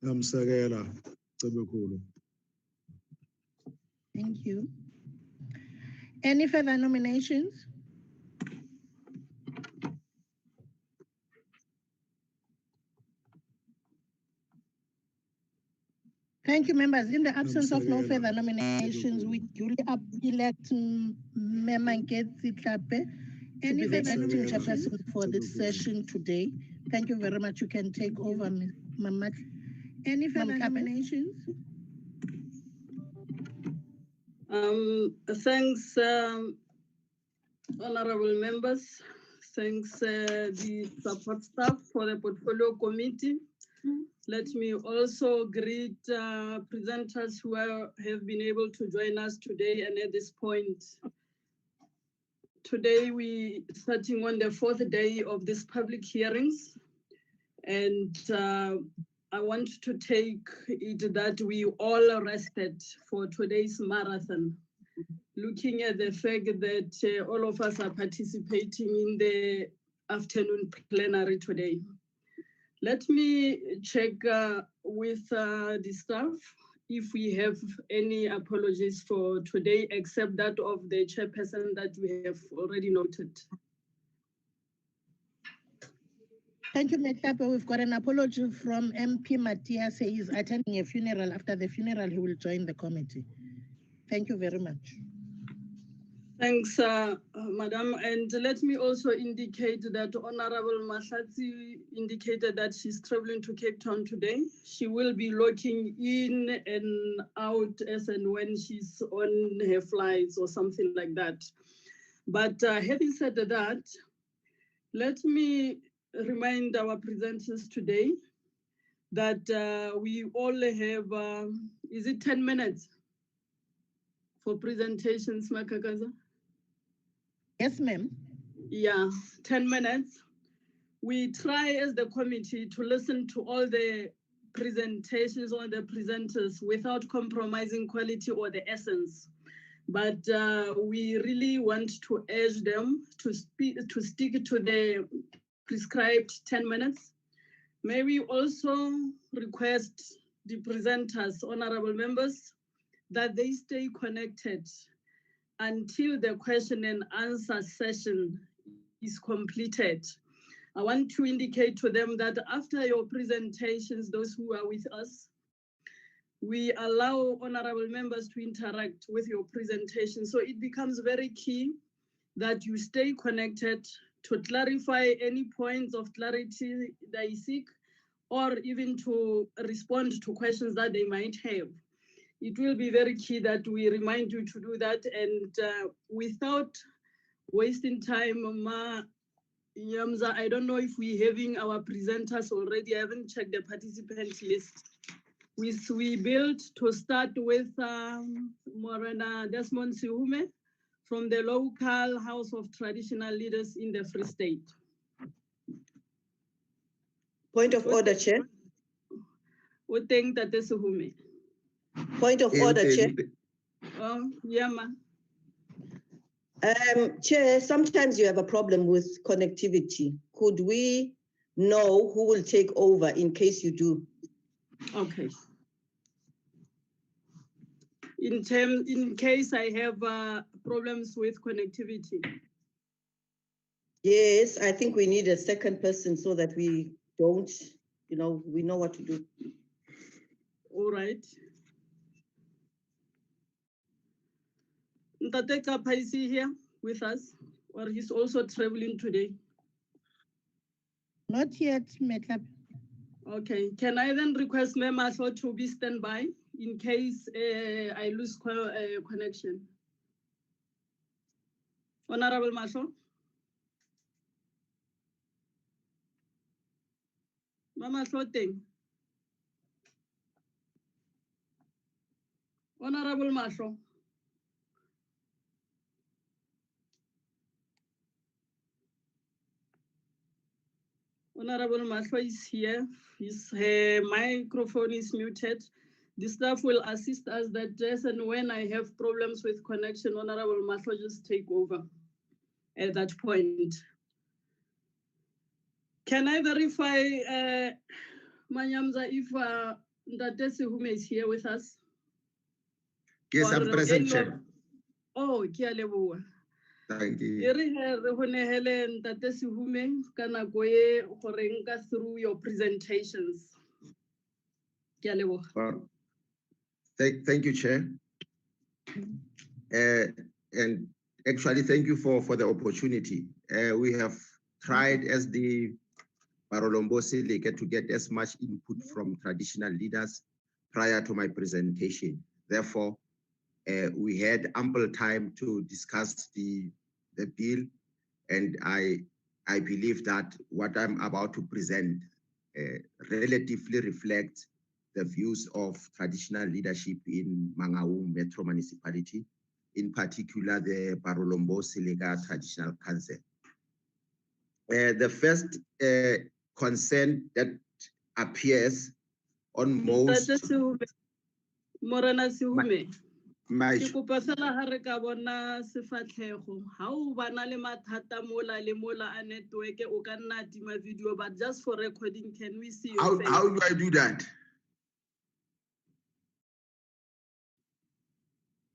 Yamsekela, Cebekhulu. Thank you. Any further nominations? Thank you, members. In the absence of no further nominations, we duly elect Member Nketsi Tlhape to be the acting chairperson for this session today. Thank you very much. You can take over, Mama. Any further nominations? Thanks, honorable members. Thanks, the support staff for the portfolio committee. Let me also greet presenters who have been able to join us today and at this point. Today we starting on the 4th day of these public hearings, and I want to take it that we all rested for today's marathon, looking at the fact that all of us are participating in the afternoon plenary today. Let me check with the staff if we have any apologies for today, except that of the chairperson that we have already noted. Thank you, Metape. We've got an apology from MP Matias. He is attending a funeral. After the funeral, he will join the committee. Thank you very much. Thanks, Madam. And let me also indicate that Honorable Mahlatsi indicated that she's traveling to Cape Town today. She will be logging in and out as and when she's on her flights or something like that. But having said that, let me remind our presenters today that we all have, is it 10 minutes for presentations, Makakaza? Yes, ma'am. Yeah, 10 minutes. We try as the committee to listen to all the presentations or the presenters without compromising quality or the essence. But we really want to urge them to stick to the prescribed 10 minutes. May we also request the presenters, honorable members, that they stay connected until the question and answer session is completed. I want to indicate to them that after your presentations, those who are with us, we allow honorable members to interact with your presentation. So it becomes very key that you stay connected to clarify any points of clarity they seek, or even to respond to questions that they might have. It will be very key that we remind you to do that, and without wasting time, Yamza, I don't know if we're having our presenters already. I haven't checked the participant list. We built to start with Morena Desmond Sihume from the local House of Traditional Leaders in the Free State. Point of order, Chair. We think that this Sihume. Point of order, Chair. Yeah, ma. Chair, sometimes you have a problem with connectivity. Could we know who will take over in case you do? Okay. In case I have problems with connectivity. Yes, I think we need a second person so that we don't, we know what to do. All right. Ntate Kapa, is he here with us, or he's also traveling today? Not yet, Metlap. Okay, can I then request Memaso to be standby in case I lose connection? Honorable Maso? Mama Sloting. Honorable Maso. Honorable Mahlo is here. Her microphone is muted. The staff will assist us that just and when I have problems with connection, Honorable Mahlo just take over at that point. Can I verify, Manyamza, if Ntate Sihume is here with us. Yes, I'm Or present, anyone- Chair. Oh, ke a leboha. Thank you. E re he re ho nehele Ntate Sihume ka nako e gore nka through your presentations. Ke a leboha. Thank you, Chair. And actually, thank you for the opportunity. We have tried as the Barolombosi League to get as much input from traditional leaders prior to my presentation. Therefore, we had ample time to discuss the bill, and I believe that what I'm about to present relatively reflects the views of traditional leadership in Mangaung Metro Municipality, in particular the Barolombosi League Traditional Council. The first concern that appears on most Ntate Sihume, Morena Sihume. my Ke kopa fela ha re ka bona sefatlhego ha o bana le mathata mola le mola a network o ka nna tima video, but just for recording can we see your face? how do I do that?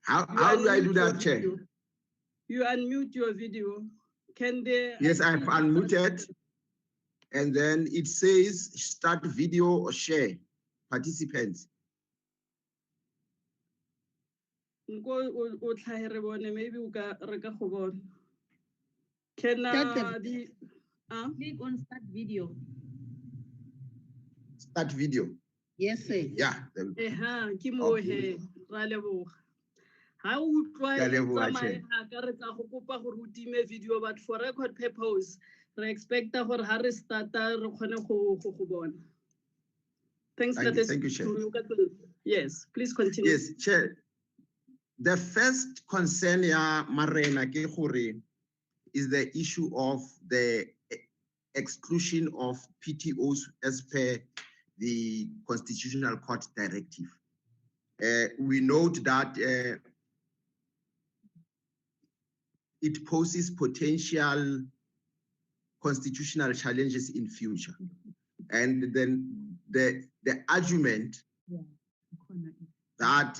How do I do that, Chair? You unmute your video. Can they? Yes, I've unmuted, and then it says start video or share participants. Nko o tlhahe re bone, maybe o ka re ka go bona. Can Click on start video. Start video. Yes, sir. Yeah. ke mo he ra leboga. Ha o utlwa Ke a e leboha, tsamaye Chair. ga re tla go kopa gore o time video, but for record purpose re expecta gore ha re starta re kgone go bona. Thanks, Thank you, Ntate thank you, Chair. Sihume. Yes, please continue. Yes, Chair. The first concern Marena ke gore is the issue of the exclusion of PTOs as per the Constitutional Court Directive. We note that it poses potential constitutional challenges in future. And then the argument that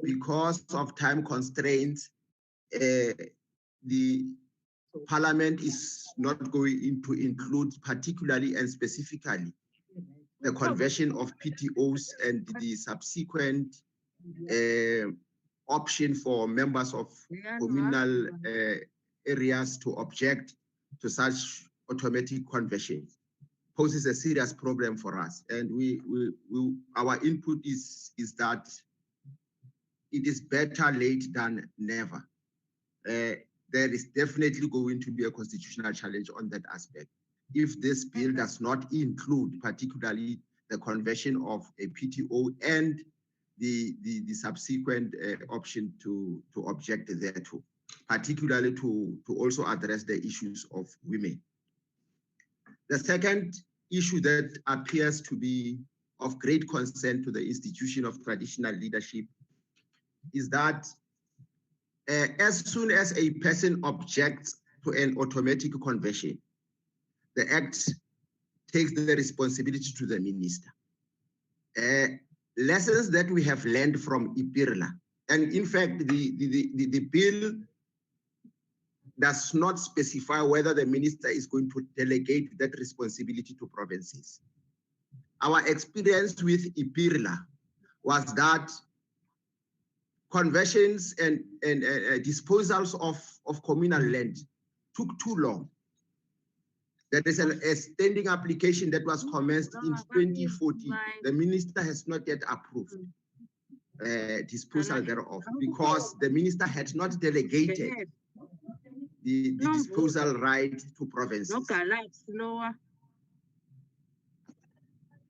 because of time constraints, the Parliament is not going to include particularly and specifically the conversion of PTOs and the subsequent option for members of communal areas to object to such automatic conversion poses a serious problem for us. And our input is that it is better late than never. There is definitely going to be a constitutional challenge on that aspect. If this bill does not include particularly the conversion of a PTO and the subsequent option to object thereto, particularly to also address the issues of women. The second issue that appears to be of great concern to the institution of traditional leadership is that as soon as a person objects to an automatic conversion, the Act takes the responsibility to the minister. Lessons that we have learned from IPIRLA, and in fact, the bill does not specify whether the minister is going to delegate that responsibility to provinces. Our experience with IPIRLA was that conversions and disposals of communal land took too long. There is a standing application that was commenced in 2014. The minister has not yet approved disposal thereof because the minister had not delegated the disposal right to provinces.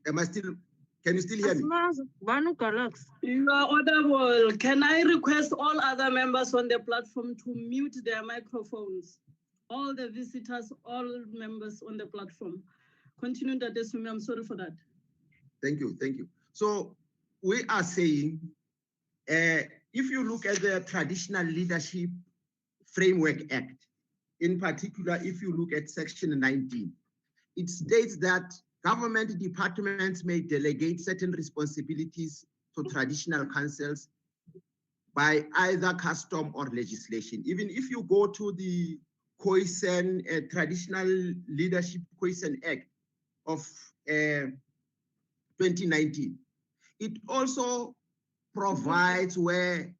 Am I still? Can you still hear me? You are audible. Can I request all other members on the platform to mute their microphones? All the visitors, all members on the platform. Continue, Ntate Sihume. I'm sorry for that. Thank you, thank you. So we are saying, if you look at the Traditional Leadership Framework Act, in particular, if you look at Section 19, it states that government departments may delegate certain responsibilities to traditional councils by either custom or legislation. Even if you go to the Traditional Leadership Cohesion Act of 2019, it also provides where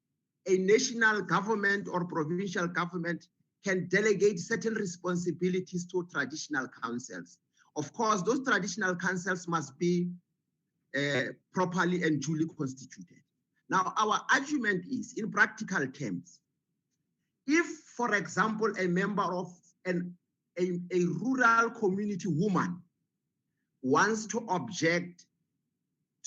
a national government or provincial government can delegate certain responsibilities to traditional councils. Of course, those traditional councils must be properly and duly constituted. Now, our argument is, in practical terms, if, for example, a member of a rural community woman wants to object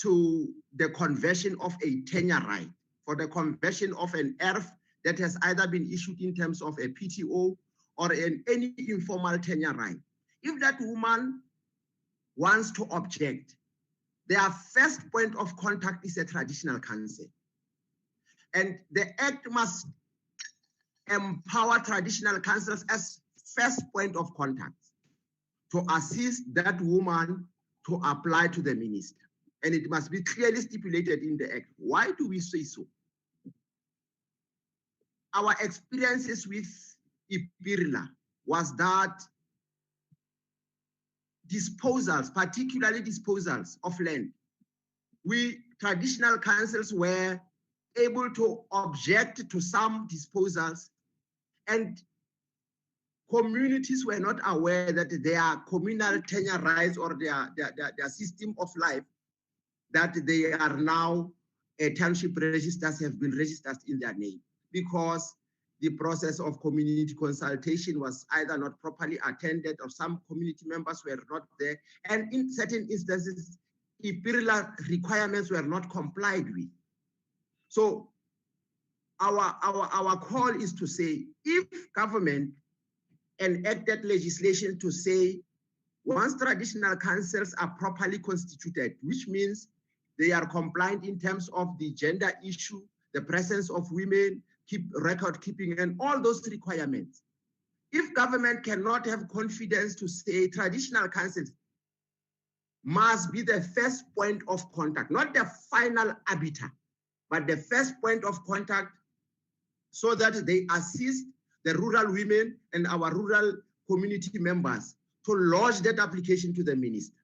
to the conversion of a tenure right, for the conversion of an ERF that has either been issued in terms of a PTO or any informal tenure right, if that woman wants to object, their first point of contact is a traditional council. And the Act must empower traditional councils as first point of contact to assist that woman to apply to the minister. And it must be clearly stipulated in the Act. Why do we say so? Our experiences with Ipirla was that disposals, particularly disposals of land, we traditional councils were able to object to some disposals, and communities were not aware that their communal tenure rights or their system of life, that they are now township registers have been registered in their name, because the process of community consultation was either not properly attended or some community members were not there. And in certain instances, Ipirla requirements were not complied with. So our call is to say, if government enacted legislation to say, once traditional councils are properly constituted, which means they are compliant in terms of the gender issue, the presence of women, record keeping, and all those requirements. If government cannot have confidence to say traditional councils must be the first point of contact, not the final arbiter, but the first point of contact, so that they assist the rural women and our rural community members to lodge that application to the minister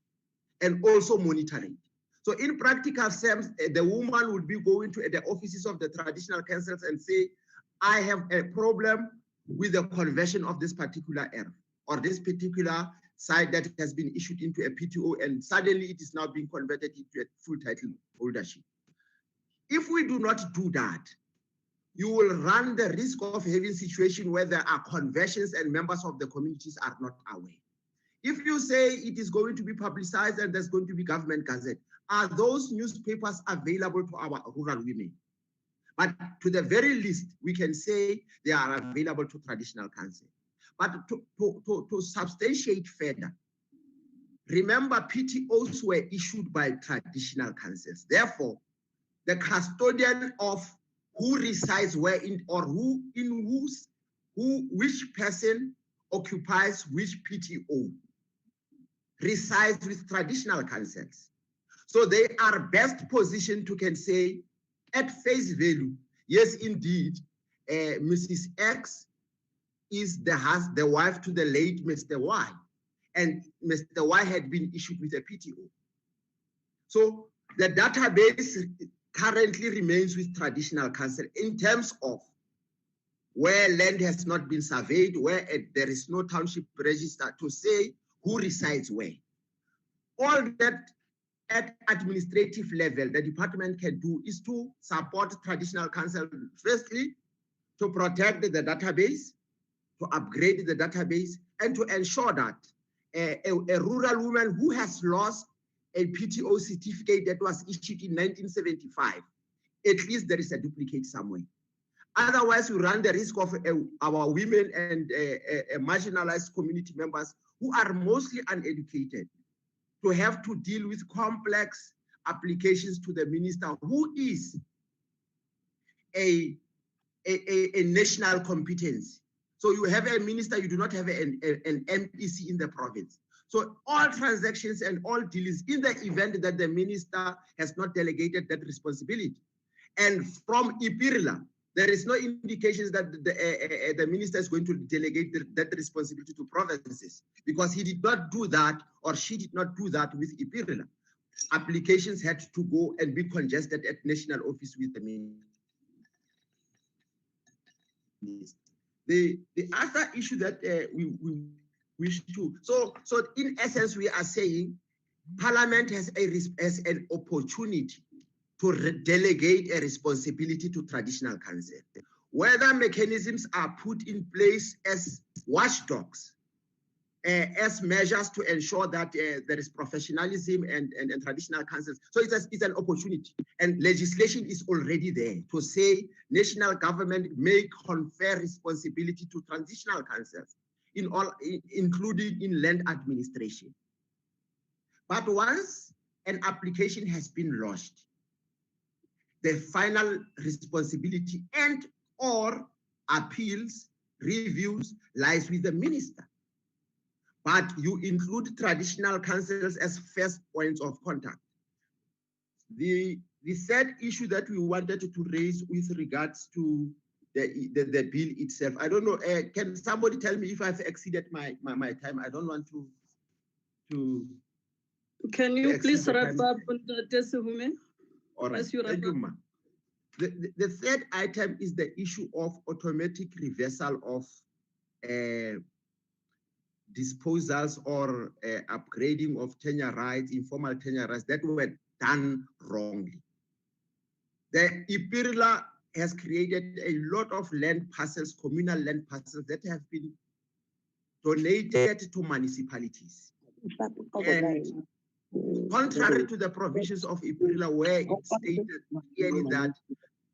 and also monitoring. So in practical terms, the woman would be going to the offices of the traditional councils and say, I have a problem with the conversion of this particular ERF or this particular site that has been issued into a PTO, and suddenly it is now being converted into a full title holdership. If we do not do that, you will run the risk of having a situation where there are conversions and members of the communities are not aware. If you say it is going to be publicized and there's going to be government gazette, are those newspapers available to our rural women? But to the very least, we can say they are available to traditional council. But to substantiate further, remember PTOs were issued by traditional councils. Therefore, the custodian of who resides where in, or which person occupies which PTO resides with traditional councils. So they are best positioned to can say at face value, yes, indeed, Mrs. X is the wife to the late Mr. Y, and Mr. Y had been issued with a PTO. So the database currently remains with traditional council in terms of where land has not been surveyed, where there is no township register to say who resides where. All that at administrative level, the department can do is to support traditional council, firstly, to protect the database, to upgrade the database, and to ensure that a rural woman who has lost a PTO certificate that was issued in 1975, at least there is a duplicate somewhere. Otherwise, we run the risk of our women and marginalized community members who are mostly uneducated to have to deal with complex applications to the minister, who is a national competence. So you have a minister, you do not have an MEC in the province. So all transactions and all deals in the event that the minister has not delegated that responsibility. And from IPIRLA, there is no indications that the minister is going to delegate that responsibility to provinces, because he did not do that, or she did not do that with IPIRLA. Applications had to go and be congested at national office with the minister. The other issue that we wish to, so in essence, we are saying Parliament has an opportunity to delegate a responsibility to traditional council. Whether mechanisms are put in place as watchdogs, as measures to ensure that there is professionalism and traditional councils. So it's an opportunity, and legislation is already there to say national government may confer responsibility to transitional councils, including in land administration. But once an application has been lodged, the final responsibility and or appeals, reviews lies with the minister. But you include traditional councils as first points of contact. The third issue that we wanted to raise with regards to the bill itself, I don't know, can somebody tell me if I've exceeded my time? I don't want to Can you please wrap up on the All right, thank you, ma'am. The third item is the issue of automatic reversal of disposals or upgrading of tenure rights, informal tenure rights that were done wrongly. The IPIRLA has created a lot of land parcels, communal land parcels that have been donated to municipalities. And contrary to the provisions of IPIRLA, where it stated clearly that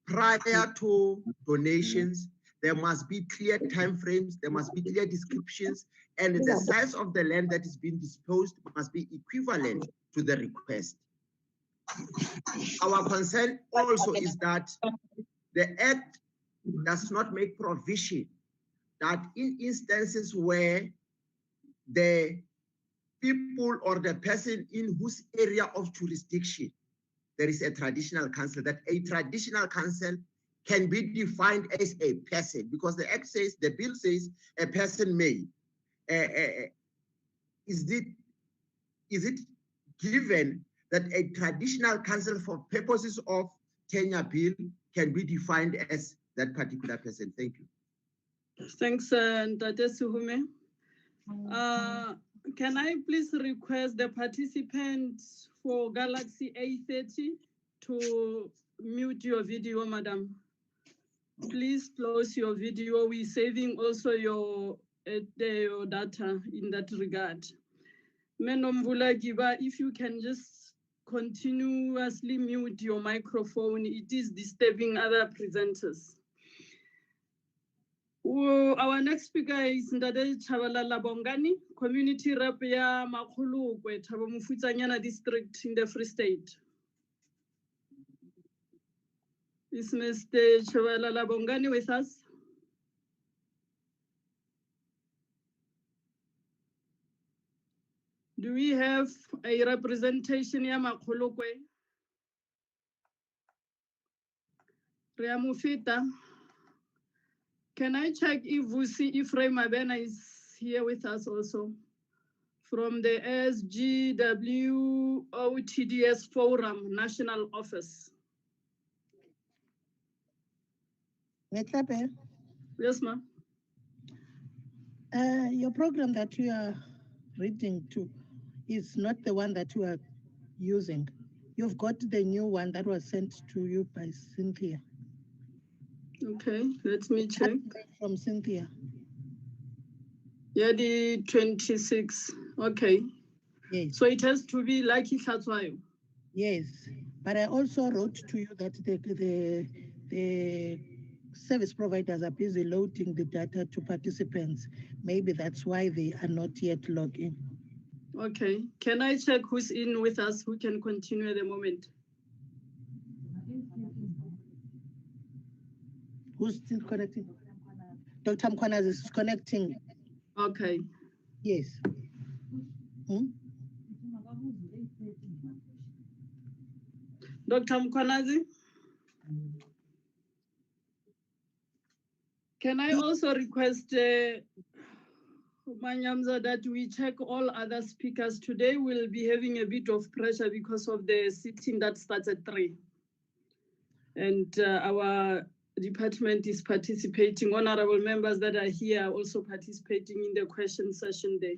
prior to donations, there must be clear timeframes, there must be clear descriptions, and the size of the land that is being disposed must be equivalent to the request. Our concern also is that the Act does not make provision that in instances where the people or the person in whose area of jurisdiction there is a traditional council, that a traditional council can be defined as a person, because the Act says, the bill says, a person may. Is it given that a traditional council for purposes of tenure bill can be defined as that particular person? Thank you. Thanks, Ntate Suhume. Can I please request the participants for Galaxy A30 to mute your video, madam? Please close your video. We're saving also your data in that regard. Menomvula Giba, if you can just continuously mute your microphone, it is disturbing other presenters. Our next speaker is Ndade Chabalala Bongani, Community Rep ya Makhulukwe, Thabo Mofutshanyana District in the Free State. Is Mr. Chabalala Bongani with us? Do we have a representation ya Makhulukwe? Riamufita. Can I check if Vusi Ephraim Abena is here with us also? From the SGWOTDS Forum National Office. Yes, ma'am. Your program that you are reading to is not the one that you are using. You've got the new one that was sent to you by Cynthia. Okay, let me check. From Cynthia. Yeah, the 26. Okay. Yes. So it has to be like Ikhatwayo. Yes, but I also wrote to you that the service providers are busy loading the data to participants. Maybe that's why they are not yet logged in. Okay. Can I check who's in with us, who can continue at the moment? Who's still connecting? Dr. Mkwanas is connecting. Okay. Yes. Dr. Mkwanazi? Can I also request Manyamza that we check all other speakers? Today we'll be having a bit of pressure because of the sitting that starts at 3. And our department is participating. Honorable members that are here are also participating in the question session day.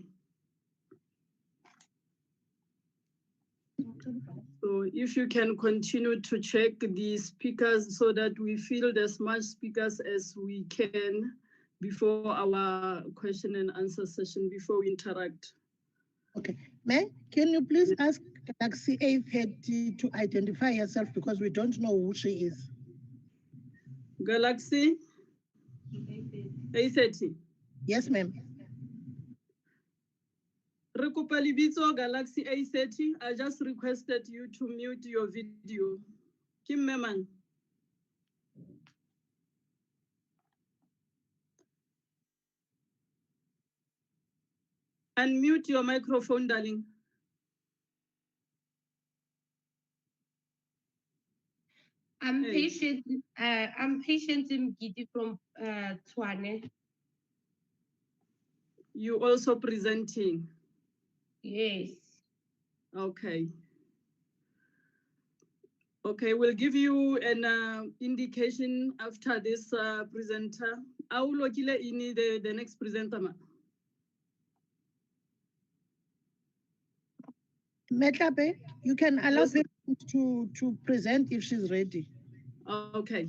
So if you can continue to check the speakers so that we field as much speakers as we can before our question and answer session, before we interact. Okay, May, can you please ask Galaxy A30 to identify herself because we don't know who she is? Galaxy A30. Yes, ma'am. Galaxy A30, I just requested you to mute your video. Kim Meman. Unmute your microphone, darling. I'm patient. I'm patient Mgidi from Tshwane. You also presenting? Yes. Okay. Okay, we'll give you an indication after this presenter. I will look in the next presenter. Metlape, you can allow people to present if she's ready. Okay.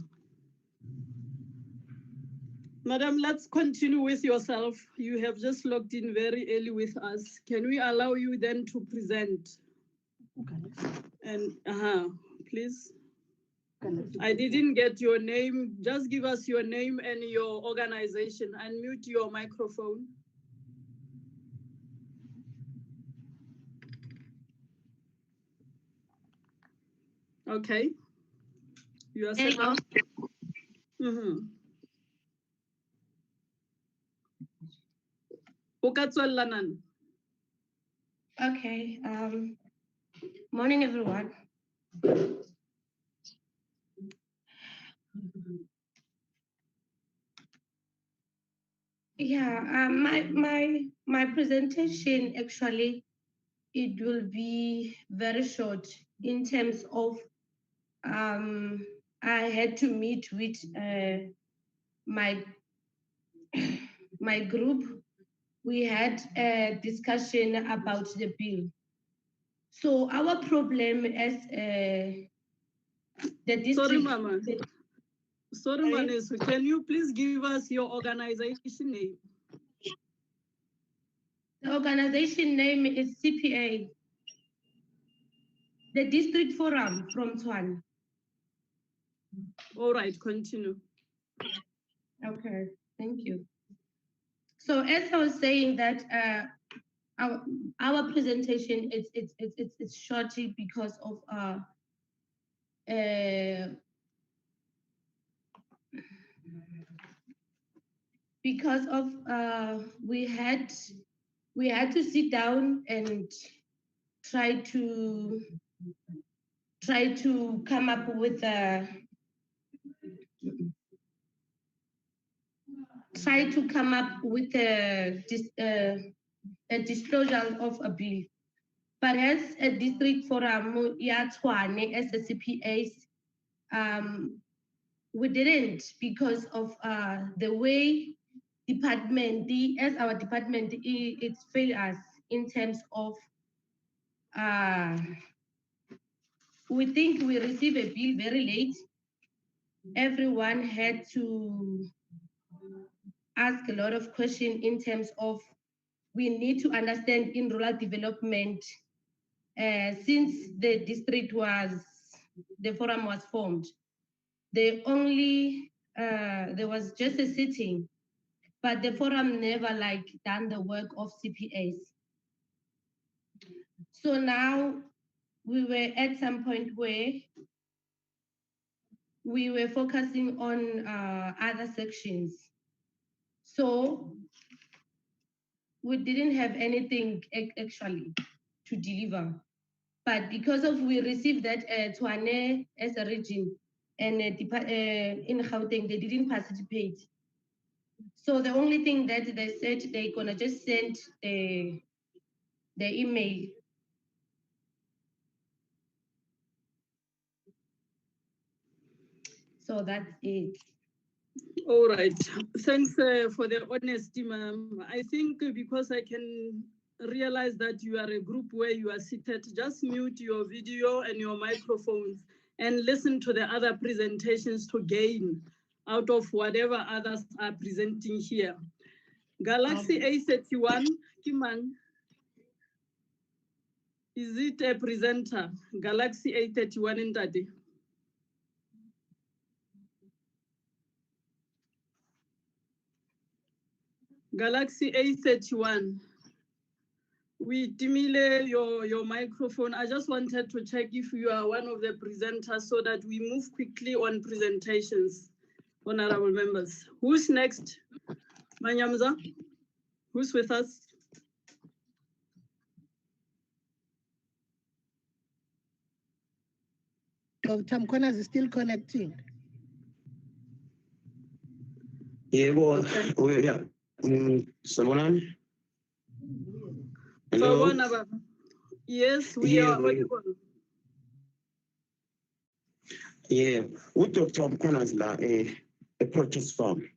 Madam, let's continue with yourself. You have just logged in very early with us. Can we allow you then to present? And please. I didn't get your name. Just give us your name and your organization. Unmute your microphone. Okay. You are set up. Okay. Morning, everyone. Yeah. My presentation actually it will be very short in terms of I had to meet with my group. We had a discussion about the bill. So our problem as the district. Sorry, Mama. Sorry, Manesu. Can you please give us your organization name? The organization name is CPA, the District Forum from Tshwane. All right, continue. Okay, thank you. So as I was saying that our presentation it's shorty because of we had to sit down and try to come up with a disclosure of a bill. But as a district forum, Tshwane, as the CPAs, we didn't because of the way as our department, it's failed us in terms of we think we received a bill very late. Everyone had to ask a lot of questions in terms of we need to understand in rural development since the forum was formed. There was just a sitting, but the forum never done the work of CPAs. So now we were at some point where we were focusing on other sections. So we didn't have anything actually to deliver. But because of we received that Tshwane as a region and in Gauteng, they didn't participate. So the only thing that they said, they're gonna just send the email. So that's it. All right. Thanks for the honesty, ma'am. I think because I can realize that you are a group where you are seated, just mute your video and your microphones and listen to the other presentations to gain out of whatever others are presenting here. Galaxy A31, Kimang, is it a presenter? Galaxy A31 in Tati? Galaxy A31. We dimile your microphone. I just wanted to check if you are one of the presenters so that we move quickly on presentations, honorable members. Who's next? Manyamza, who's with us? Dr. Mkwana is still connecting. Yeah, well, yeah. Someone? Hello? Yes, we are audible. Yeah, what Dr. Mkwana is a protest farm.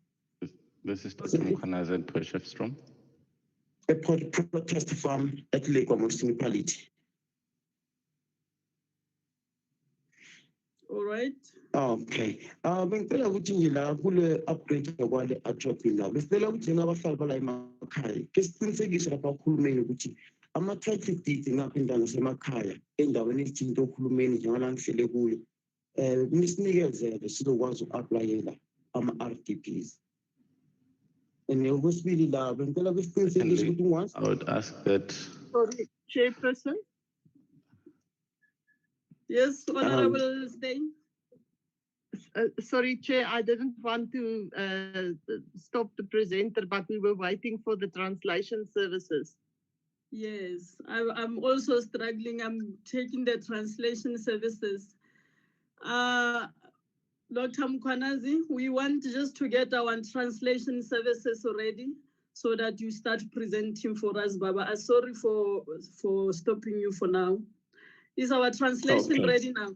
This is Dr. Mkwana at protest farm. A protest farm at Lake municipality. All right. Okay. Bengicela ukuthi nje la kule upgrade kwale atropine la. Besicela ukuthi ngabahlali bala emakhaya ke siqinisekise lapha uhulumeni ukuthi ama-title deeds ngapha endawo nasemakhaya endaweni ezithinta uhulumeni njengala ngihlele kuyo nisinikezele sizokwazi uku-aplayela ama-RDPs. And okwesibili la bengicela besiqinisekise ukuthi once I would ask that. Sorry, Chairperson. Yes, Honorable Stein. Sorry, Chair, I didn't want to stop the presenter, but we were waiting for the translation services. Yes, I'm also struggling. I'm taking the translation services. Dr. Mkwanazi, we want just to get our translation services ready so that you start presenting for us, Baba. I'm sorry for stopping you for now. Is our translation ready now?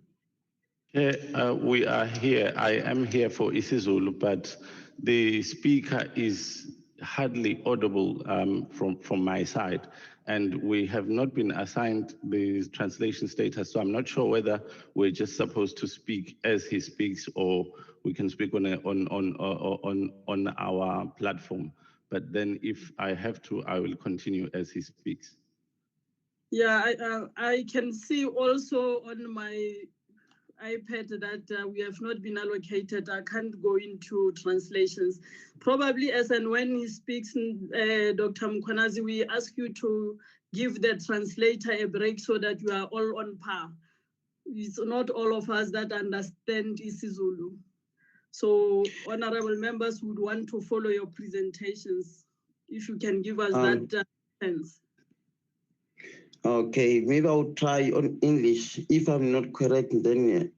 Yeah, we are here. I am here for isiZulu, but the speaker is hardly audible from my side, and we have not been assigned the translation status. So I'm not sure whether we're just supposed to speak as he speaks, or we can speak on our platform. But then, if I have to, I will continue as he speaks. Yeah, I can see also on my iPad that we have not been allocated. I can't go into translations. Probably as and when he speaks, Dr. Mkwanazi, we ask you to give the translator a break so that you are all on par. It's not all of us that understand isiZulu. So honorable members would want to follow your presentations. If you can give us that sense. Okay, maybe I'll try on English. If I'm not correct, then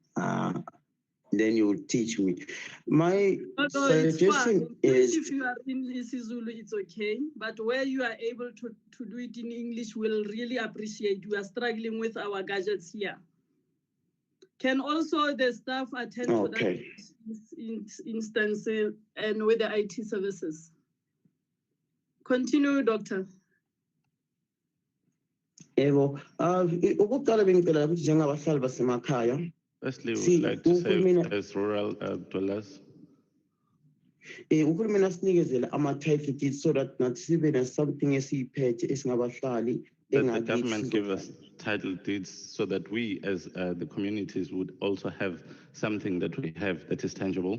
you will teach me. My suggestion is... If you are in isiZulu, it's okay. But where you are able to do it in English, we'll really appreciate. We are struggling with our gadgets here. Can also the staff attend to that instance and with the IT services? Continue, Doctor. Firstly, we would like to say as rural dwellers. Uhulumeni asinikeze ama-title deeds so that nathi sibe something esiyiphethe esingabahlali. That the government give us title deeds so that we as the communities would also have something that we have that is tangible.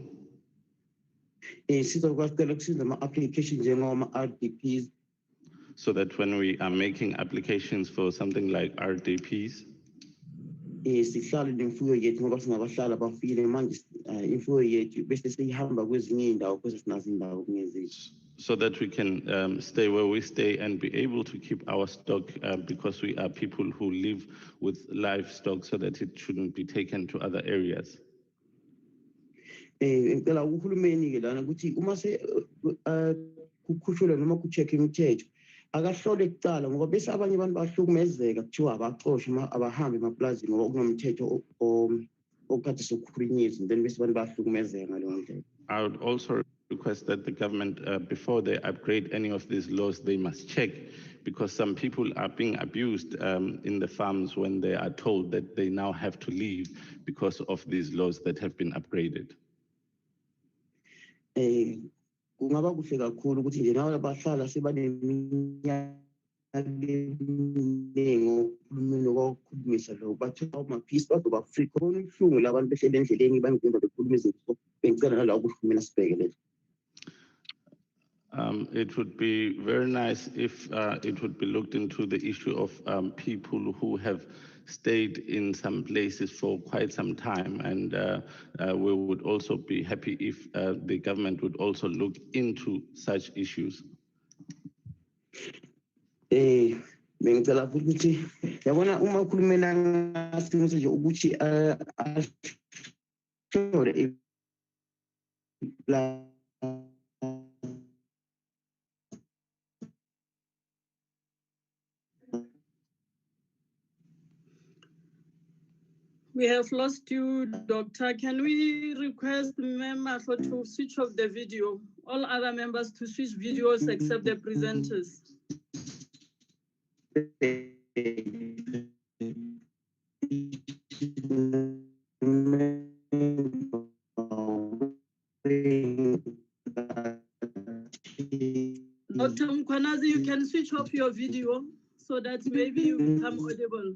So that when we are making applications for something like RDPs, so that we can stay where we stay and be able to keep our stock because we are people who live with livestock, so that it shouldn't be taken to other areas. Ngicela uhulumeni-ke lana ukuthi uma kukhushulwa noma ku-check imithetho akahlole kucala ngoba bese abanye abantu bahlukumezeka kuthiwa abaxoshwe abahambe emaplazini ngoba kunomthetho okade sokukhulunyiswa and then bese abantu bahlukumezeka ngaleyo ndlela. I would also request that the government, before they upgrade any of these laws, they must check, because some people are being abused in the farms when they are told that they now have to leave because of these laws that have been upgraded. Kungaba kuhle kakhulu ukuthi nje nabo abahlala sebaneminyaka eminingi uhulumeni okukhulumisa lo bathola amaphisi bazoba free khona ubuhlungu labantu behlele endleleni bangenza bekhuluma izinto bengicela nalawo uhulumeni asibhekelele. It would be very nice if it would be looked into the issue of people who have stayed in some places for quite some time, and we would also be happy if the government would also look into such issues. Bengicela futhi ukuthi yabona uma uhulumeni angasimise nje ukuthi ahlole We have lost you, Doctor. Can we request members to switch off the video? All other members to switch videos except the presenters. Dr. Mkwanazi, you can switch off your video so that maybe you become audible.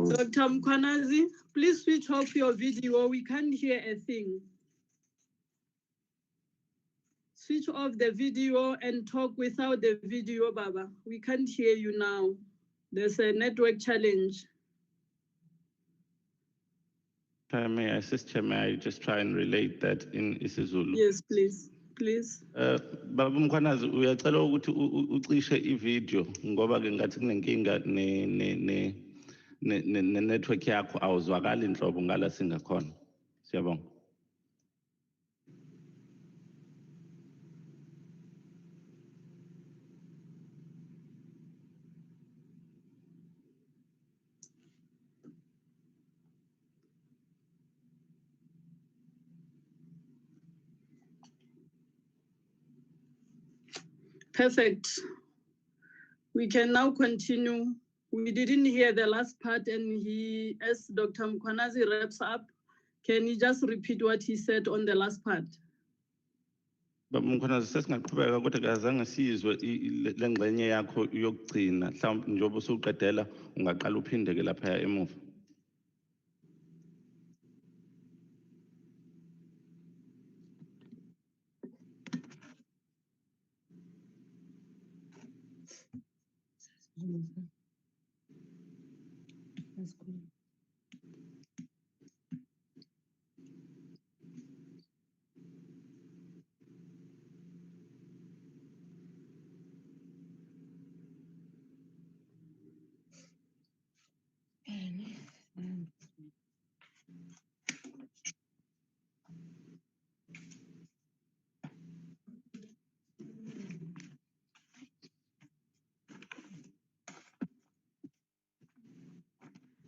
Dr. Mkwanazi, please switch off your video. We can't hear a thing. Switch off the video and talk without the video, Baba. We can't hear you now. There's a network challenge. May I assist you? May I just try and relate that in isiZulu? Yes, please. Please. Baba Mkhwanazi, uyacela ukuthi ucishe ivideo ngoba ke ngathi kunenkinga ne network yakho awuzwakali inhlobo ngala singakhona. Siyabonga. Perfect. We can now continue. We didn't hear the last part, and as Dr. Mkwanazi wraps up, can you just repeat what he said on the last part? Baba Mkhwanazi, sesingaqhubeka kodwa kazange sizwe lengxenye yakho yokugcina. Mhlawumbe njengoba usuqedela ungaqala uphinde ke lapha emuva. That's cool.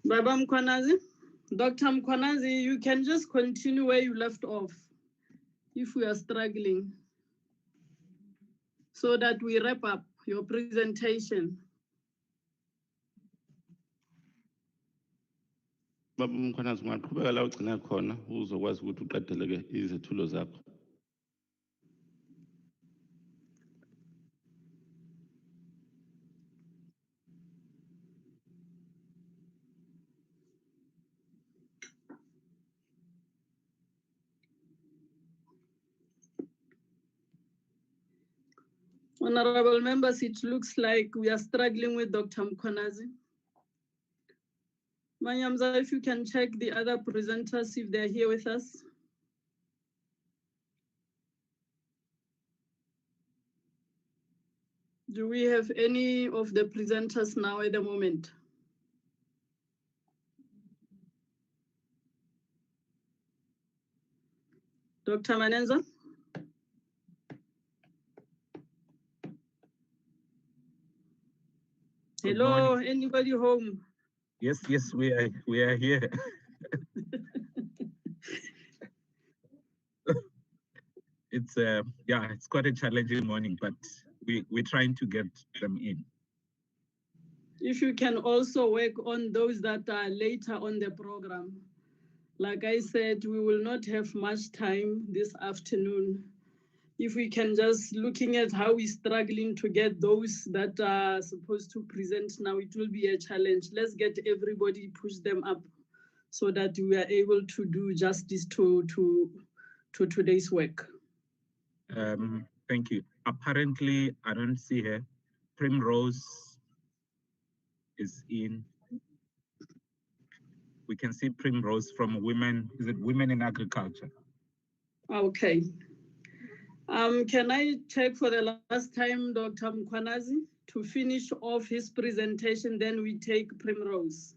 Baba Mkwanazi, Dr. Mkwanazi, you can just continue where you left off if we are struggling, so that we wrap up your presentation. Baba Mkhwanazi, ungaqhubeka la ugcina khona uzokwazi ukuthi uqedele ke izethulo zakho. Honorable members, it looks like we are struggling with Dr. Mkhwanazi. Manyamza, if you can check the other presenters if they're here with us. Do we have any of the presenters now at the moment? Dr. Manenza? Hello, anybody home? Yes, we are here. It's quite a challenging morning, but we're trying to get them in. If you can also work on those that are later on the program. Like I said, we will not have much time this afternoon. If we can just looking at how we're struggling to get those that are supposed to present now, it will be a challenge. Let's get everybody, push them up so that we are able to do justice to today's work. Thank you. Apparently, I don't see her. Primrose is in. We can see Primrose from Women. Is it Women in Agriculture? Okay. Can I check for the last time, Dr. Mkhwanazi, to finish off his presentation, then we take Primrose.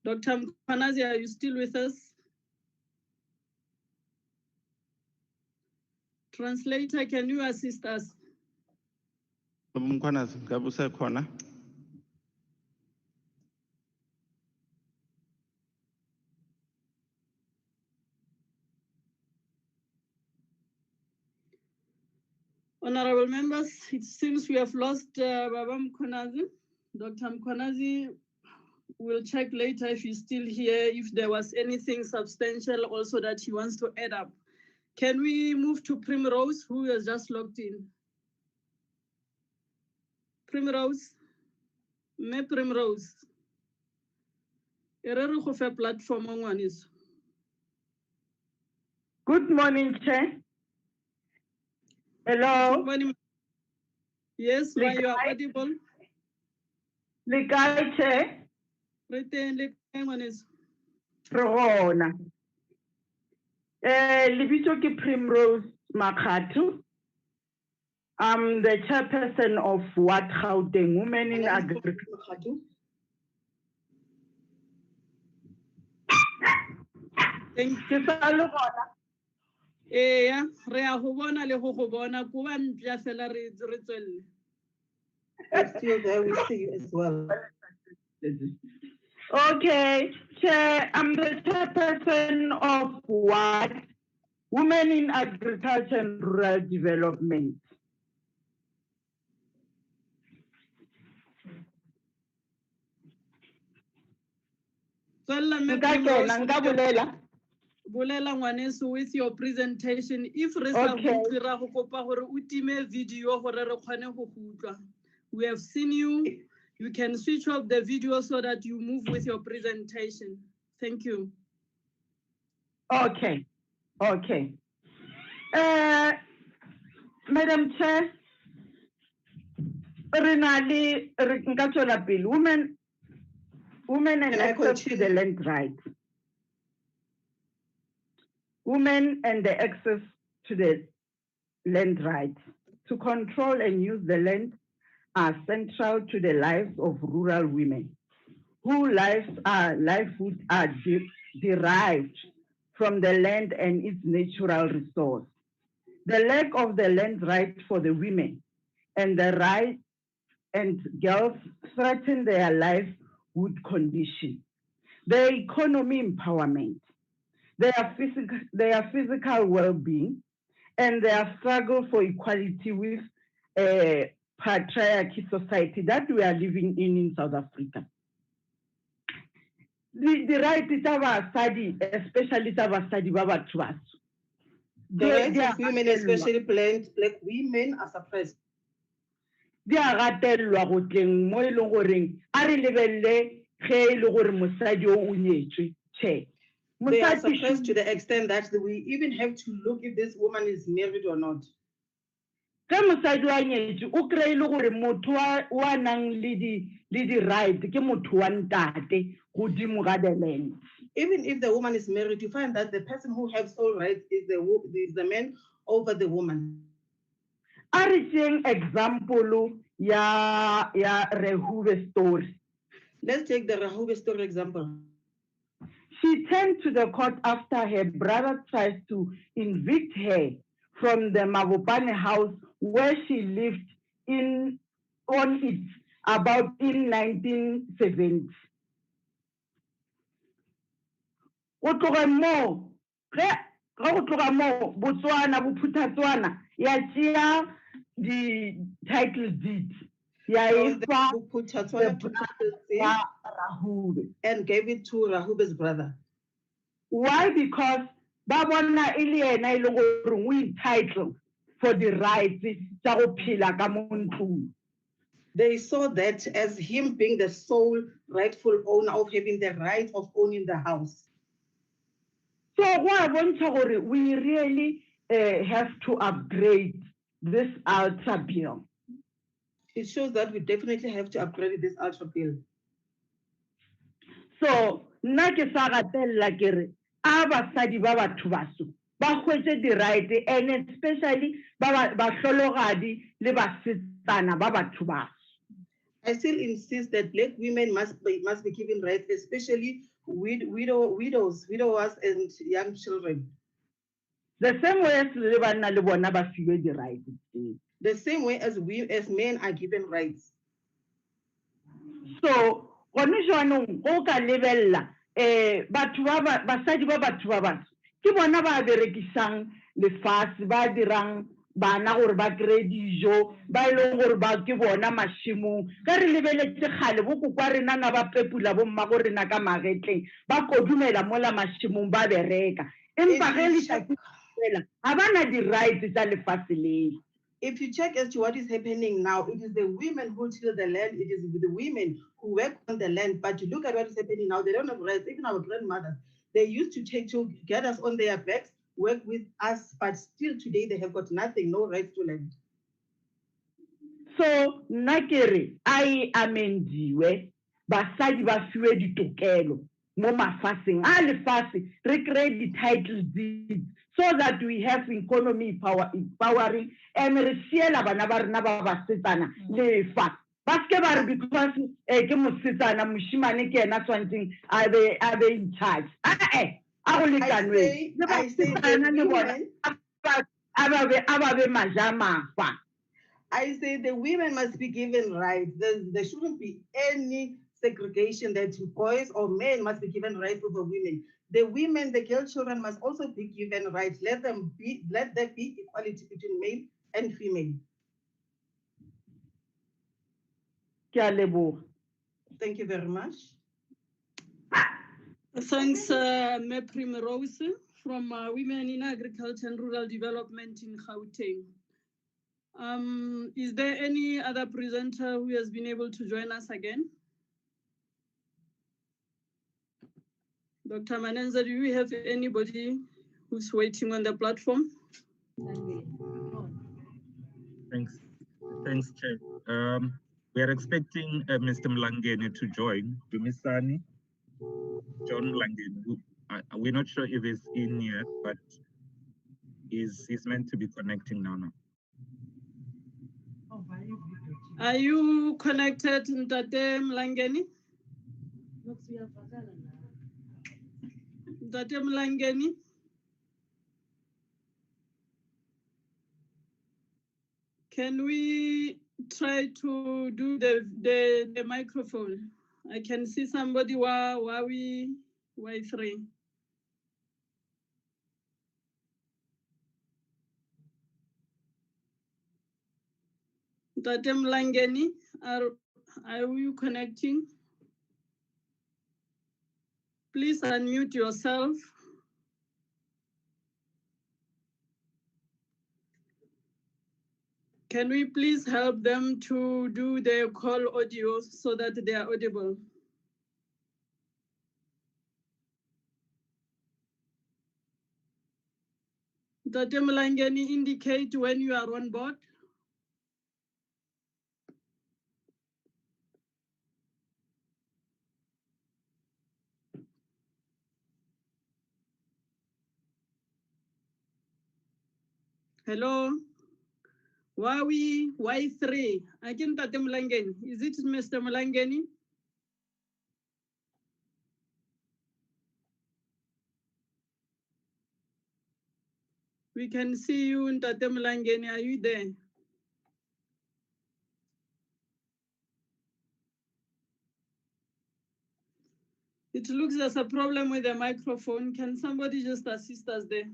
Dr. Mkhwanazi, are you still with us? Translator, can you assist us? Mkhwanazi, ngabe usekhona? Honorable members, it seems we have lost Baba Mkhwanazi. Dr. Mkhwanazi, we'll check later if he's still here, if there was anything substantial also that he wants to add up. Can we move to Primrose, who has just logged in? Primrose? Me Primrose. Platform on is. Good morning, Chair. Hello. Good morning. Yes, ma, you are audible. Lekai, Chair. Retain Lekai one is. Rona. Libito ki Primrose Makatu. I'm the chairperson of What Gauteng Women in Agriculture. Thank you. Yeah, re a go bona le go bona go ba mpya fela re tswelle. Still there, we see you as well. Okay, Chair, I'm the chairperson of What Women in Agriculture and Rural Development. Bolela ngwaneso with your presentation. If re sa go ra go kopa gore o time video gore re kgone go utlwa. We have seen you. You can switch off the video so that you move with your presentation. Thank you. Okay. Madam Chair, women and access to the land rights. Women and the access to the land rights to control and use the land are central to the lives of rural women, whose livelihoods are derived from the land and its natural resource. The lack of the land right for the women and the right and girls threaten their livelihood condition, their economy empowerment, their physical well-being, and their struggle for equality with a patriarchy society that we are living in South Africa. The right is our study, especially our study about trust. The rights of women, especially black women, are suppressed. They are ratelwa go tleng mo e leng goreng a re lebelle ge e le gore mosadi o nyetswe che. They are suppressed to the extent that we even have to look if this woman is married or not. Ka mosadi wa nyetše o kry-ile gore motho wa nang le di-right ke motho wa ntate godimo ga the land. Even if the woman is married, you find that the person who has all rights is the man over the woman. A re tšeeng example ya Rehube story. Let's take the Rehube story example. She turned to the court after her brother tries to evict her from the Mabopane house where she lived on it about in 1970. Go tloga moo, Botswana, Bophuthatswana, ya tšea the title deed. Ya efa Bophuthatswana took ya Rahube and gave it to Rahube's brother. Why? Because ba bona e le ena e leng gore o entitled for the rights tsa go phela ka mo ntlong. They saw that as him being the sole rightful owner of having the right of owning the house. So we really have to upgrade this ultra bill. It shows that we definitely have to upgrade this ultra bill. So nna ke sa gatella ke re a basadi ba batho baso ba hwetse di-right and especially ba hlologadi le basetsana ba batho baso. I still insist that black women must be given rights, especially widows, and young children. The same way as le banna le bona ba fiwe di-rights. The same way as men are given rights. So gone jaanong go ka lebella basadi ba batho ba baso ke bona ba berekisang lefatshe ba dirang bana gore ba kry dijo ba e leng gore ba ke bona mašimong ka re lebeletse kgale bokokwa rena na ba pepula bomma go rena ka magetleng ba kodumela mola mašimong ba bereka empa ge letšatsi fela ga ba na di-rights tsa lefatshe leo. If you check as to what is happening now, it is the women who till the land, it is the women who work on the land, but you look at what is happening now, they don't have rights. Even our grandmothers, they used to get us on their backs, work with us, but still today they have got nothing, no rights to land. So nakere ai amendiwe basadi ba fiwe ditokelo mo mafaseng a lefatshe re kry di-title deeds so that we have economy empowering and re siela bana ba rena ba basetsana lefa ba ske ba re because ke mosetsana moshimane ke ena tshwantseng a be in charge a go lekanwe le basetsana le bona a ba be maja mafa. I say the women must be given rights. There shouldn't be any segregation that boys or men must be given rights over women. The women, the girl children must also be given rights. Let there be equality between male and female. Thank you very much. Thanks, Me Primrose from Women in Agriculture and Rural Development in Gauteng. Is there any other presenter who has been able to join us again? Dr. Manenza, do you have anybody who's waiting on the platform? Thanks, Chair. We are expecting Mr. Mlangeni to join. Dumisani, John Mlangeni. We're not sure if he's in yet, but he's meant to be connecting now. Are you connected, Ntate Mlangeni? Ntate Mlangeni? Can we try to do the microphone? I can see somebody Huawei Y3. Ntate Mlangeni, are you connecting? Please unmute yourself. Can we please help them to do their call audio so that they are audible? Ntate Mlangeni, indicate when you are on board. Hello? Y3. Again, Tate Mulangeni. Is it Mr. Mulangeni? We can see you in Tate Mulangeni. Are you there? It looks there's a problem with the microphone. Can somebody just assist us there?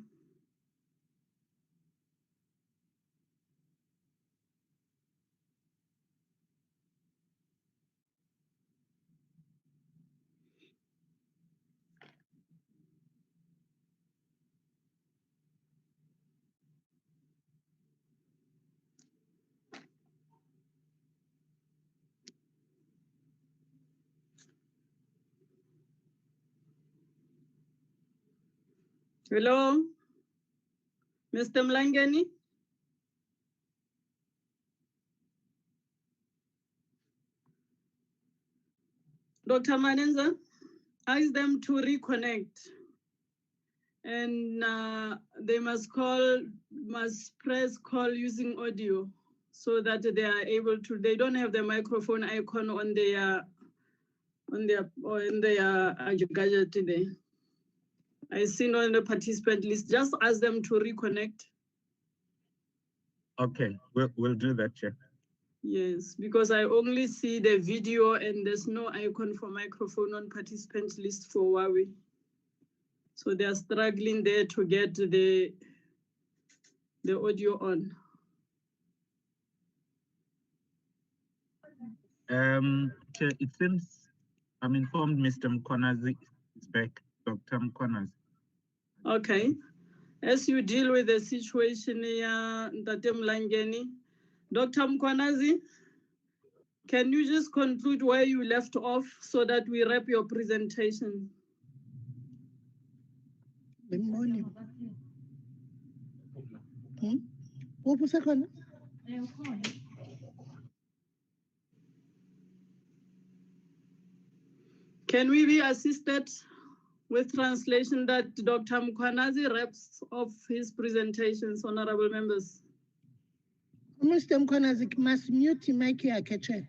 Hello? Mr. Mlangeni? Dr. Manenza, ask them to reconnect. And they must press call using audio so that they are able to, they don't have the microphone icon on their gadget today. I see on the participant list. Just ask them to reconnect. Okay, we'll do that, Chair. Yes, because I only see the video and there's no icon for microphone on participant list for Huawei. So they are struggling there to get the audio on. Chair, it seems I'm informed Mr. Mkonazi is back, Dr. Mkonazi. Okay. As you deal with the situation here, Ntate Mlangeni, Dr. Mkwanazi, can you just conclude where you left off so that we wrap your presentation? Good morning. Can we be assisted with translation that Dr. Mkwanazi wraps off his presentations, honorable members? Mr. Mkwanazi must mute mic here, Chair.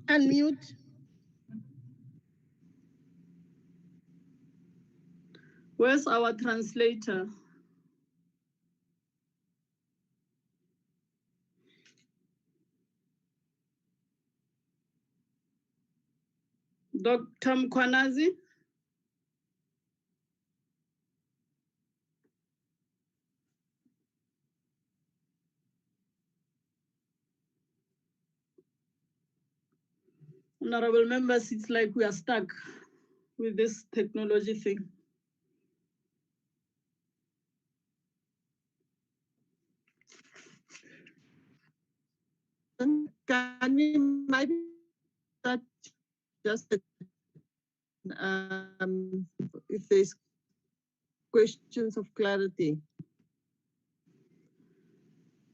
Unmute. Where's our translator? Dr. Mkwanazi? Honorable members, it's like we are stuck with this technology thing. Can we maybe start just if there's questions of clarity?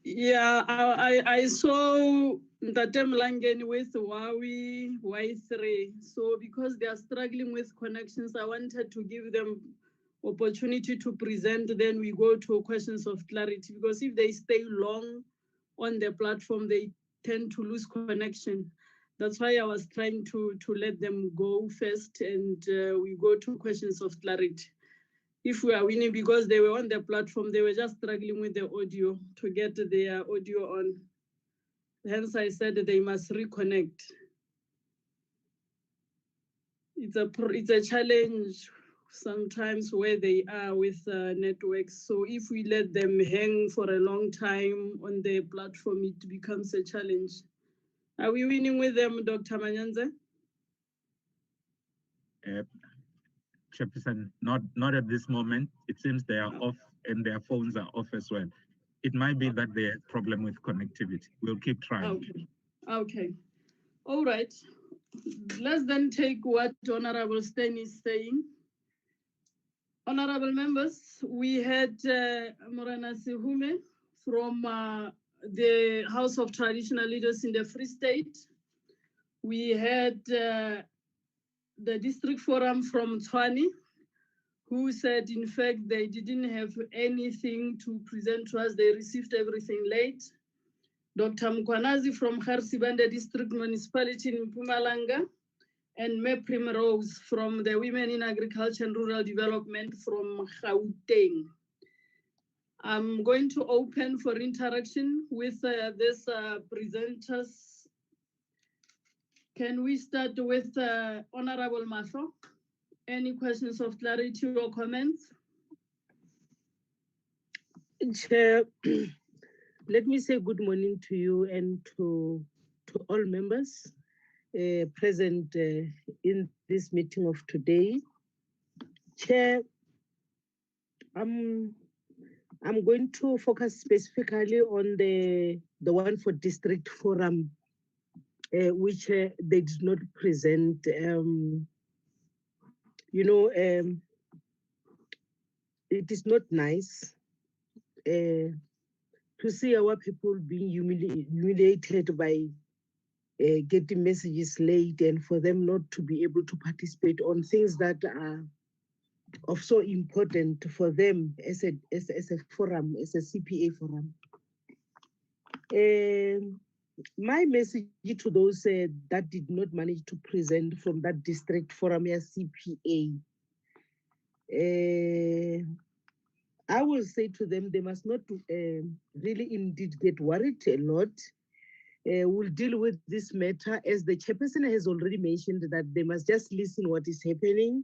Yeah, I saw Ntate Mlangeni with Huawei Y3. So because they are struggling with connections, I wanted to give them opportunity to present. Then we go to questions of clarity, because if they stay long on the platform, they tend to lose connection. That's why I was trying to let them go first, and we go to questions of clarity. If we are winning, because they were on the platform, they were just struggling with the audio to get their audio on. Hence, I said that they must reconnect. It's a challenge sometimes where they are with networks. So if we let them hang for a long time on the platform, it becomes a challenge. Are we winning with them, Dr. Manyanze? Chairperson, not at this moment. It seems they are off and their phones are off as well. It might be that they have a problem with connectivity. We'll keep trying. Okay. Okay. All right. Let's then take what Honorable Stein is saying. Honorable members, we had Morana Sihume from the House of Traditional Leaders in the Free State. We had the District Forum from Tshwane, who said, in fact, they didn't have anything to present to us. They received everything late. Dr. Mkwanazi from Kharsibanda District Municipality in Mpumalanga, and May Primrose from the Women in Agriculture and Rural Development from Gauteng. I'm going to open for interaction with these presenters. Can we start with Honorable Mahlo? Any questions of clarity or comments? Chair, let me say good morning to you and to all members present in this meeting of today. Chair, I'm going to focus specifically on the one for district forum, which they did not present. It is not nice to see our people being humiliated by getting messages late, and for them not to be able to participate on things that are of so important for them as a forum, as a CPA forum. My message to those that did not manage to present from that district forum as CPA, I will say to them, they must not really indeed get worried a lot. We'll deal with this matter, as the chairperson has already mentioned, that they must just listen what is happening.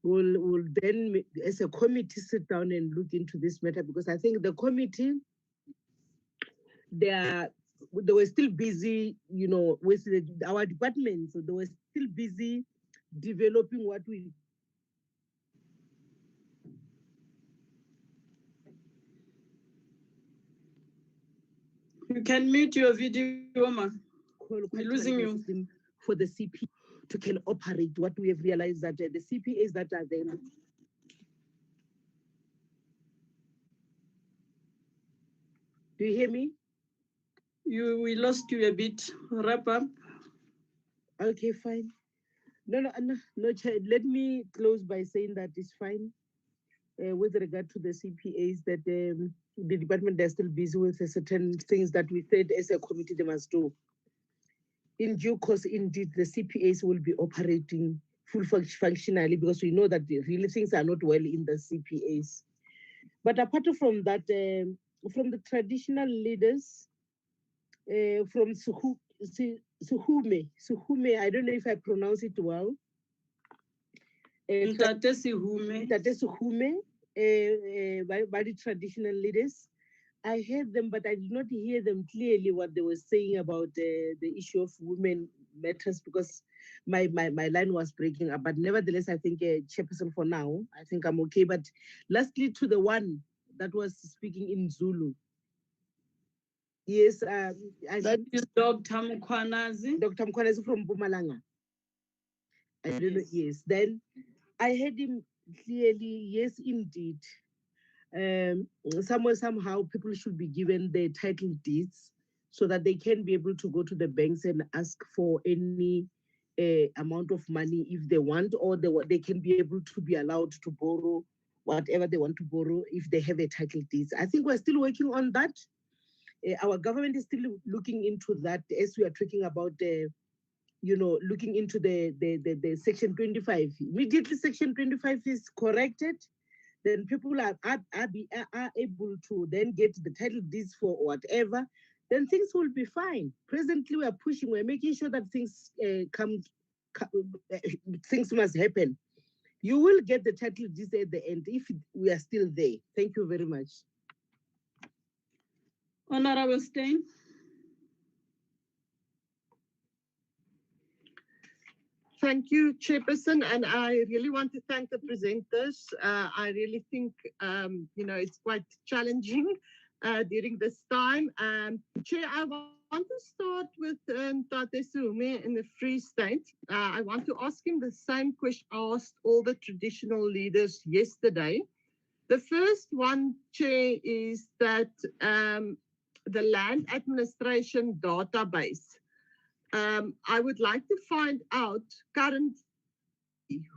We'll then, as a committee, sit down and look into this matter, because I think the committee, they were still busy, with our department, so they were still busy developing what we. You can mute your video, Ma. We're losing you. For the CP to can operate, what we have realized that the CPAs that are there. Do you hear me? We lost you a bit. Wrap up. Okay, fine. No, let me close by saying that it's fine. With regard to the CPAs, that the department, they're still busy with certain things that we said as a committee they must do. In due course, indeed, the CPAs will be operating functionally, because we know that really things are not well in the CPAs. But apart from that, from the traditional leaders, from Suhume, I don't know if I pronounce it well. Tate Suhume, by the traditional leaders. I heard them, but I did not hear them clearly what they were saying about the issue of women matters, because my line was breaking up. But nevertheless, I think chairperson for now, I think I'm okay. But lastly, to the one that was speaking in Zulu. Yes, that is Dr. Mkwanazi. Dr. Mkwanazi from Mpumalanga. I don't know. Yes, then I heard him clearly. Yes, indeed. Somehow people should be given the title deeds so that they can be able to go to the banks and ask for any amount of money if they want, or they can be able to be allowed to borrow whatever they want to borrow if they have a title deeds. I think we're still working on that. Our government is still looking into that, as we are talking about looking into the Section 25. Immediately Section 25 is corrected, then people are able to then get the title deeds for whatever, then things will be fine. Presently, we are pushing, we're making sure that things things must happen. You will get the title deeds at the end if we are still there. Thank you very much. Honorable Stein. Thank you, Chairperson, and I really want to thank the presenters. I really think, it's quite challenging during this time. Chair, I want to start with Tate Suhume in the Free State. I want to ask him the same question I asked all the traditional leaders yesterday. The first one, Chair, is that the land administration database. I would like to find out current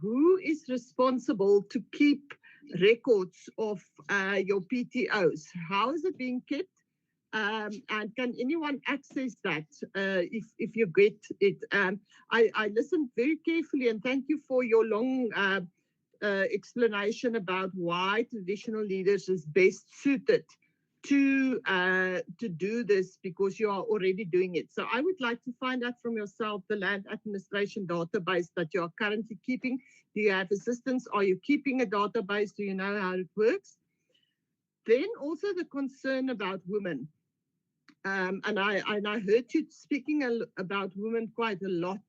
who is responsible to keep records of your PTOs? How is it being kept? And can anyone access that if you get it? I listened very carefully, and thank you for your long explanation about why traditional leaders is best suited to do this, because you are already doing it. So I would like to find out from yourself the land administration database that you are currently keeping. Do you have assistance? Are you keeping a database? Do you know how it works? Then also the concern about women. And I heard you speaking about women quite a lot.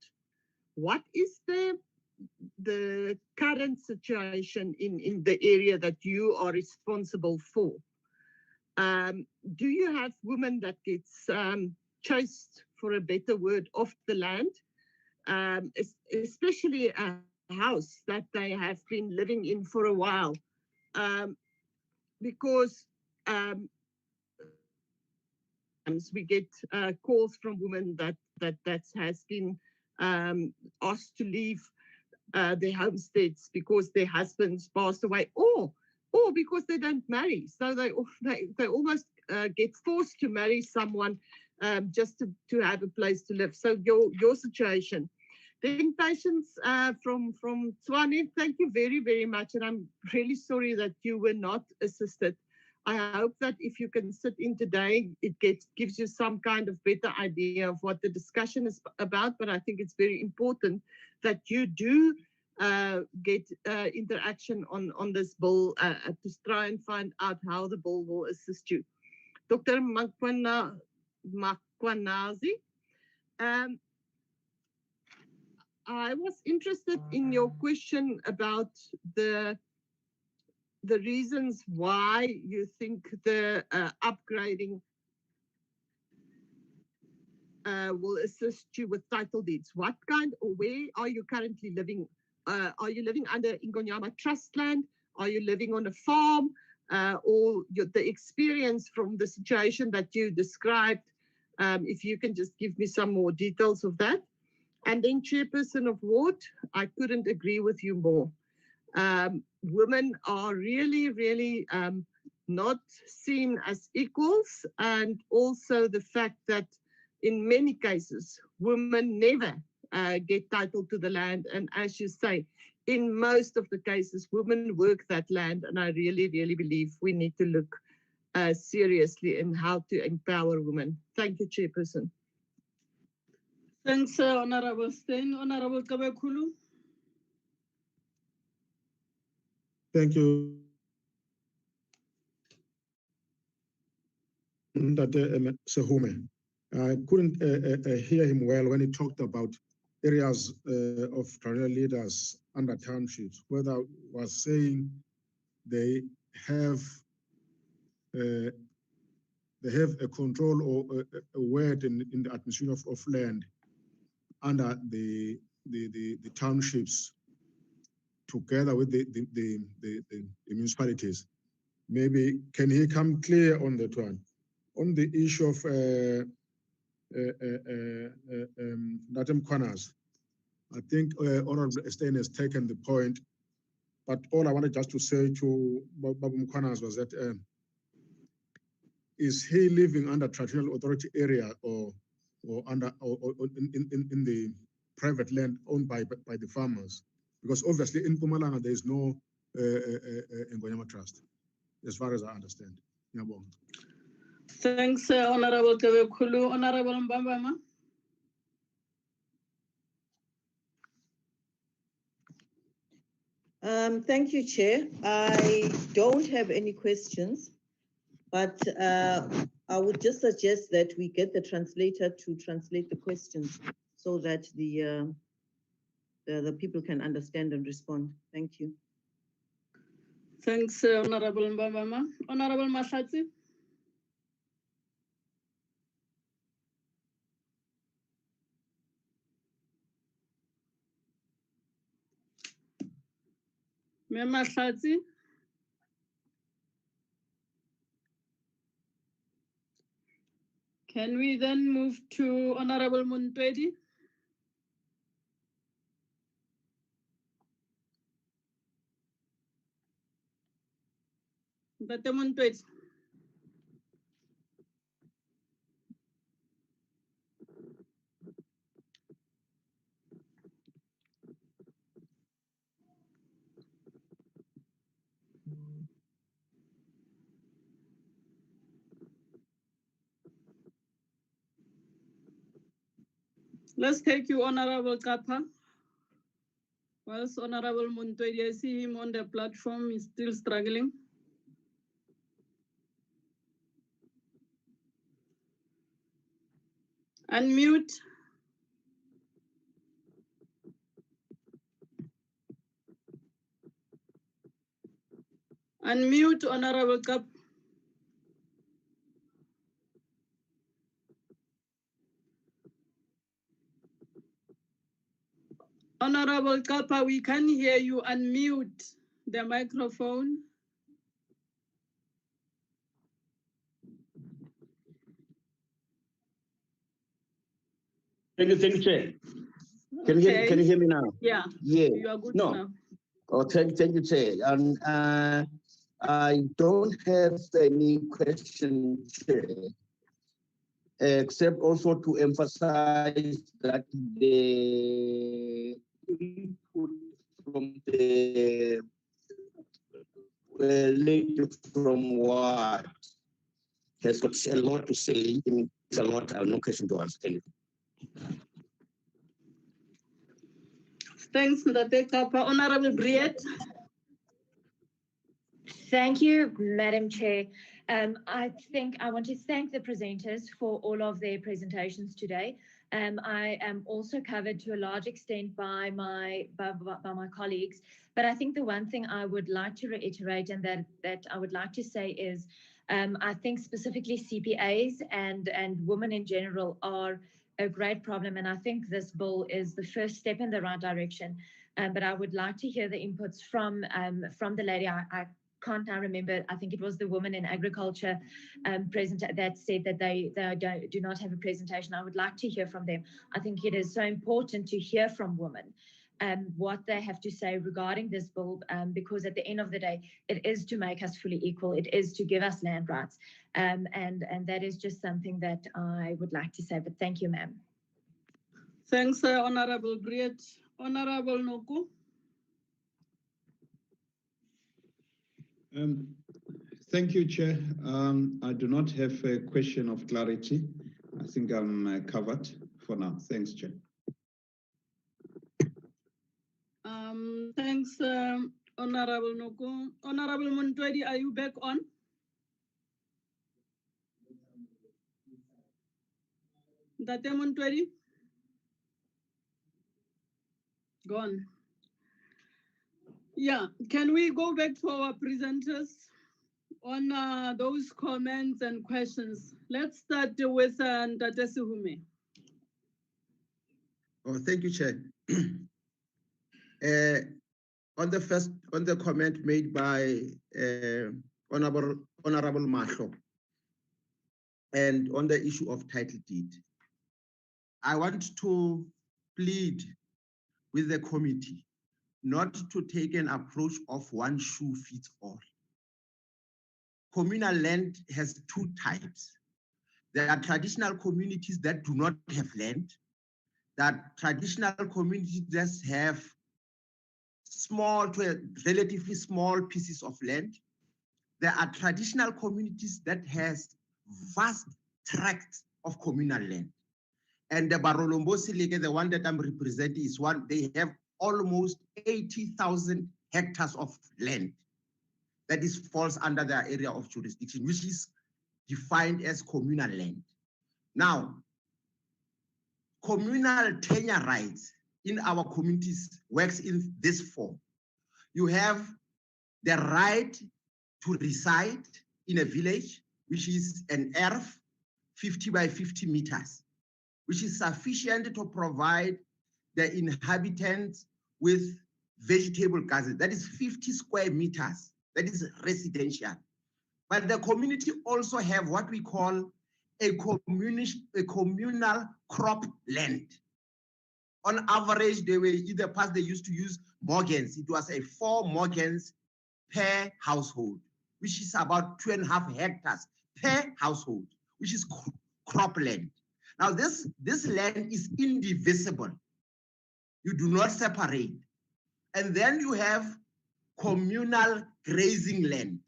What is the current situation in the area that you are responsible for? Do you have women that gets chased, for a better word, off the land, especially a house that they have been living in for a while? Because we get calls from women that has been asked to leave their homesteads because their husbands passed away, or because they don't marry. So they almost get forced to marry someone just to have a place to live. So your situation. Then patients from Tswane, thank you very, very much. And I'm really sorry that you were not assisted. I hope that if you can sit in today, it gives you some kind of better idea of what the discussion is about. But I think it's very important that you do get interaction on this bill to try and find out how the bill will assist you. Dr. Makwanazi, I was interested in your question about the reasons why you think the upgrading will assist you with title deeds. What kind, or where are you currently living? Are you living under Ingonyama Trust land? Are you living on a farm? Or the experience from the situation that you described, if you can just give me some more details of that. And then Chairperson of Ward, I couldn't agree with you more. Women are really, really not seen as equals, and also the fact that in many cases, women never get title to the land. And as you say, in most of the cases, women work that land. And I really, really believe we need to look seriously in how to empower women. Thank you, Chairperson. Thanks, Honorable Stein. Honorable Kabekulu. Thank you. Sehume. I couldn't hear him well when he talked about areas of traditional leaders under townships, whether was saying they have a control or a word in the administration of land under the townships together with the municipalities. Maybe can he come clear on that one? On the issue of Natem Kwanas, I think Honorable Stein has taken the point, but all I wanted just to say to Babu Kwanas was that is he living under traditional authority area or under in the private land owned by the farmers? Because obviously in Mpumalanga there is no Ngonyama Trust, as far as I understand. Thanks, Honorable Kabekulu. Honorable Mbambama. Thank you, Chair. I don't have any questions, but I would just suggest that we get the translator to translate the questions so that the people can understand and respond. Thank you. Thanks, Honorable Mbambama. Honorable Mahlatsi. Mahlatsi. Can we then move to Honorable Muntwedi? Ntate Montwedi. Let's take you, Honorable Kappa. Whilst Honorable Montwedi, I see him on the platform, he's still struggling. Unmute. Unmute, Honorable Kappa. Honorable Kappa, we can hear you. Unmute the microphone. Thank you, Chair. Can you hear me now? Yeah. Yeah. You are good No. now. Oh, thank you, Chair. And I don't have any question, Chair, except also to emphasize that the input from the lady from what has got a lot to say. It's a lot. I have no question to ask. Thank you. Thanks, Ndate Kappa. Honorable Briette. Thank you, Madam Chair. I think I want to thank the presenters for all of their presentations today. I am also covered to a large extent by my colleagues, but I think the one thing I would like to reiterate and that I would like to say is I think specifically CPAs and women in general are a great problem, and I think this bill is the first step in the right direction. But I would like to hear the inputs from the lady. I can't now remember. I think it was the woman in agriculture present that said that they do not have a presentation. I would like to hear from them. I think it is so important to hear from women what they have to say regarding this bill, because at the end of the day, it is to make us fully equal. It is to give us land rights. And that is just something that I would like to say. But thank you, ma'am. Thanks, Honorable Briette. Honorable Noku. Thank you, Chair. I do not have a question of clarity. I think I'm covered for now. Thanks, Chair. Thanks, Honorable Noku. Honorable Montwedi, are you back on? Ndate Montwedi? Gone. Yeah, can we go back to our presenters on those comments and questions? Let's start with Ndate Sihume. Oh, thank you, Chair. On the comment made by Honorable Mahlo, and on the issue of title deed, I want to plead with the committee not to take an approach of one shoe fits all. Communal land has two types. There are traditional communities that do not have land. That traditional communities just have small to relatively small pieces of land. There are traditional communities that has vast tracts of communal land. And the Barolombosi League, the one that I'm representing, is one, they have almost 80,000 hectares of land that falls under their area of jurisdiction, which is defined as communal land. Now, communal tenure rights in our communities works in this form. You have the right to reside in a village, which is an earth 50 by 50 meters, which is sufficient to provide the inhabitants with vegetable gardens. That is 50 square meters. That is residential. But the community also have what we call a communal crop land. On average, they were in the past, they used to use morgens. It was 4 morgens per household. which is about 2.5 hectares per household, which is cropland. Now this land is indivisible. You do not separate. And then you have communal grazing land.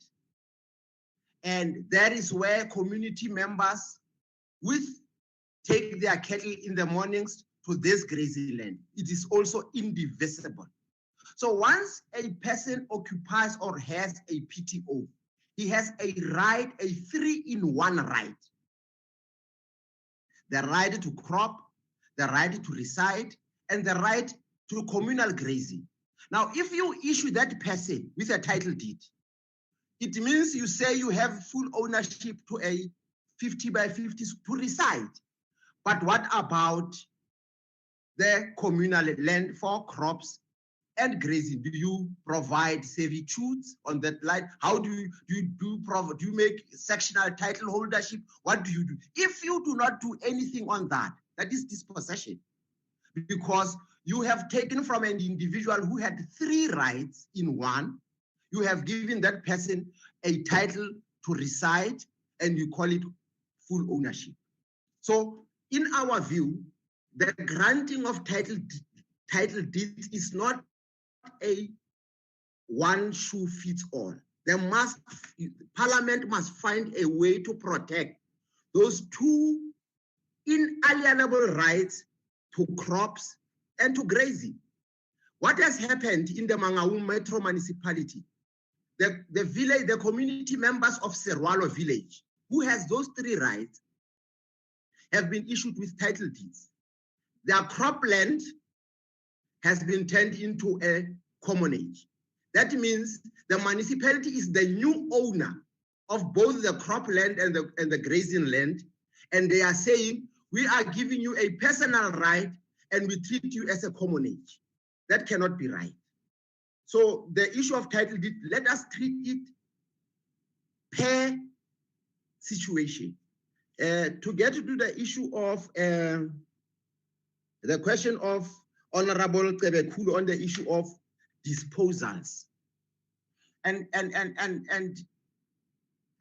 And that is where community members take their cattle in the mornings to this grazing land. It is also indivisible. So once a person occupies or has a PTO, he has a right, a 3-in-1 right. The right to crop, the right to reside, and the right to communal grazing. Now, if you issue that person with a title deed, it means you say you have full ownership to a 50 by 50 to reside. But what about the communal land for crops and grazing? Do you provide servitudes on that line? How do you make sectional title holdership? What do you do? If you do not do anything on that, that is dispossession, because you have taken from an individual who had 3 rights in one, you have given that person a title to reside, and you call it full ownership. So in our view, the granting of title deeds is not a one-shoe-fits-all. Parliament must find a way to protect those 2 inalienable rights to crops and to grazing. What has happened in the Mangaung Metro municipality, the community members of Serwalo village, who has those 3 rights, have been issued with title deeds. Their cropland has been turned into a commonage. That means the municipality is the new owner of both the cropland and the grazing land, and they are saying, we are giving you a personal right and we treat you as a commonage. That cannot be right. So the issue of title deed, let us treat it per situation. To get to the issue of the question of Honorable Tebekulu on the issue of disposals. And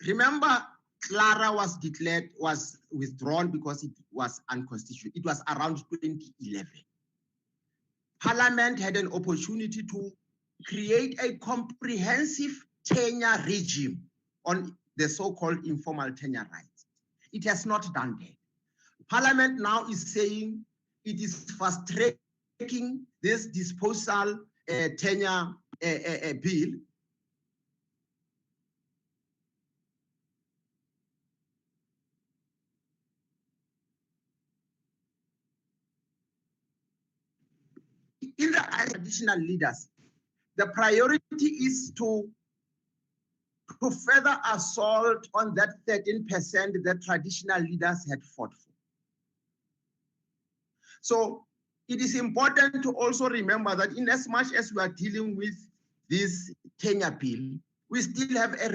remember, Clara was withdrawn because it was unconstitutional. It was around 2011. Parliament had an opportunity to create a comprehensive tenure regime on the so-called informal tenure rights. It has not done that. Parliament now is saying it is fast-tracking this disposal tenure bill. In the traditional leaders, the priority is to further assault on that 13% that traditional leaders had fought for. So it is important to also remember that in as much as we are dealing with this tenure bill, we still have a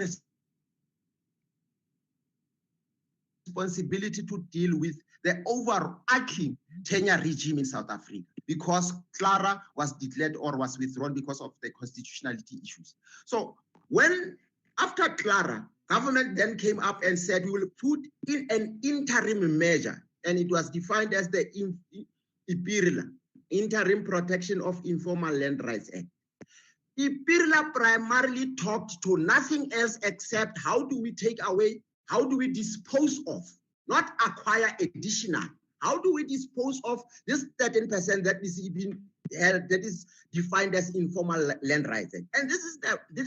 responsibility to deal with the overarching tenure regime in South Africa, because Clara was declared or was withdrawn because of the constitutionality issues. So after Clara, government then came up and said, we will put in an interim measure, and it was defined as the IPIRLA, Interim Protection of Informal Land Rights Act. IPIRLA primarily talked to nothing else except how do we take away, how do we dispose of, not acquire additional. How do we dispose of this 13% that is defined as informal land rights? And this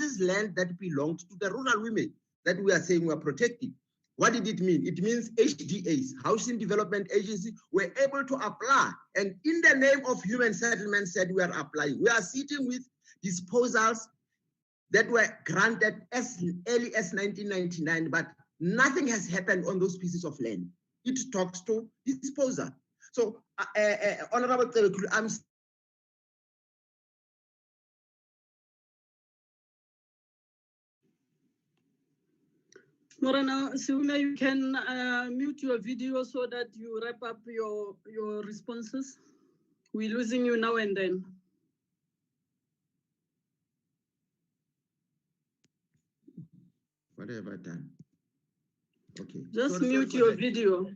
is land that belongs to the rural women that we are saying we are protecting. What did it mean? It means HDAs, Housing Development Agency, were able to apply. And in the name of human settlement said we are applying. We are sitting with disposals that were granted as early as 1999, but nothing has happened on those pieces of land. It talks to disposal. So, Honorable Tebekulu, I'm Morena Siula, you can mute your video so that you wrap up your responses. We're losing you now and then. What have I done? Okay. Just Sorry, mute go your ahead. video.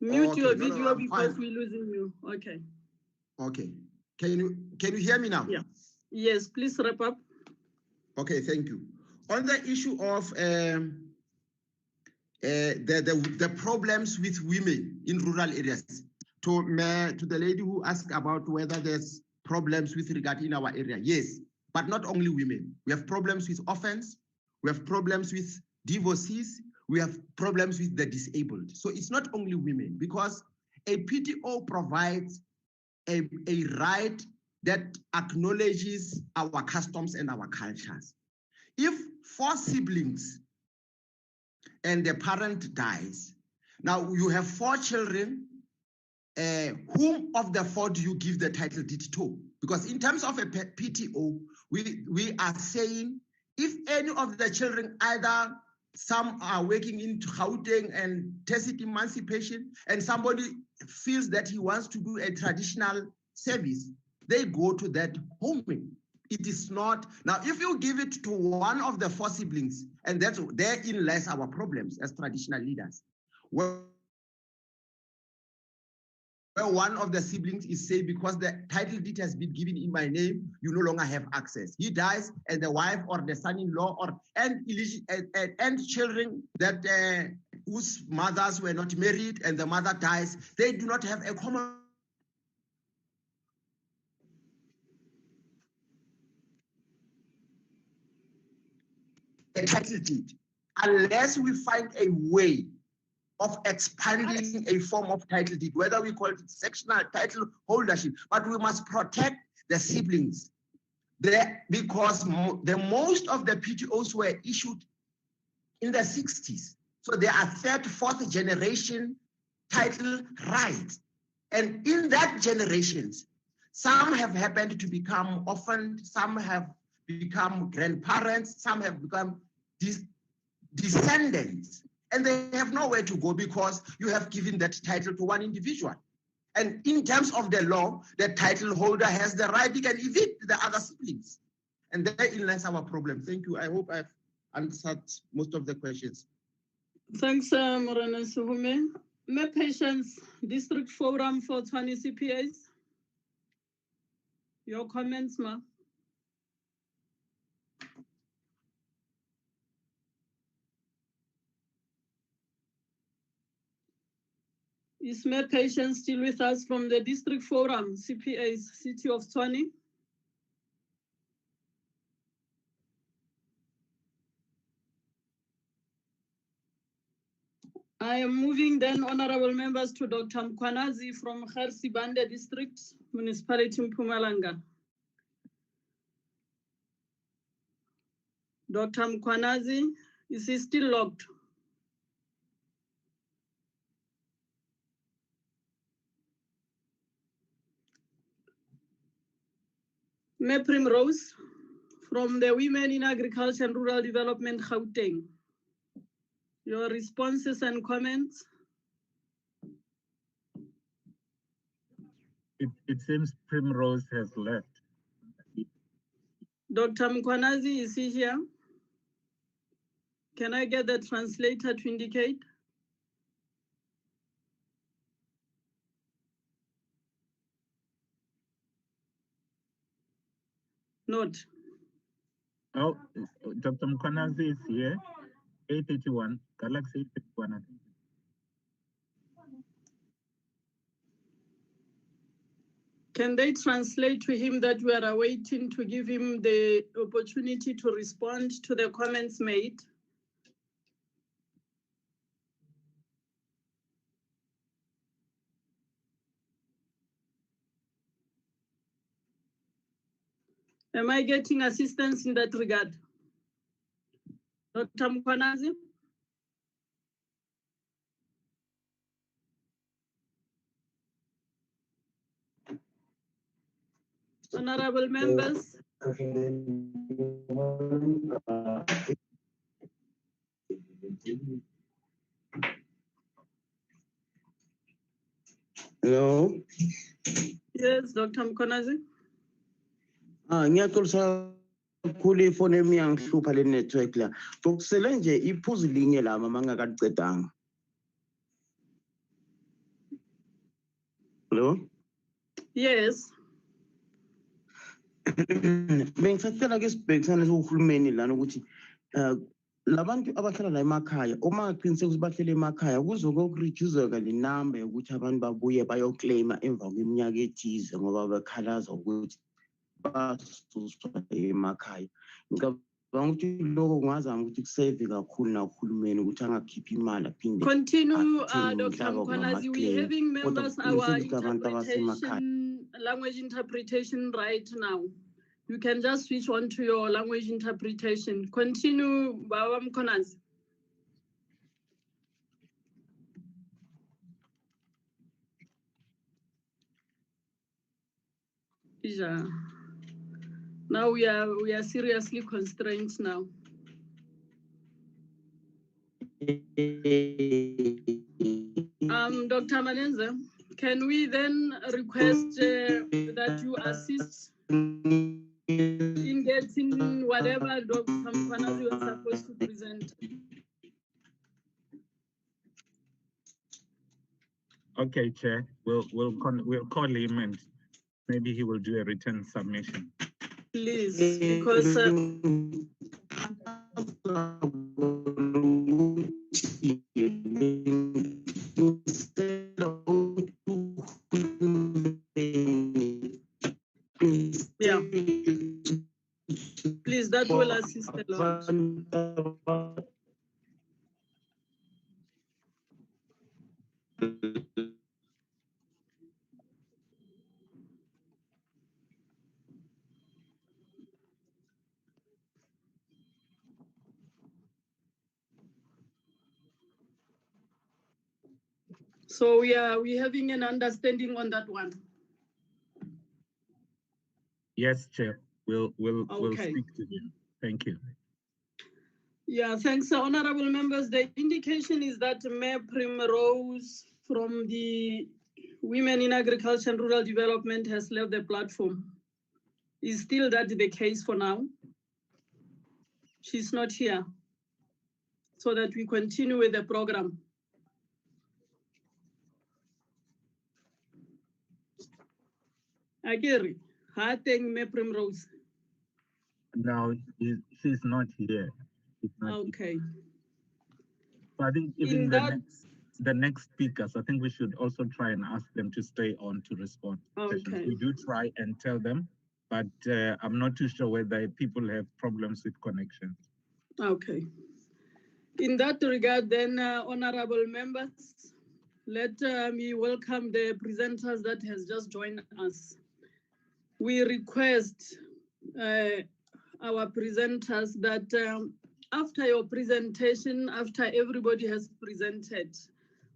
Mute Okay, your no, video I'm because fine. we're losing you. Okay. Okay. Can you hear me now? Yeah. Yes, please wrap up. Okay, thank you. On the issue of the problems with women in rural areas, to the lady who asked about whether there's problems with regard in our area, yes, but not only women. We have problems with orphans, we have problems with divorcees, we have problems with the disabled. So it's not only women, because a PTO provides a right that acknowledges our customs and our cultures. If 4 siblings and the parent dies, now you have 4 children, whom of the 4 do you give the title deed to? Because in terms of a PTO, we are saying if any of the children, either some are working in Gauteng and tacit emancipation, and somebody feels that he wants to do a traditional service, they go to that home. It is not, now if you give it to one of the 4 siblings, and therein lies our problems as traditional leaders. Where one of the siblings is saying, because the title deed has been given in my name, you no longer have access. He dies, and the wife or the son-in-law and children that whose mothers were not married and the mother dies, they do not have a common title deed, unless we find a way of expanding a form of title deed, whether we call it sectional title holdership, but we must protect the siblings there, because the most of the PTOs were issued in the 60s. So there are 3rd, 4th generation title rights. And in that generations, some have happened to become orphaned, some have become grandparents, some have become descendants, and they have nowhere to go because you have given that title to one individual. And in terms of the law, the title holder has the right, he can evict the other siblings. And therein lies our problem. Thank you. I hope I've answered most of the questions. Thanks, Morena Suhume. My patience, District Forum for 20 CPAs. Your comments, ma? Is my patience still with us from the District Forum, CPAs, City of Tshwane? I am moving then, honorable members, to Dr. Mkwanazi from Kharsibande District, Municipality Mpumalanga. Dr. Mkwanazi, is he still locked? Meprim Rose from the Women in Agriculture and Rural Development, Gauteng. Your responses and comments? It seems Primrose has left. Dr. Mkwanazi, is he here? Can I get the translator to indicate? Note. Oh, Dr. Mkwanazi is here. 881, Galaxy 881, I think. Can they translate to him that we are waiting to give him the opportunity to respond to the comments made? Am I getting assistance in that regard? Dr. Mkwanazi? Honorable members. Hello. Yes, Dr. Mkwanazi. Ngiyaxolisa kakhulu ifoni emi yangihlupha le network la. Ngokusele nje iphuzu linye la mama ngakaqedanga. Hello? Yes. Bengisacela ke sibhekisane sohulumeni lana ukuthi labantu abahlala la emakhaya uma qiniseka ukuthi bahlele emakhaya kuzokureduceka le number yokuthi abantu babuye bayoclaima emva kweminyaka ethize ngoba bekhalaza ukuthi basuswa emakhaya. Ngicabanga ukuthi lokho kungazama ukuthi kusave kakhulu nakuhulumeni ukuthi angakhiphi imali aphinde. Continue, Dr. Mkhwanazi. We're having members our interpretation, language interpretation right now. You can just switch on to your language interpretation. Continue, Baba Mkhwanazi. Yeah. Now we are seriously constrained now. Dr. Manenza, can we then request that you assist in getting whatever Dr. Mkhwanazi was supposed to present? Okay, Chair. We'll call him and maybe he will do a written submission. Please, because yeah. Please, that will assist a lot. So we're having an understanding on that one. Yes, Chair. We'll speak to him. Thank you. Yeah, thanks, honorable members. The indication is that Mayor Primrose from the Women in Agriculture and Rural Development has left the platform. Is still that the case for now? She's not here, so that we continue with the program. Agiri, Hateng Mayor Primrose. No, she's not here. She's not okay. Here. So I think even the next speakers, I think we should also try and ask them to stay on to respond. Okay. We do try and tell them, but I'm not too sure whether people have problems with connections. Okay. In that regard, then, honorable members, let me welcome the presenters that has just joined us. We request our presenters that after your presentation, after everybody has presented,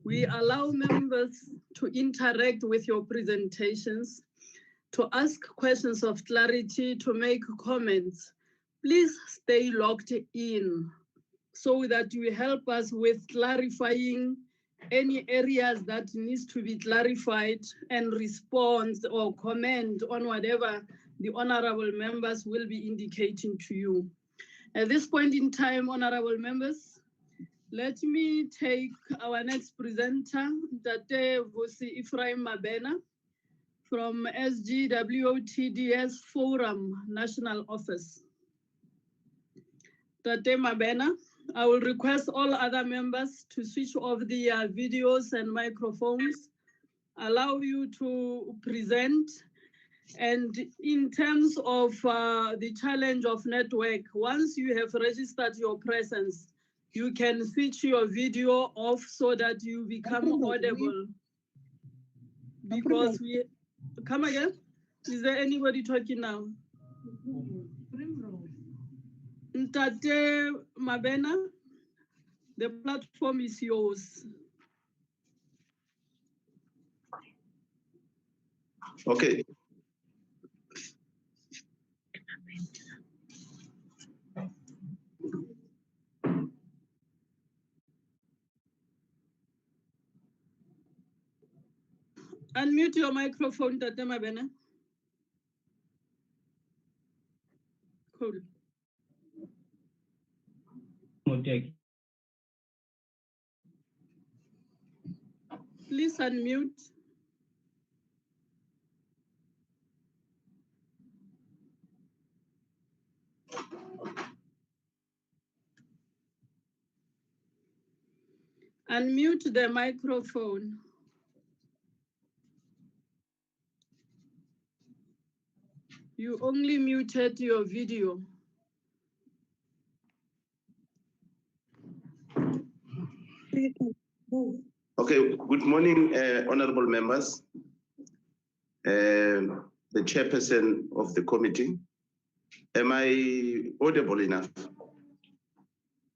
we allow members to interact with your presentations, to ask questions of clarity, to make comments. Please stay locked in so that you help us with clarifying any areas that needs to be clarified and respond or comment on whatever the honorable members will be indicating to you. At this point in time, honorable members, let me take our next presenter, Tate Vusi Ephraim Mabena from SGWOTDS Forum National Office. Tate Mabena, I will request all other members to switch off the videos and microphones, allow you to present. And in terms of the challenge of network, once you have registered your presence, you can switch your video off so that you become audible. Because we, come again? Is there anybody talking now? Ntate Mabena, the platform is yours. Okay. Unmute your microphone, Tate Mabena. Cool. Please unmute. Unmute the microphone. You only muted your video. Okay, good morning, honorable members, the chairperson of the committee. Am I audible enough?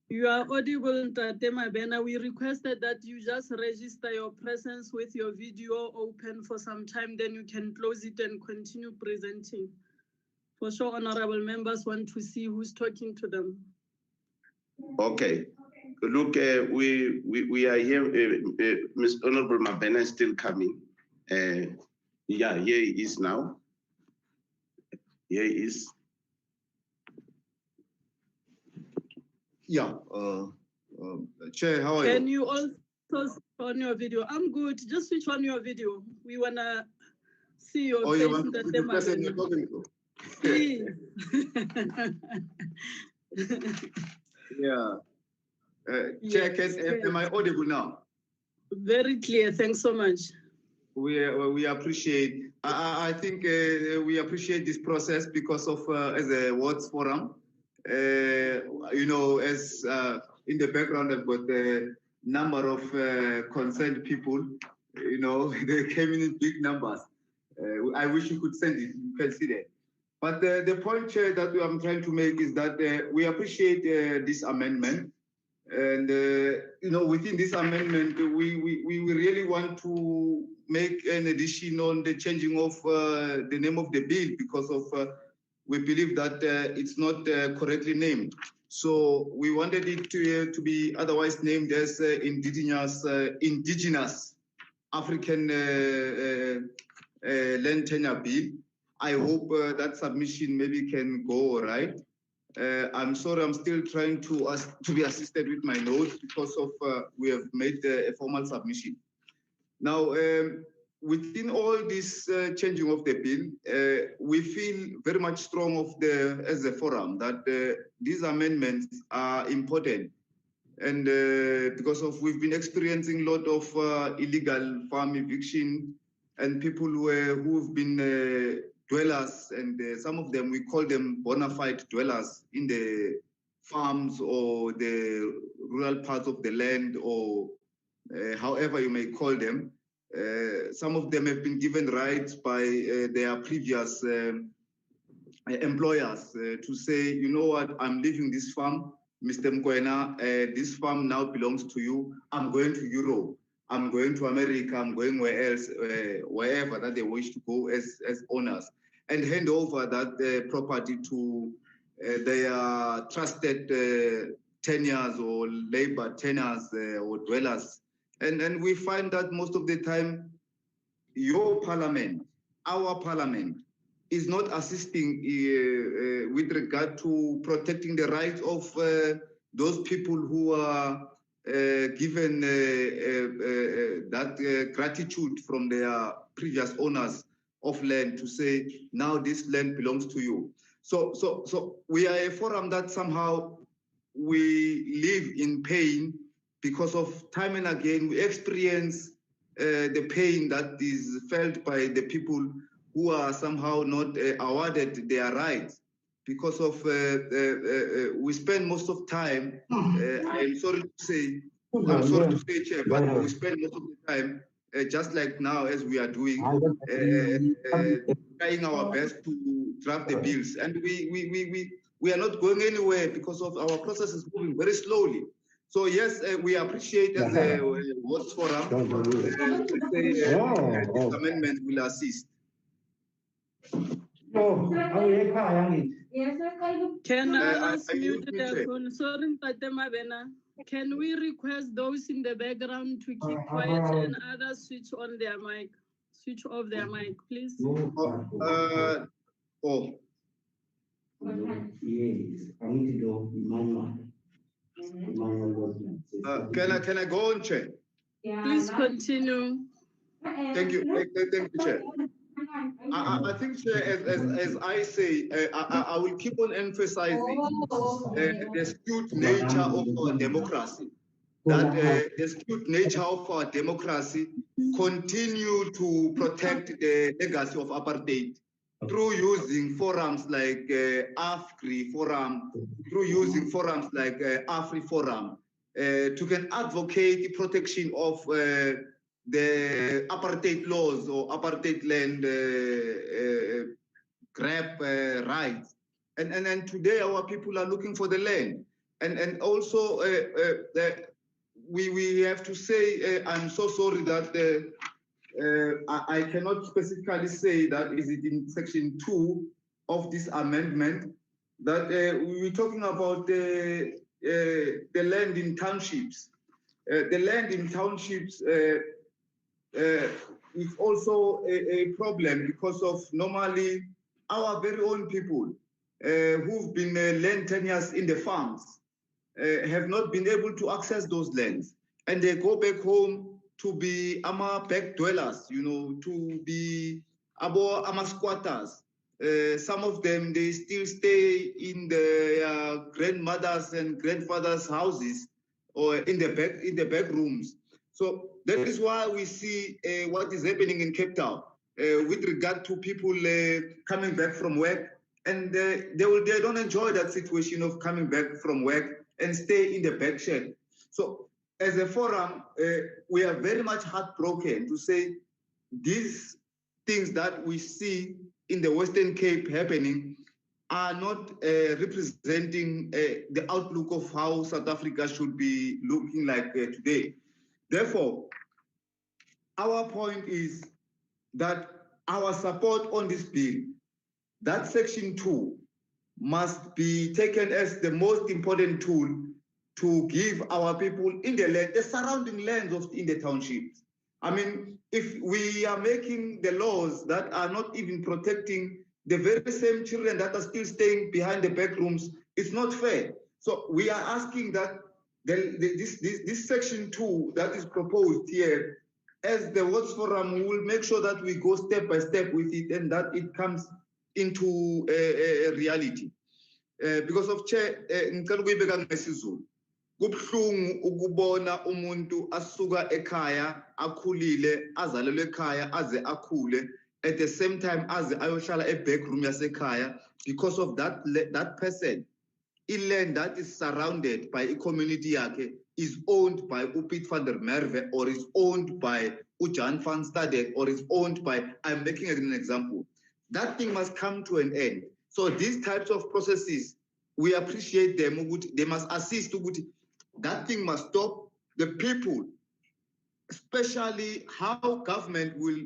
You are audible, Tate Mabena. We requested that you just register your presence with your video open for some time, then you can close it and continue presenting. For sure, honorable members want to see who's talking to them. Okay. Look, we are here. Ms. Honorable Mabena is still coming. Yeah, here he is now. Here he is. Yeah. Chair, how are you? Can you also switch on your video? I'm good. Just switch on your video. We wanna see your face. You want to see the person you're talking to? Please. Yeah. Chair, am I audible now? Very clear. Thanks so much. We appreciate. I think we appreciate this process because of as a Words Forum. You know, as in the background, I've got the number of concerned people. You know, they came in big numbers. I wish you could send it. You can see that. But the point that I'm trying to make is that we appreciate this amendment. And, you know, within this amendment, we really want to make an addition on the changing of the name of the bill because of we believe that it's not correctly named. So we wanted it to be otherwise named as indigenous African land tenure bill. I hope that submission maybe can go right. I'm sorry, I'm still trying to be assisted with my notes because of we have made a formal submission. Now, within all this changing of the bill, we feel very much strong of as a forum that these amendments are important. And because of we've been experiencing a lot of illegal farm eviction and people who've been dwellers, and some of them, we call them bona fide dwellers in the farms or the rural parts of the land, or however you may call them. Some of them have been given rights by their previous employers to say, you know what, I'm leaving this farm, Mr. Mkwena, this farm now belongs to you. I'm going to Europe. I'm going to America, I'm going where else, wherever that they wish to go as owners, and hand over that property to their trusted tenures or labor tenures or dwellers. And we find that most of the time, your parliament, our parliament, is not assisting with regard to protecting the rights of those people who are given that gratitude from their previous owners of land to say, now this land belongs to you. So we are a forum that somehow we live in pain because of time and again we experience the pain that is felt by the people who are somehow not awarded their rights. Because of we spend most of time, I'm sorry to say, Chair, but we spend most of the time, just like now as we are doing, trying our best to draft the bills. And we are not going anywhere because of our process is moving very slowly. So yes, we appreciate as a Words Forum, this amendment will assist. Can I ask you to sorry, Tate Mabena, can we request those in the background to keep quiet and others switch on their mic, switch off their mic, please? Can I go on, Chair? Please continue. Thank you. Thank you, Chair. I think, Chair, as I say, I will keep on emphasizing the skewed nature of our democracy. That the skewed nature of our democracy continue to protect the legacy of apartheid through using forums like AFRI Forum, through using forums like AFRI Forum, to can advocate the protection of the apartheid laws or apartheid land grab rights. And today our people are looking for the land. And also we have to say, I'm so sorry that I cannot specifically say that is it in section 2 of this amendment, that we're talking about the land in townships. The land in townships is also a problem because of normally our very own people who've been land tenures in the farms have not been able to access those lands, and they go back home to be back dwellers, you know, to be squatters. Some of them, they still stay in their grandmothers and grandfathers' houses or in the back rooms. So that is why we see what is happening in Cape Town with regard to people coming back from work, and they don't enjoy that situation of coming back from work and stay in the back shed. So as a forum, we are very much heartbroken to say these things that we see in the Western Cape happening are not representing the outlook of how South Africa should be looking like today. Therefore, our point is that our support on this bill, that section 2 must be taken as the most important tool to give our people in the land, the surrounding lands in the townships. I mean, if we are making the laws that are not even protecting the very same children that are still staying behind the back rooms, it's not fair. So we are asking that this section 2 that is proposed here, as the Works Forum, we will make sure that we go step by step with it and that it comes into a reality. Because of Chair, ngicela ukuyibeka ngesizulu. Kubhlungu ukubona umuntu asuka ekhaya akhulile azalelwe ekhaya aze akhule at the same time aze ayohlala e-back room yasekhaya because of that person. Land that is surrounded by a community yakhe is owned by Piet van der Merwe, or is owned by Jan van Staden, or is owned by, I'm making an example. That thing must come to an end. So these types of processes, we appreciate them. They must assist. That thing must stop. The people, especially how government will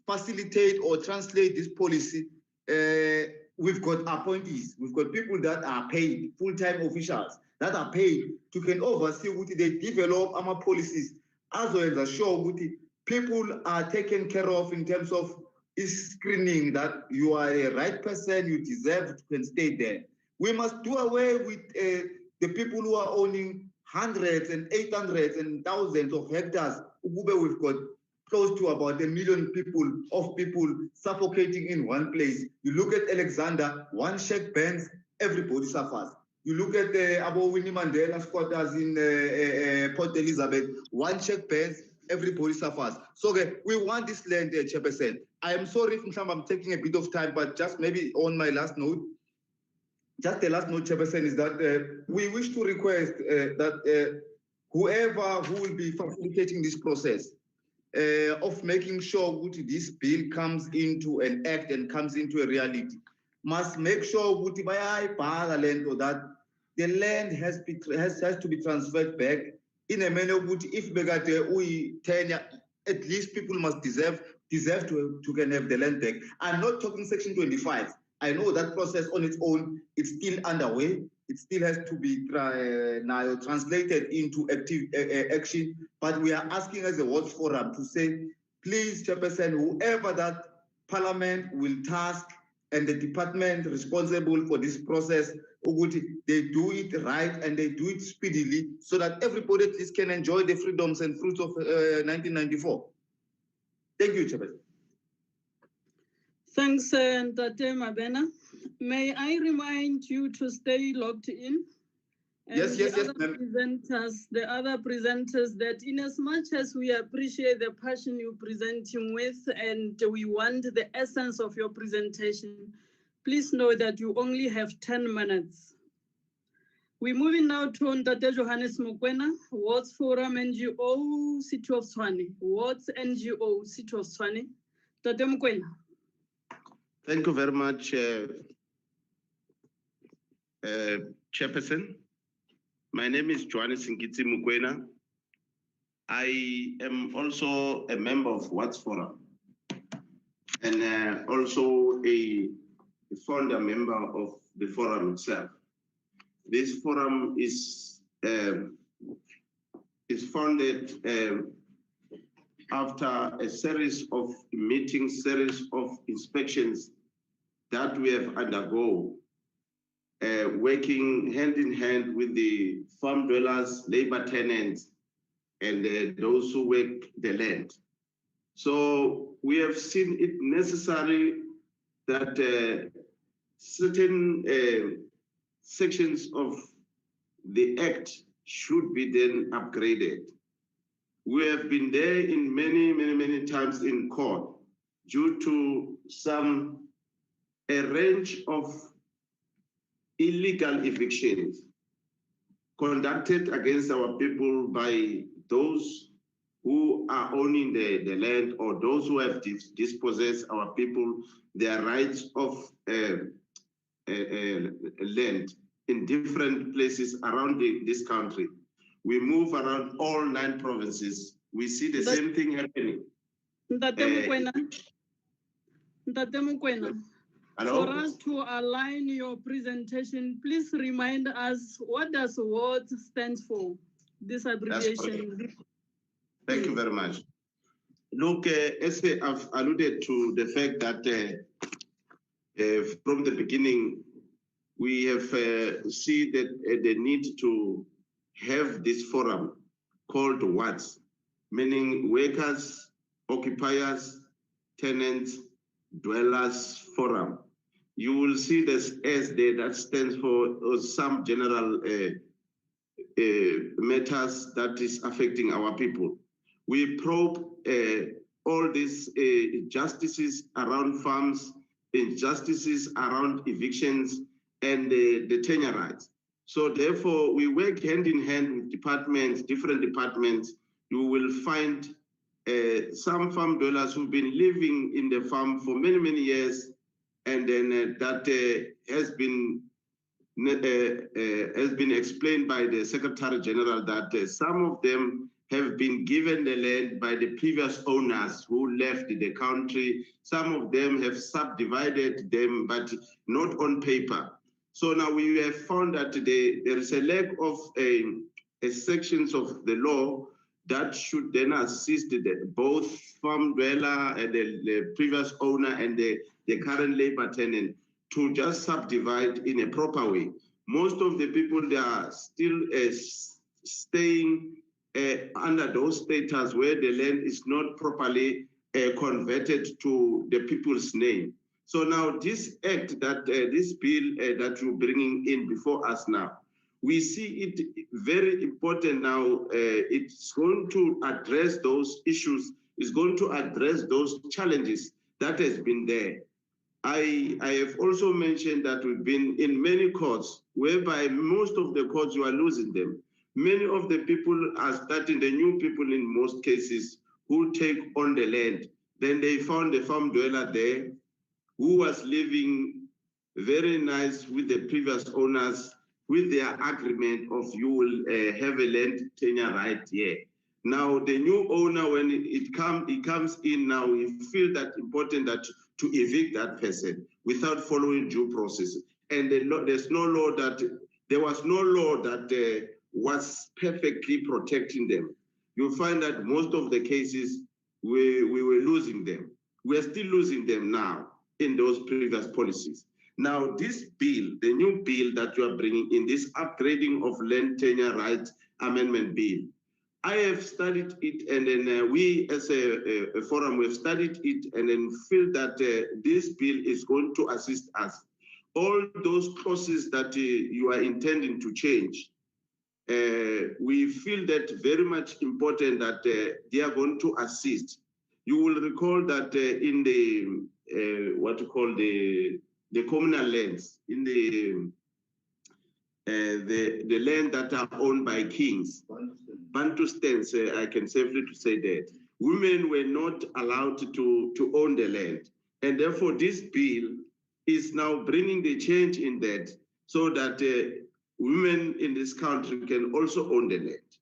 facilitate or translate this policy. We've got appointees. We've got people that are paid, full-time officials that are paid to can oversee what they develop our policies, as well as show what people are taken care of in terms of screening that you are a right person, you deserve to can stay there. We must do away with the people who are owning hundreds and 800s and thousands of hectares. We've got close to about 1 million people suffocating in one place. You look at Alexander, one shake bends, everybody suffers. You look at the Winnie Mandela squatters in Port Elizabeth, one shake bends, everybody suffers. So we want this land, Chairperson. I am sorry if I'm taking a bit of time, but just maybe on my last note, just the last note, Chairperson, is that we wish to request that whoever who will be facilitating this process of making sure that this bill comes into an act and comes into a reality, must make sure that the land has to be transferred back in a manner that if we tenure, at least people must deserve to can have the land back. I'm not talking section 25. I know that process on its own, it's still underway. It still has to be now translated into active action. But we are asking as a Works Forum to say, please, Chairperson, whoever that Parliament will task and the department responsible for this process, they do it right and they do it speedily so that everybody at least can enjoy the freedoms and fruits of 1994. Thank you, Chairman. Thanks, Ntate Mabena. May I remind you to stay logged in? And yes, the other presenters, that in as much as we appreciate the passion you're presenting with and we want the essence of your presentation, please know that you only have 10 minutes. We're moving now to Ntate Johannes Mokoena, Wards Forum NGO, City of Tshwane. Wards NGO, City of Tshwane. Ntate Mokoena. Thank you very much, Chairperson. My name is Johannes Mokoena. I am also a member of Wards Forum and also a founder member of the forum itself. This forum is founded after a series of meetings, series of inspections that we have undergone, working hand in hand with the farm dwellers, labor tenants, and those who work the land. So we have seen it necessary that certain sections of the Act should be then upgraded. We have been there in many times in court due to a range of illegal evictions conducted against our people by those who are owning the land or those who have dispossessed our people their rights of land in different places around this country. We move around all 9 provinces. We see the same thing happening. For us to align your presentation, please remind us, what does WARDS stand for, this abbreviation? Thank you very much. Look, as I've alluded to the fact that from the beginning, we have seen that the need to have this forum called WARDS, meaning Workers, Occupiers, Tenants, Dwellers Forum. You will see this as that stands for some general matters that is affecting our people. We probe all these injustices around farms, injustices around evictions, and the tenure rights. So therefore, we work hand in hand with departments, different departments. You will find some farm dwellers who've been living in the farm for many years, and then that has been explained by the Secretary General that some of them have been given the land by the previous owners who left the country. Some of them have subdivided them, but not on paper. So now we have found that there is a lack of sections of the law that should then assist both farm dweller and the previous owner and the current labor tenant to just subdivide in a proper way. Most of the people, they are still staying under those status where the land is not properly converted to the people's name. So now this act, this bill that you're bringing in before us now, we see it very important now. It's going to address those issues, it's going to address those challenges that has been there. I have also mentioned that we've been in many courts, whereby most of the courts you are losing them. Many of the people are starting, the new people in most cases, who take on the land. Then they found the farm dweller there who was living very nice with the previous owners with their agreement of you will have a land tenure right here. Now the new owner, when it comes in now, we feel that important that to evict that person without following due process. And there's no law there was no law that was perfectly protecting them. You'll find that most of the cases we were losing them. We're still losing them now. in those previous policies. Now, this bill, the new bill that you are bringing in, this upgrading of land tenure rights amendment bill, I have studied it, and then we as a forum, we have studied it and then feel that this bill is going to assist us. All those clauses that you are intending to change, we feel that very much important that they are going to assist. You will recall that in the, what you call the communal lands, in the land that are owned by kings, Bantustans, I can safely to say that, women were not allowed to own the land. And therefore this bill is now bringing the change in that, so that women in this country can also own the land.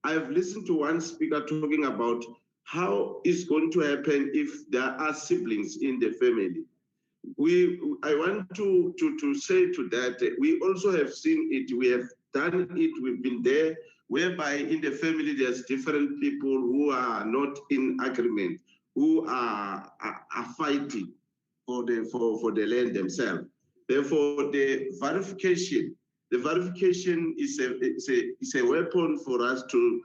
I've listened to one speaker talking about how it's going to happen if there are siblings in the family. I want to say to that, we also have seen it, we have done it, we've been there, whereby in the family there's different people who are not in agreement, who are fighting for the land themselves. Therefore, the verification is a weapon for us to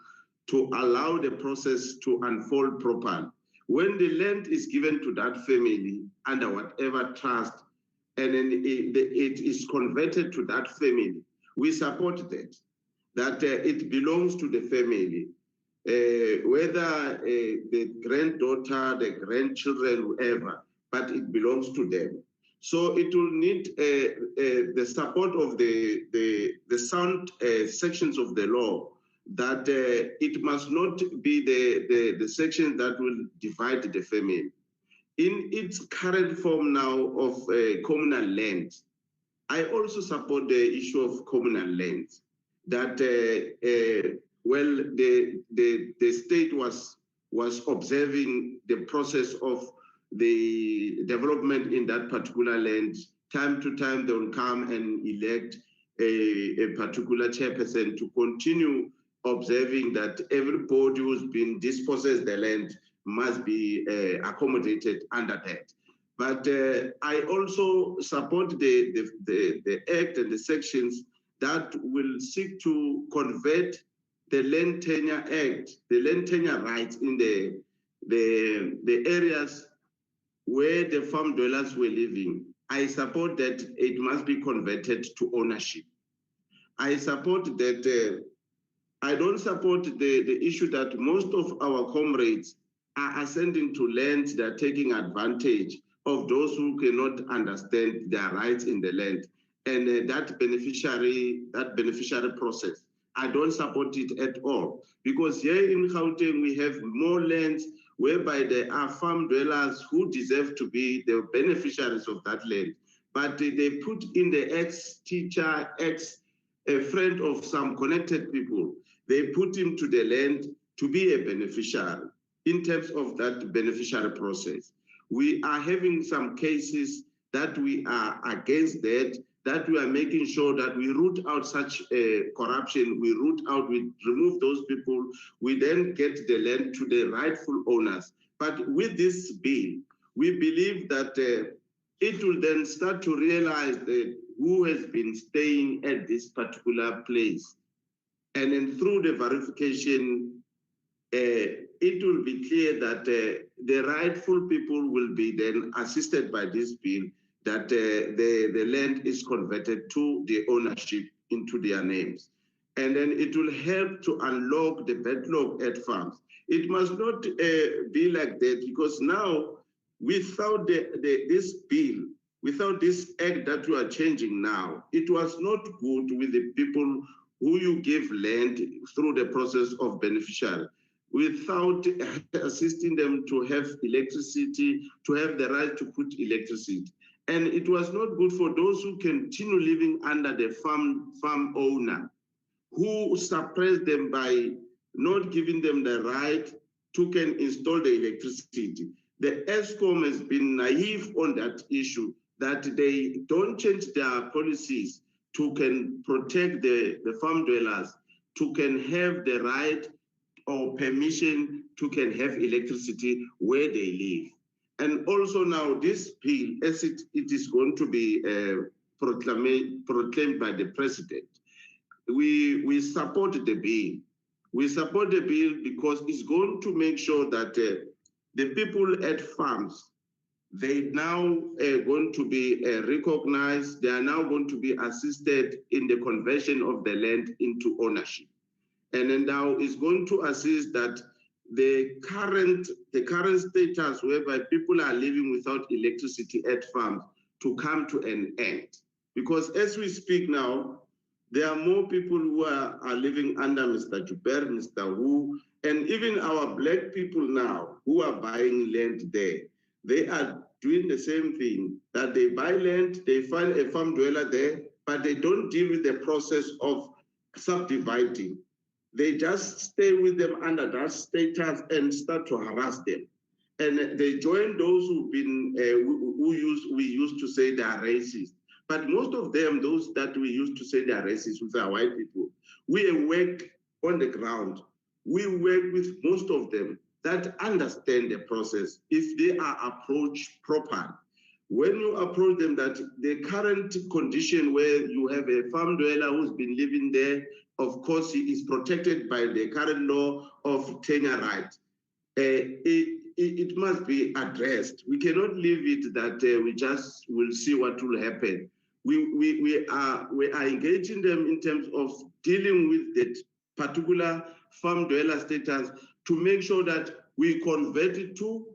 allow the process to unfold properly. When the land is given to that family under whatever trust, and then it is converted to that family, we support that it belongs to the family, whether the granddaughter, the grandchildren, whoever, but it belongs to them. So it will need the support of the sound sections of the law, that it must not be the section that will divide the family. In its current form now of communal land, I also support the issue of communal land, that well, the state was observing the process of the development in that particular land. Time to time, they will come and elect a particular chairperson to continue observing that everybody who's been dispossessed the land must be accommodated under that. But I also support the act and the sections that will seek to convert the Land Tenure Act, the land tenure rights in the areas where the farm dwellers were living. I support that it must be converted to ownership. I support that. I don't support the issue that most of our comrades are ascending to lands that are taking advantage of those who cannot understand their rights in the land, and that beneficiary process. I don't support it at all, because here in Gauteng we have more lands whereby there are farm dwellers who deserve to be the beneficiaries of that land, but they put in the ex-teacher, a friend of some connected people, they put him to the land to be a beneficiary in terms of that beneficiary process. We are having some cases that we are against that we are making sure that we root out such corruption, we remove those people, we then get the land to the rightful owners. But with this bill, we believe that it will then start to realize that who has been staying at this particular place. And then through the verification, it will be clear that the rightful people will be then assisted by this bill, that the land is converted to the ownership into their names. And then it will help to unlock the backlog at farms. It must not be like that, because now, without this bill, without this act that you are changing now, it was not good with the people who you give land through the process of beneficiary, without assisting them to have electricity, to have the right to put electricity. And it was not good for those who continue living under the farm owner, who suppressed them by not giving them the right to can install the electricity. The ESCOM has been naive on that issue, that they don't change their policies to can protect the farm dwellers, to can have the right or permission to can have electricity where they live. And also now this bill, as it is going to be proclaimed by the president, we support the bill. We support the bill because it's going to make sure that the people at farms, they now going to be recognized. They are now going to be assisted in the conversion of the land into ownership. And then now it's going to assist that the current status whereby people are living without electricity at farms to come to an end. Because as we speak now, there are more people who are living under Mr. Juber, Mr. Wu, and even our black people now who are buying land there. They are doing the same thing, that they buy land, they find a farm dweller there, but they don't deal with the process of subdividing. They just stay with them under that status and start to harass them. And they join those who've been, we used to say they are racist. But most of them, those that we used to say they are racist, which are white people, we work on the ground. We work with most of them that understand the process if they are approached properly. When you approach them that the current condition where you have a farm dweller who's been living there, of course, he is protected by the current law of tenure right. It must be addressed. We cannot leave it that we just will see what will happen. We are engaging them in terms of dealing with that particular farm dweller status to make sure that we convert it to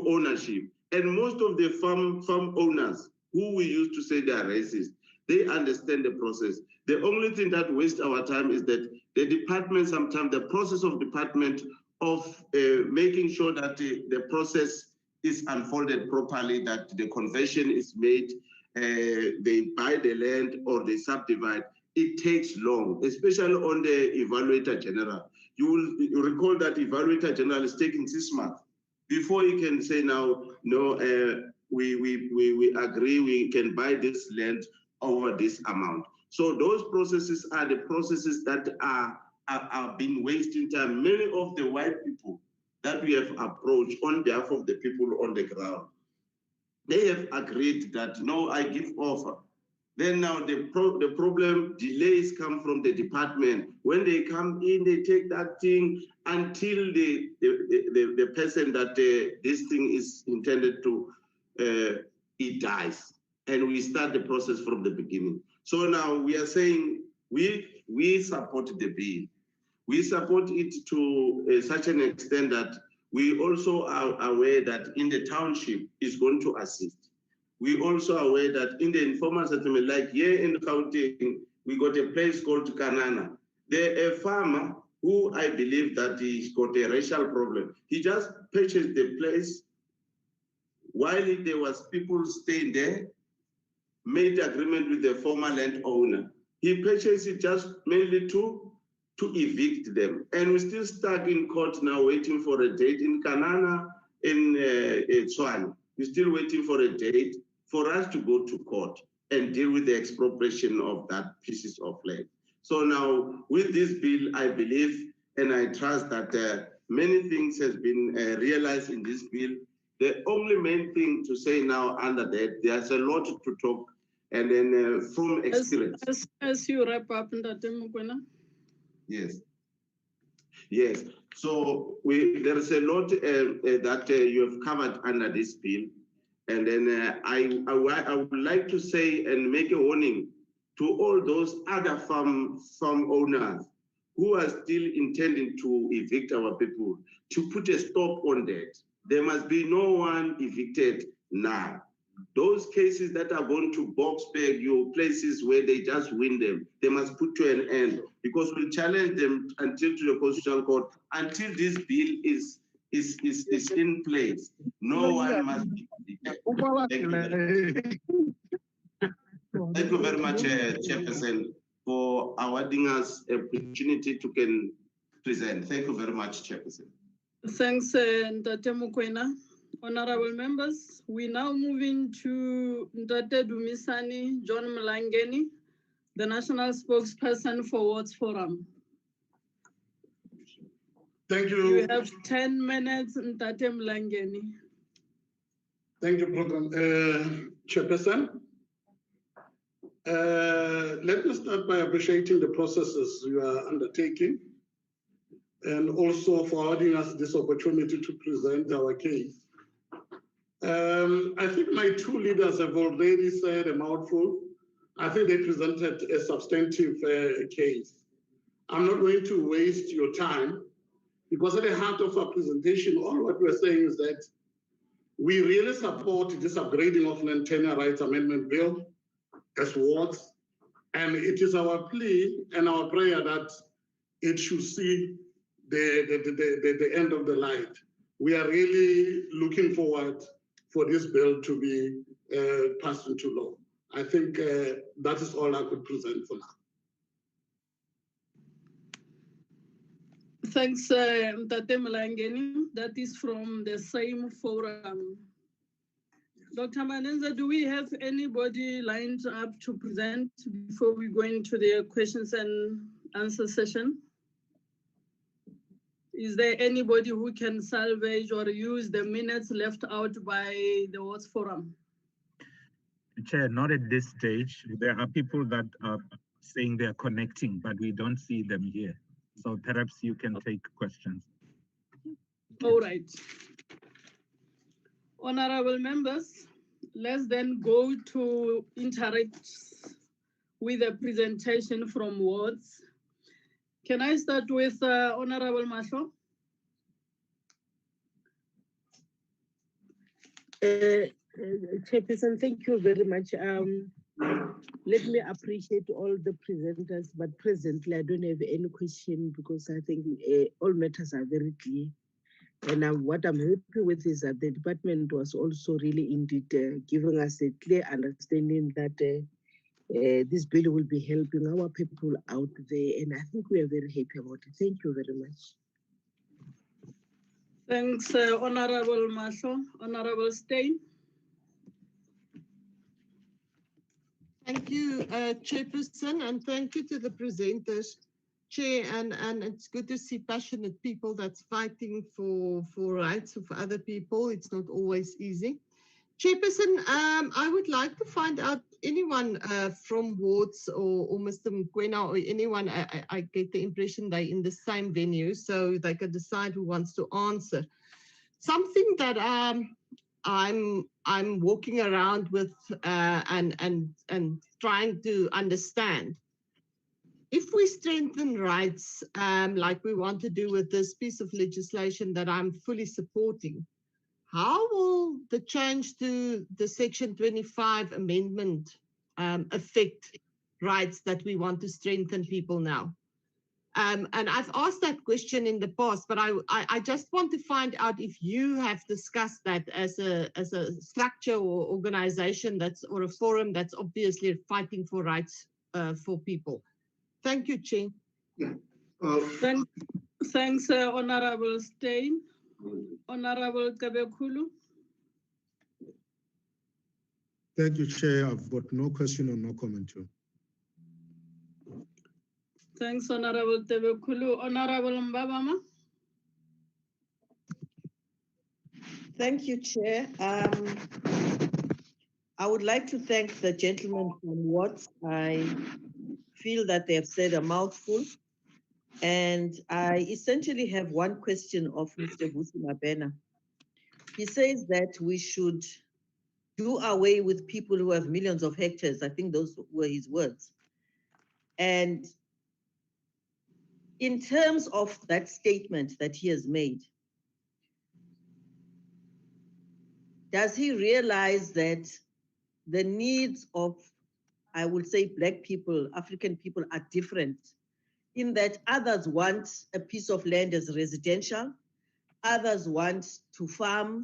ownership. And most of the farm owners who we used to say they are racist, they understand the process. The only thing that wastes our time is that the department, sometimes the process of department of making sure that the process is unfolded properly, that the conversion is made, they buy the land or they subdivide, it takes long, especially on the evaluator general. You recall that evaluator general is taking 6 months before he can say now, no, we agree we can buy this land over this amount. So those processes are the processes that are been wasting time. Many of the white people that we have approached on behalf of the people on the ground, they have agreed that no, I give offer. Then now the problem, delays come from the department. When they come in, they take that thing until the person that this thing is intended to, it dies. And we start the process from the beginning. So now we are saying we support the bill. We support it to such an extent that we also are aware that in the township is going to assist. We also are aware that in the informal settlement, like here in Gauteng, we got a place called Kanana. There a farmer who I believe that he's got a racial problem. He just purchased the place while there was people staying there, made agreement with the former landowner. He purchased it just mainly to evict them. And we're still stuck in court now waiting for a date in Kanana, in Tswane. We're still waiting for a date for us to go to court and deal with the expropriation of that pieces of land. So now with this bill, I believe and I trust that many things has been realized in this bill. The only main thing to say now under that, there's a lot to talk, and then from experience. As you wrap up, Ndate Mukwena. Yes. Yes. So there is a lot that you have covered under this bill. And then I would like to say and make a warning to all those other farm owners who are still intending to evict our people to put a stop on that. There must be no one evicted now. Those cases that are going to Boxburg, your places where they just win them, they must put to an end, because we'll challenge them until to the Constitutional Court, until this bill is in place. No one must be evicted. Thank you very much, Chairperson, for awarding us an opportunity to can present. Thank you very much, Chairperson. Thanks, Ndate Mukwena. Honorable members, we now move into Ndate Dumisani John Mlangeni, the national spokesperson for Wards Forum. Thank you. You have 10 minutes, Ndate Mlangeni. Thank you, Program Chairperson. Let me start by appreciating the processes you are undertaking and also for allowing us this opportunity to present our case. I think my two leaders have already said a mouthful. I think they presented a substantive case. I'm not going to waste your time because at the heart of our presentation, all what we're saying is that we really support this upgrading of the Tenure Rights Amendment Bill as wards. And it is our plea and our prayer that it should see the end of the light. We are really looking forward for this bill to be passed into law. I think that is all I could present for now. Thanks, Mtate Mlangeni. That is from the same forum. Dr. Manenza, do we have anybody lined up to present before we go into the questions and answer session? Is there anybody who can salvage or use the minutes left out by the Wards Forum? Chair, not at this stage. There are people that are saying they're connecting, but we don't see them here. So perhaps you can take questions. All right. Honorable members, let's then go to interact with a presentation from wards. Can I start with Honorable Mahlo? Chairperson, thank you very much. Let me appreciate all the presenters, but presently I don't have any question because I think all matters are very clear. And what I'm happy with is that the department was also really indeed giving us a clear understanding that this bill will be helping our people out there. And I think we are very happy about it. Thank you very much. Thanks, Honorable Mahlo. Honorable Stein. Thank you, Chairperson, and thank you to the presenters, Chair, and it's good to see passionate people that's fighting for rights of other people. It's not always easy. Chairperson, I would like to find out anyone from wards or Mr. Mkwena or anyone, I get the impression they're in the same venue, so they can decide who wants to answer. Something that I'm walking around with and trying to understand. If we strengthen rights like we want to do with this piece of legislation that I'm fully supporting, how will the change to the Section 25 amendment affect rights that we want to strengthen people now? And I've asked that question in the past, but I just want to find out if you have discussed that as a structure or organization or a forum that's obviously fighting for rights for people. Thank you, Chair. Yeah. Thanks, Honorable Stein. Honorable Kabekulu. Thank you, Chair. I've got no question or no comment too. Thanks, Honorable Tebekulu. Honorable Mbabama. Thank you, Chair. I would like to thank the gentleman from Watts. I feel that they have said a mouthful. And I essentially have one question of Mr. Vusi Mabena. He says that we should do away with people who have millions of hectares. I think those were his words. And in terms of that statement that he has made, does he realize that the needs of, I would say, Black people, African people are different in that others want a piece of land as residential, others want to farm,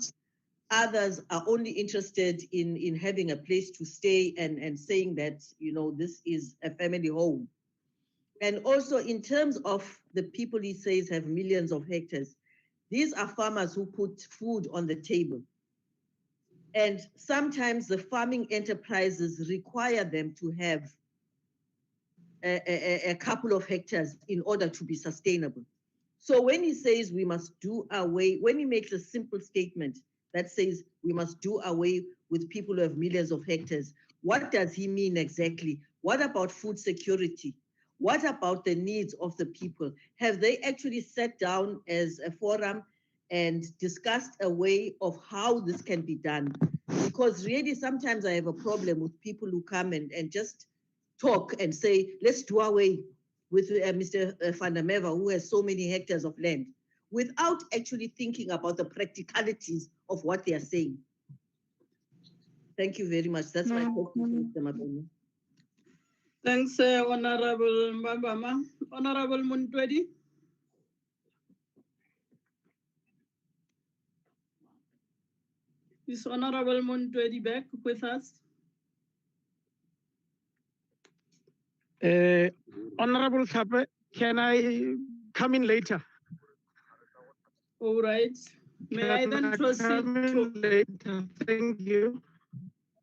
others are only interested in having a place to stay and saying that, you know, this is a family home. And also in terms of the people he says have millions of hectares, these are farmers who put food on the table. And sometimes the farming enterprises require them to have a couple of hectares in order to be sustainable. So when he says we must do away, when he makes a simple statement that says we must do away with people who have millions of hectares. What does he mean exactly? What about food security? What about the needs of the people? Have they actually sat down as a forum and discussed a way of how this can be done? Because really, sometimes I have a problem with people who come and just talk and say, let's do away with Mr. Van der Merwe, who has so many hectares of land, without actually thinking about the practicalities of what they are saying. Thank you very much. That's my question, Mr. Mabini. Thanks, Honorable Mbambama. Honorable Muntwedi. Is Honorable Muntwedi back with us? Honorable Kape, can I come in later? All right. May I then proceed to later? Thank you.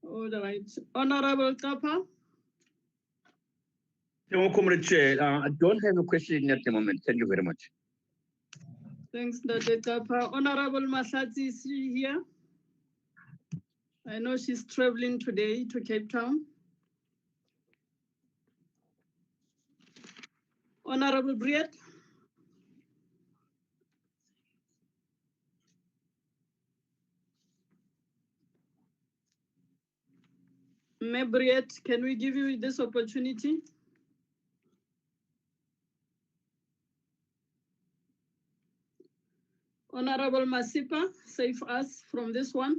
All right. Honorable Kapa. No, Comrade Chair, I don't have a question at the moment. Thank you very much. Thanks, Dr. Kapa. Honorable Masati, is she here? I know she's traveling today to Cape Town. Honorable Briet. Briet, can we give you this opportunity? Honorable Masipa, save us from this one.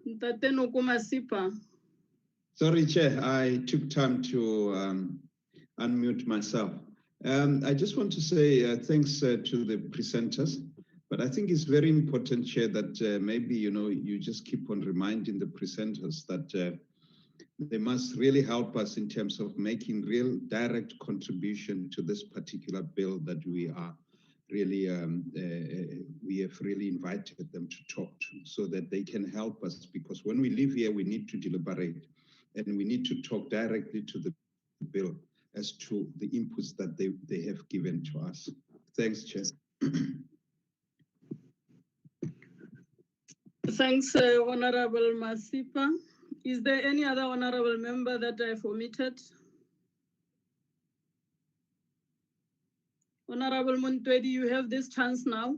Ntate Noko Masipa. Sorry, Chair, I took time to unmute myself. I just want to say thanks to the presenters, but I think it's very important, Chair, that maybe, you just keep on reminding the presenters that they must really help us in terms of making real direct contribution to this particular bill that we are really, we have really invited them to talk to so that they can help us, because when we live here, we need to deliberate and we need to talk directly to the bill as to the inputs that they have given to us. Thanks, Chair. Thanks, Honorable Masipa. Is there any other honorable member that I've omitted? Honorable Muntwedi, you have this chance now,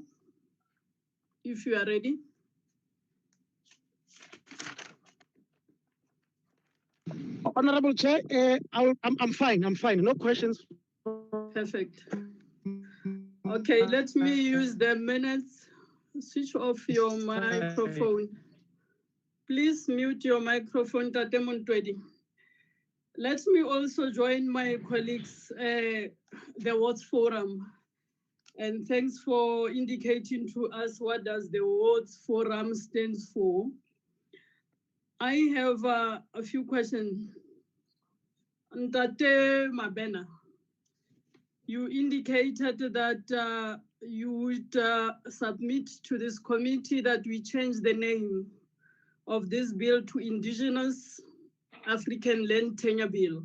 if you are ready. Honorable Chair, I'm fine. No questions. Perfect. Okay, let me use the minutes. Switch off your microphone. Please mute your microphone, Tate Muntwedi. Let me also join my colleagues, the Wards Forum. And thanks for indicating to us what does the Wards Forum stands for. I have a few questions. Ntate Mabena, you indicated that you would submit to this committee that we change the name of this bill to Indigenous African Land Tenure Bill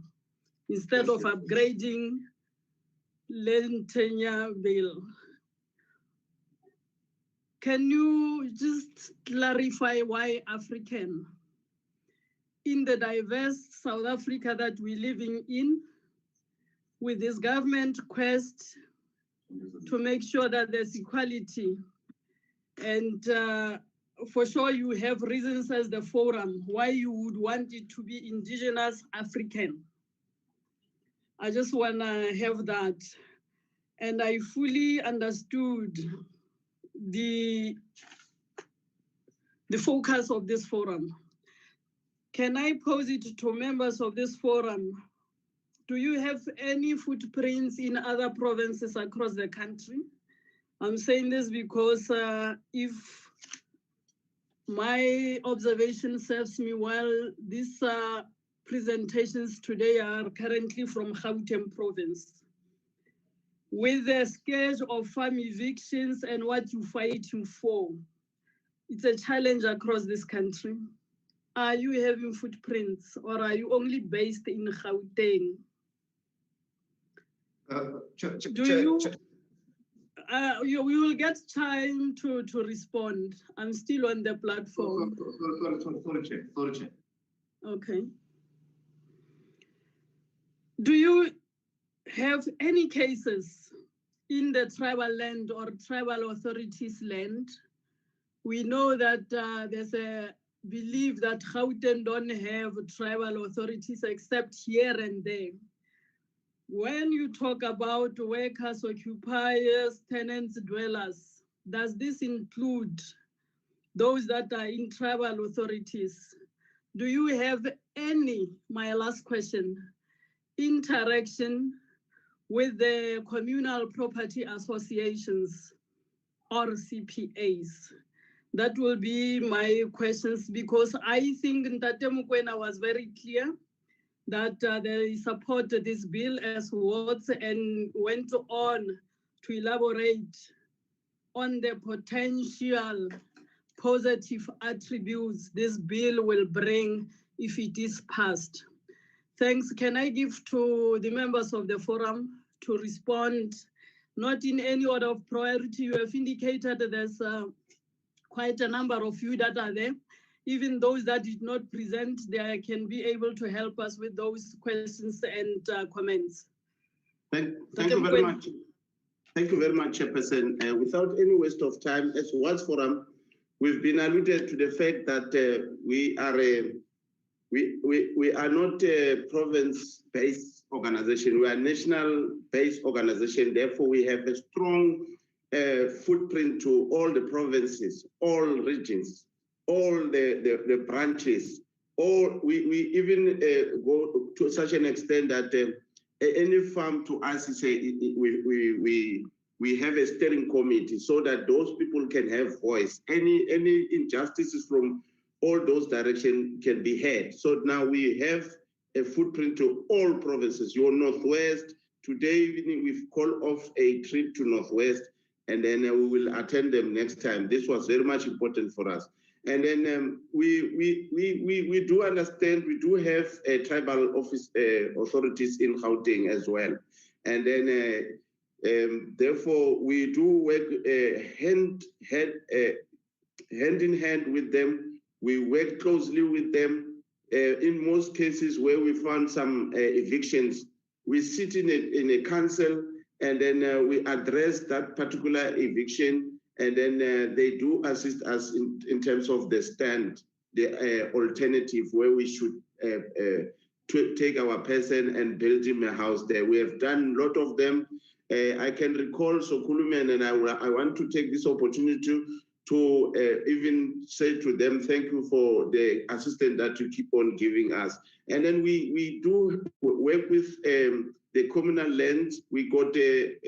instead of upgrading Land Tenure Bill. Can you just clarify why African? In the diverse South Africa that we're living in, with this government quest to make sure that there's equality. And for sure you have reasons as the forum why you would want it to be Indigenous African. I just wanna have that. And I fully understood the focus of this forum. Can I pose it to members of this forum? Do you have any footprints in other provinces across the country? I'm saying this because if my observation serves me well, these presentations today are currently from Gauteng province. With the scourge of farm evictions and what you're fighting for, it's a challenge across this country. Are you having footprints or are you only based in Gauteng? We will get time to respond. I'm still on the platform. Sorry, Chair. Okay. Do you have any cases in the tribal land or tribal authorities land? We know that there's a belief that Gauteng don't have tribal authorities except here and there. When you talk about workers, occupiers, tenants, dwellers, does this include those that are in tribal authorities? Do you have any, my last question, interaction with the communal property associations or CPAs? That will be my questions, because I think Ntate Mokoena was very clear that they support this bill as was, and went on to elaborate on the potential positive attributes this bill will bring if it is passed. Thanks. Can I give to the members of the forum to respond, not in any order of priority? You have indicated there's quite a number of you that are there. Even those that did not present, they can be able to help us with those questions and comments. Thank you very much. Thank you very much, Chairperson. Without any waste of time, as World Forum, we've been alluded to the fact that we are not a province-based organization. We are a national-based organization. Therefore, we have a strong footprint to all the provinces, all regions, all the branches. We even go to such an extent that any farm to us is we have a steering committee so that those people can have voice. Any injustices from all those directions can be heard. So now we have a footprint to all provinces. Your Northwest, today evening we've called off a trip to Northwest, and then we will attend them next time. This was very much important for us. And then we do understand we do have tribal office authorities in Gauteng as well. And then therefore we do work hand in hand with them. We work closely with them. In most cases where we found some evictions, we sit in a council, and then we address that particular eviction, and then they do assist us in terms of the stand, the alternative where we should take our person and build him a house there. We have done a lot of them. I can recall Sokulumen, and I want to take this opportunity to even say to them, thank you for the assistance that you keep on giving us. And then we do work with the communal lands. We got the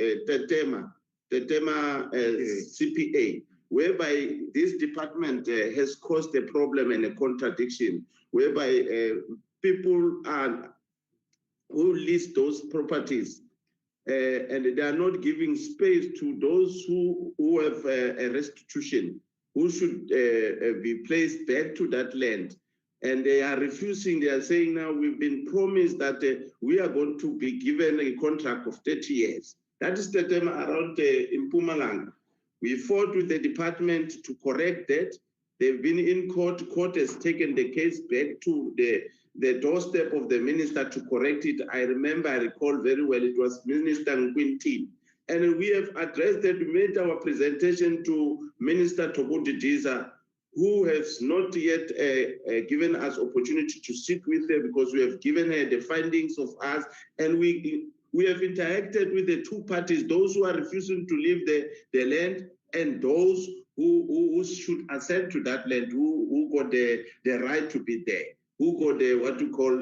Tema CPA, whereby this department has caused a problem and a contradiction, whereby people who list those properties and they are not giving space to those who have a restitution, who should be placed back to that land. And they are refusing. They are saying now we've been promised that we are going to be given a contract of 30 years. That is the term around in Mpumalanga. We fought with the department to correct that. They've been in court. Court has taken the case back to the doorstep of the minister to correct it. I recall very well, it was Minister Nkwinti. And we have addressed that. We made our presentation to Minister Tobuti Diza, who has not yet given us opportunity to sit with her, because we have given her the findings of us, and we have interacted with the two parties, those who are refusing to leave the land and those who should assent to that land, who got the right to be there, who got the what you call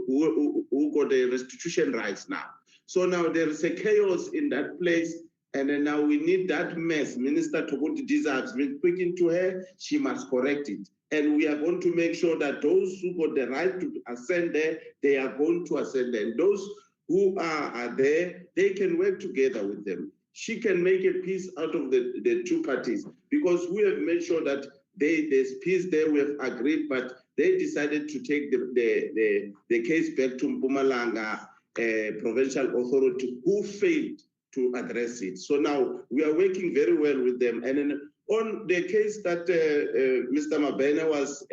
who got the restitution rights now. So now there is a chaos in that place, and then now we need that mess. Minister Tobuti Diza has been speaking to her. She must correct it. And we are going to make sure that those who got the right to ascend there, they are going to ascend there. And those who are there, they can work together with them. She can make a peace out of the two parties, because we have made sure that there's peace there. We have agreed, but they decided to take the case back to Mpumalanga, provincial authority who failed to address it. So now we are working very well with them. And then on the case that Mr. Mabena was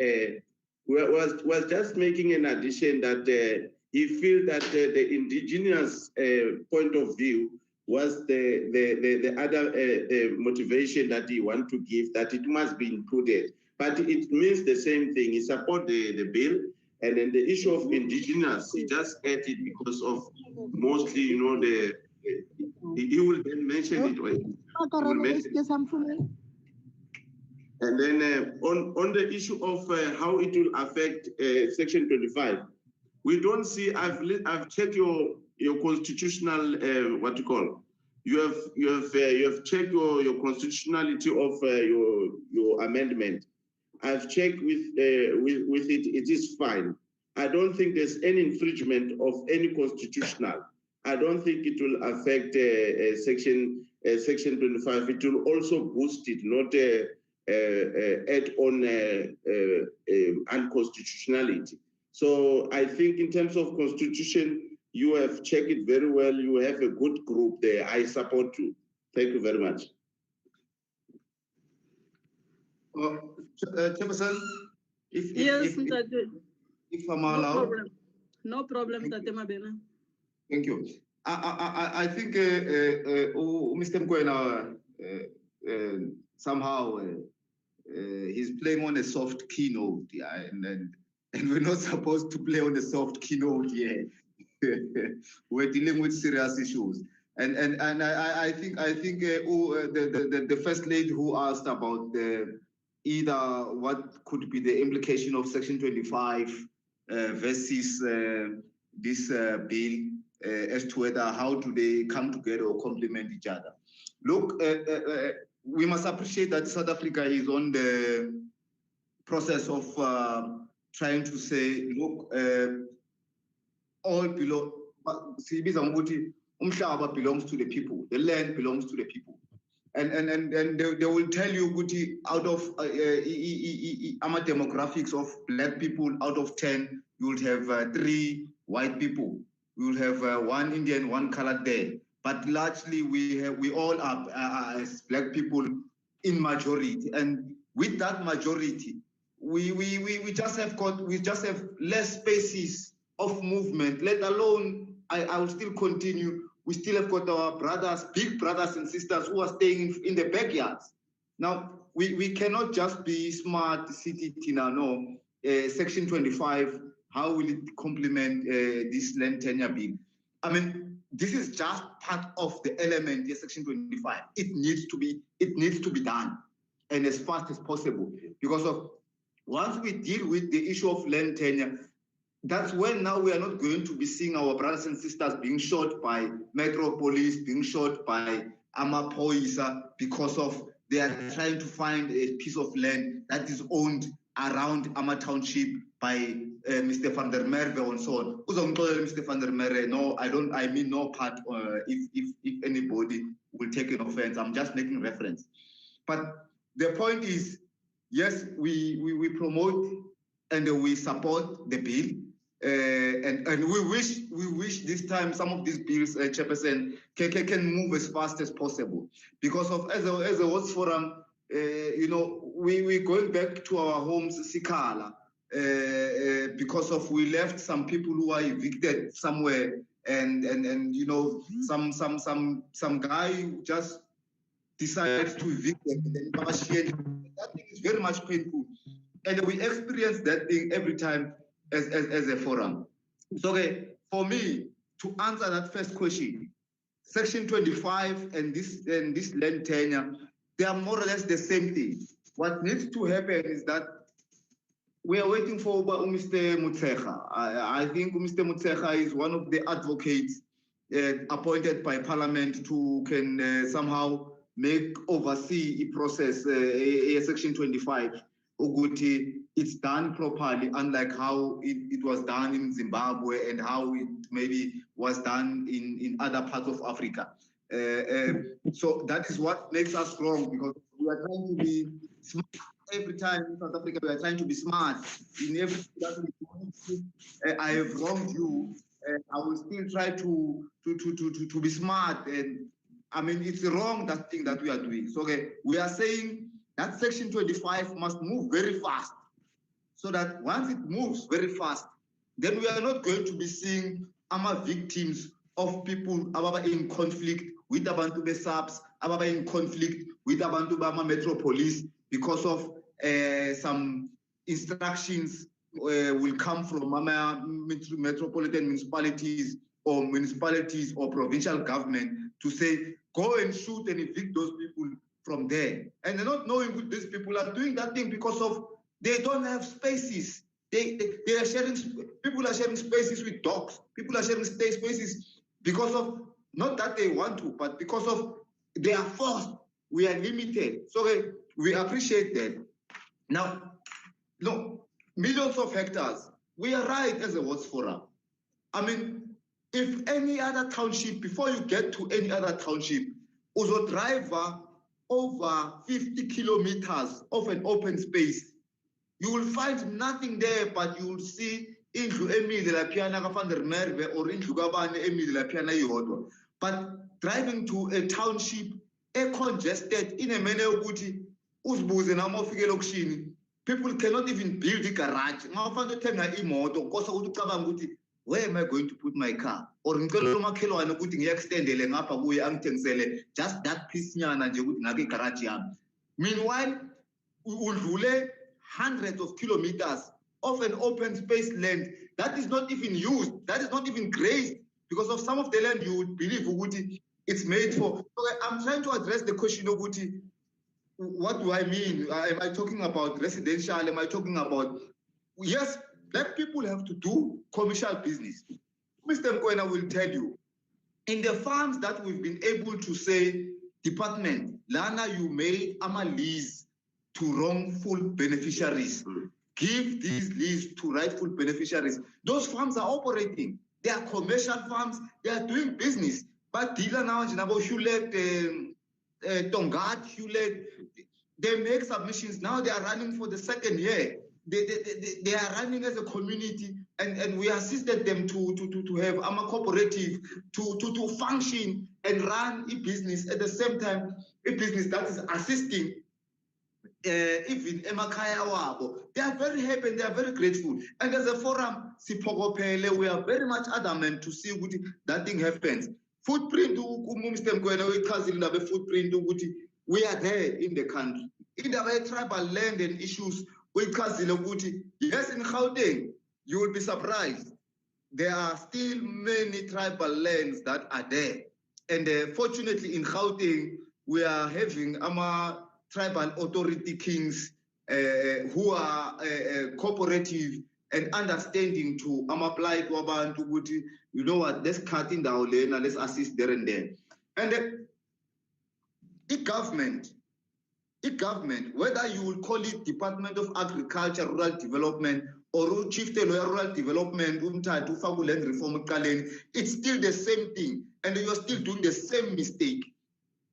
just making an addition that he feels that the indigenous point of view was the other motivation that he want to give, that it must be included. But it means the same thing. He support the bill. And then the issue of indigenous, he just add it because of mostly, you know, he will then mention it. He will mention it. And then on the issue of how it will affect Section 25, we don't see. I've checked your constitutional what you call. You have checked your constitutionality of your amendment. I've checked with it. It is fine. I don't think there's any infringement of any constitutional. I don't think it will affect Section 25. It will also boost it, not add on unconstitutionality. So I think in terms of constitution, you have checked it very well. You have a good group there. I support you. Thank you very much. Chairperson, if I'm allowed. No problem, Tate Mabena. Thank you. I think Mr. Mkwena somehow he's playing on a soft keynote, yeah, and we're not supposed to play on a soft keynote here. We're dealing with serious issues, and I think the first lady who asked about either what could be the implication of Section 25 versus this bill as to whether how do they come together or complement each other. Look, we must appreciate that South Africa is on the process of trying to say, look, all belong. Umhlaba belongs to the people. The land belongs to the people. And they will tell you, Guti, out of demographics of black people, out of 10, you will have 3 white people. We will have 1 Indian, 1 colored there. But largely, we all are as black people in majority. And with that majority, we just have less spaces of movement, let alone, I will still continue. We still have got our brothers, big brothers and sisters who are staying in the backyards. Now, we cannot just be smart city, Tina, no. Section 25, how will it complement this land tenure bill? I mean, this is just part of the element in Section 25. It needs to be done, and as fast as possible. Because of once we deal with the issue of land tenure, that's when now we are not going to be seeing our brothers and sisters being shot by Metro Police, being shot by Amapoisa because of they are trying to find a piece of land that is owned around Ama Township by Mr. van der Merwe and so on. Mr. van der Merwe, no, I mean no part if anybody will take an offense. I'm just making reference. But the point is, yes, we promote and we support the bill. And we wish this time some of these bills, Chairperson, can move as fast as possible. Because of as a World Forum, you know, we're going back to our homes, Sikala, because of we left some people who are evicted somewhere, and you know, some guy who just decides to evict them, and then that thing is very much painful, and we experience that thing every time as a forum. So okay, for me to answer that first question, Section 25 and this land tenure, they are more or less the same thing. What needs to happen is that we are waiting for Mr. Mutsecha. I think Mr. Mutsecha is one of the advocates appointed by Parliament to can somehow oversee a process, Section 25. Uguti, it's done properly, unlike how it was done in Zimbabwe and how it maybe was done in other parts of Africa. So that is what makes us strong, because we are trying to be smart every time in South Africa. We are trying to be smart in every. I have wronged you. I will still try to be smart. And I mean, it's wrong, that thing that we are doing. So we are saying that Section 25 must move very fast, so that once it moves very fast, then we are not going to be seeing our victims of people ababa in conflict with abantu besubs, ababa in conflict with abantu bama metropolis because of some instructions will come from metropolitan municipalities or provincial government to say, go and shoot and evict those people from there. And they're not knowing what these people are doing that thing because of they don't have spaces. They are sharing, people are sharing spaces with dogs. People are sharing spaces because of, not that they want to, but because of they are forced. We are limited. So we appreciate that. Now, no, millions of hectares. We are right as a Words Forum. I mean, if any other township, before you get to any other township, also drive over 50 kilometers of an open space, you will find nothing there, but you will see indlu emile la piana ka van der Merwe or indlu kabane emile la piana yodwa. But driving to a township congested in a manner ukuthi uzibuze noma ufike lokishini, people cannot even build a garage. Ngafanda uthenga imoto kosa ukuthi ucabanga ukuthi where am I going to put my car? Or ngicela umakhelwane ukuthi ngiextendele ngapha kuye angithengisele just that piece nyana nje ukuthi ngake garage yami. Meanwhile, udlule hundreds of kilometers of an open space land that is not even used, that is not even grazed, because of some of the land you would believe Uguti it's made for. So I'm trying to address the question of Uguti. What do I mean? Am I talking about residential? Am I talking about, yes, black people have to do commercial business. Mr. Mkwena will tell you, in the farms that we've been able to say, department, Lana, you made a lease to wrongful beneficiaries. Give these leases to rightful beneficiaries. Those farms are operating. They are commercial farms. They are doing business. But dealer now, Hewlett, Tongat, Hewlett, they make submissions. Now they are running for the second year. They are running as a community, and we assisted them to have a cooperative to function and run a business at the same time, a business that is assisting even emakhaya wabo. They are very happy and they are very grateful. And as a forum, we are very much adamant to see that thing happens. Footprint, footprint, we are there in the country. In the tribal land and issues, yes, in Gauteng, you will be surprised. There are still many tribal lands that are there. And fortunately in Gauteng, we are having tribal authority kings who are cooperative and understanding to apply to abantu, you know what, let's cut in down lane and let's assist there and there. And the government, whether you will call it Department of Agriculture, Rural Development, or Chief Rural Development, land reform, it's still the same thing, and you're still doing the same mistake.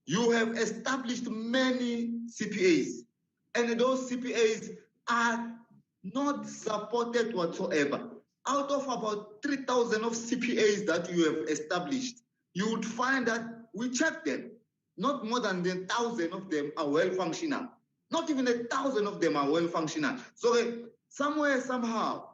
You have established many CPAs, and those CPAs are not supported whatsoever. Out of about 3,000 of CPAs that you have established, you would find that we checked them. Not more than 1,000 of them are well functional. Not even 1,000 of them are well functional. So somewhere, somehow,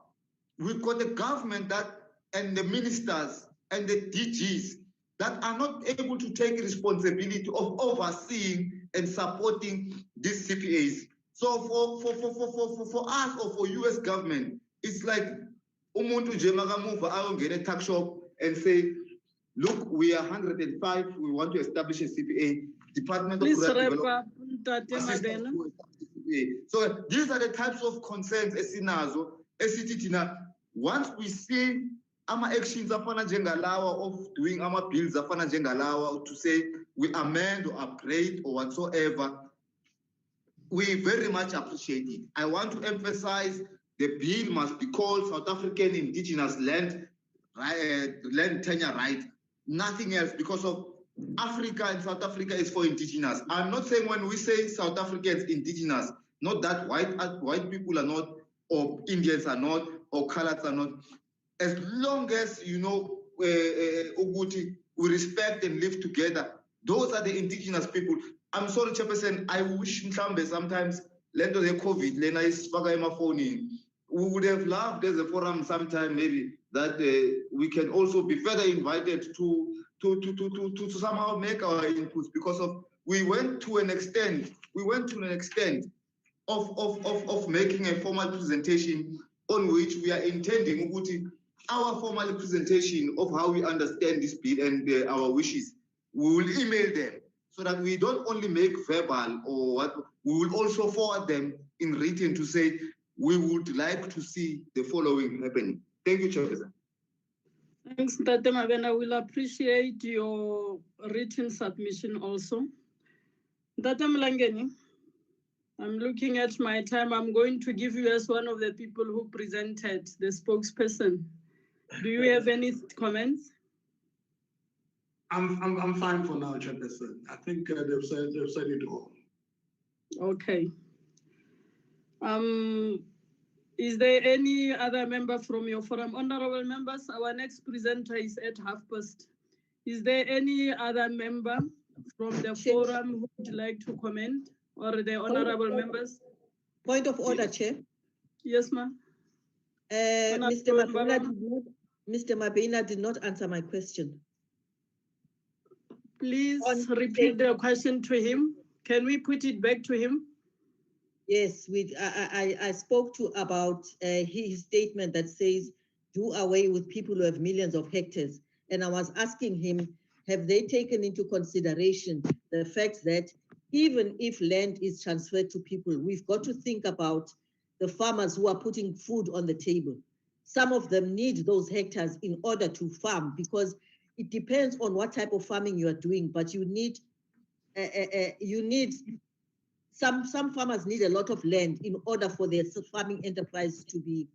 we've got a government that, and the ministers and the DGs that are not able to take responsibility of overseeing and supporting these CPAs. So for us or for US government, it's like umuntu nje makamuva ayongena e-tuck shop and say, look, we are 105, we want to establish a CPA, Department of Rural Development. So these are the types of concerns esinazo, esithi once we see actions afana njengalawa of doing bills afana njengalawa to say we amend or upgrade or whatsoever, we very much appreciate it. I want to emphasize the bill must be called South African Indigenous Land Tenure Right. Nothing else, because of Africa and South Africa is for indigenous. I'm not saying when we say South Africans indigenous, not that white people are not, or Indians are not, or colors are not. as long as, you know, we respect and live together, those are the indigenous people. I'm sorry, Chairperson, I wish mhlambe sometimes, let the COVID, Lena is my phone in. We would have loved as a forum sometime maybe that we can also be further invited to somehow make our inputs, because of we went to an extent of making a formal presentation on which we are intending our formal presentation of how we understand this bill and our wishes. We will email them so that we don't only make verbal or what, we will also forward them in written to say we would like to see the following happening. Thank you, Chairperson. Thanks, Tate Mabena. We'll appreciate your written submission also. Tate Mlangeni, I'm looking at my time. I'm going to give you as one of the people who presented, the spokesperson. Do you have any comments? I'm fine for now, Chairperson. I think they've said it all. Okay. Is there any other member from your forum? Honorable members, our next presenter is at past. Is there any other member from the forum who would like to comment, or the honorable members? Point of order, Chair. Yes, ma'am. Mr. Mabena did not answer my question. Please repeat the question to him. Can we put it back to him? Yes, I spoke to about his statement that says, do away with people who have millions of hectares. And I was asking him, have they taken into consideration the fact that even if land is transferred to people, we've got to think about the farmers who are putting food on the table. Some of them need those hectares in order to farm, because it depends on what type of farming you are doing, but you need some farmers need a lot of land in order for their farming enterprise to be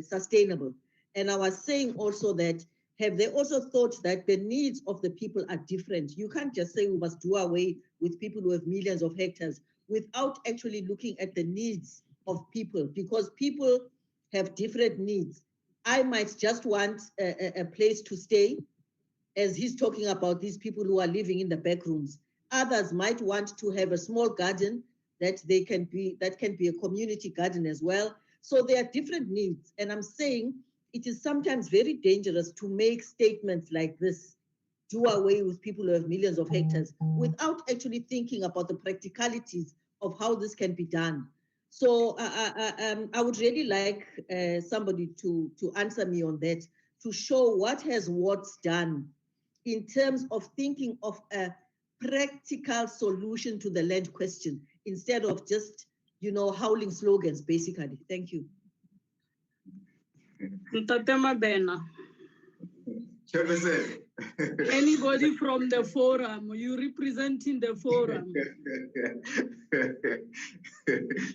sustainable. And I was saying also that, have they also thought that the needs of the people are different? You can't just say we must do away with people who have millions of hectares without actually looking at the needs of people, because people have different needs. I might just want a place to stay, as he's talking about these people who are living in the back rooms. Others might want to have a small garden that can be a community garden as well. So there are different needs. And I'm saying it is sometimes very dangerous to make statements like this, do away with people who have millions of hectares, without actually thinking about the practicalities of how this can be done. So I would really like somebody to answer me on that, to show what has Watts done in terms of thinking of a practical solution to the land question, instead of just, howling slogans, basically. Thank you. Anybody from the forum? You representing the forum?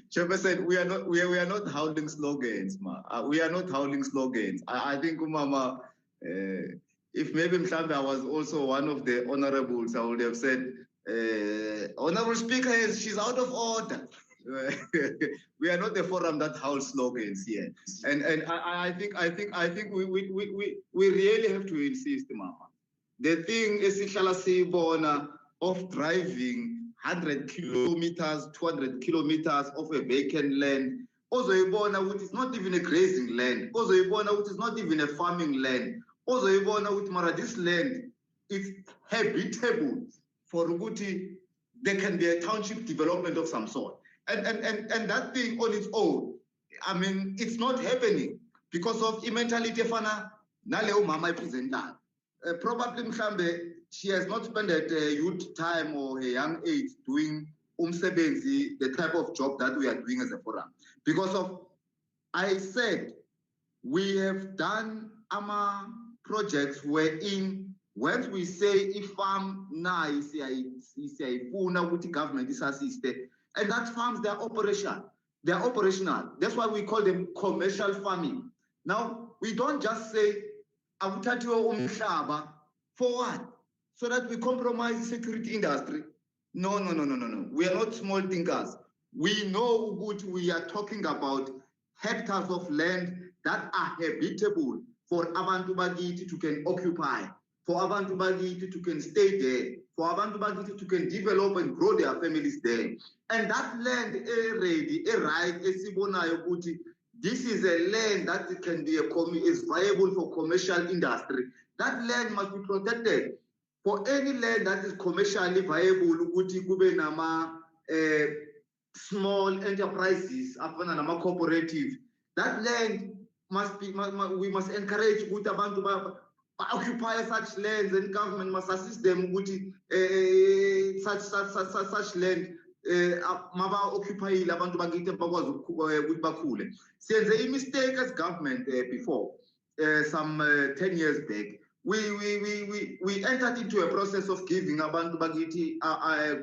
Chairperson, we are not howling slogans, ma. We are not howling slogans. I think, Mama, if maybe I was also one of the honorables, I would have said, Honorable Speaker, she's out of order. We are not the forum that howls slogans here, and I think we really have to insist, Mama. The thing is of driving 100 kilometers, 200 kilometers of a vacant land. Also, which is not even a grazing land. Also, which is not even a farming land. Also, with this land, it's habitable for Ruguti. There can be a township development of some sort. And that thing on its own, I mean, it's not happening because of mentality fana naleo mama present. Probably mhlambe she has not spent her youth time or her young age doing umsebenzi, the type of job that we are doing as a forum. Because of, I said, we have done AMA projects wherein once we say if farm na is a government is assisted, and that farms, they are operational. They are operational. That's why we call them commercial farming. Now, we don't just say, for what? So that we compromise the security industry. No. We are not small thinkers. We know what we are talking about, hectares of land that are habitable for abantu bakithi to can occupy, for abantu bakithi to can stay there, for abantu bakithi to can develop and grow their families there. And that land already, right, esibonayo ukuthi this is a land that can be is viable for commercial industry. That land must be protected. For any land that is commercially viable, ukuthi kube nama small enterprises, afana nama cooperative, that land must be, we must encourage ukuthi abantu occupy such lands, and government must assist them with such land. Maba occupy abantu bakithi bakwazi ukuthi bakhule. Senze a mistake as government before some 10 years back. We entered into a process of giving abantu bakithi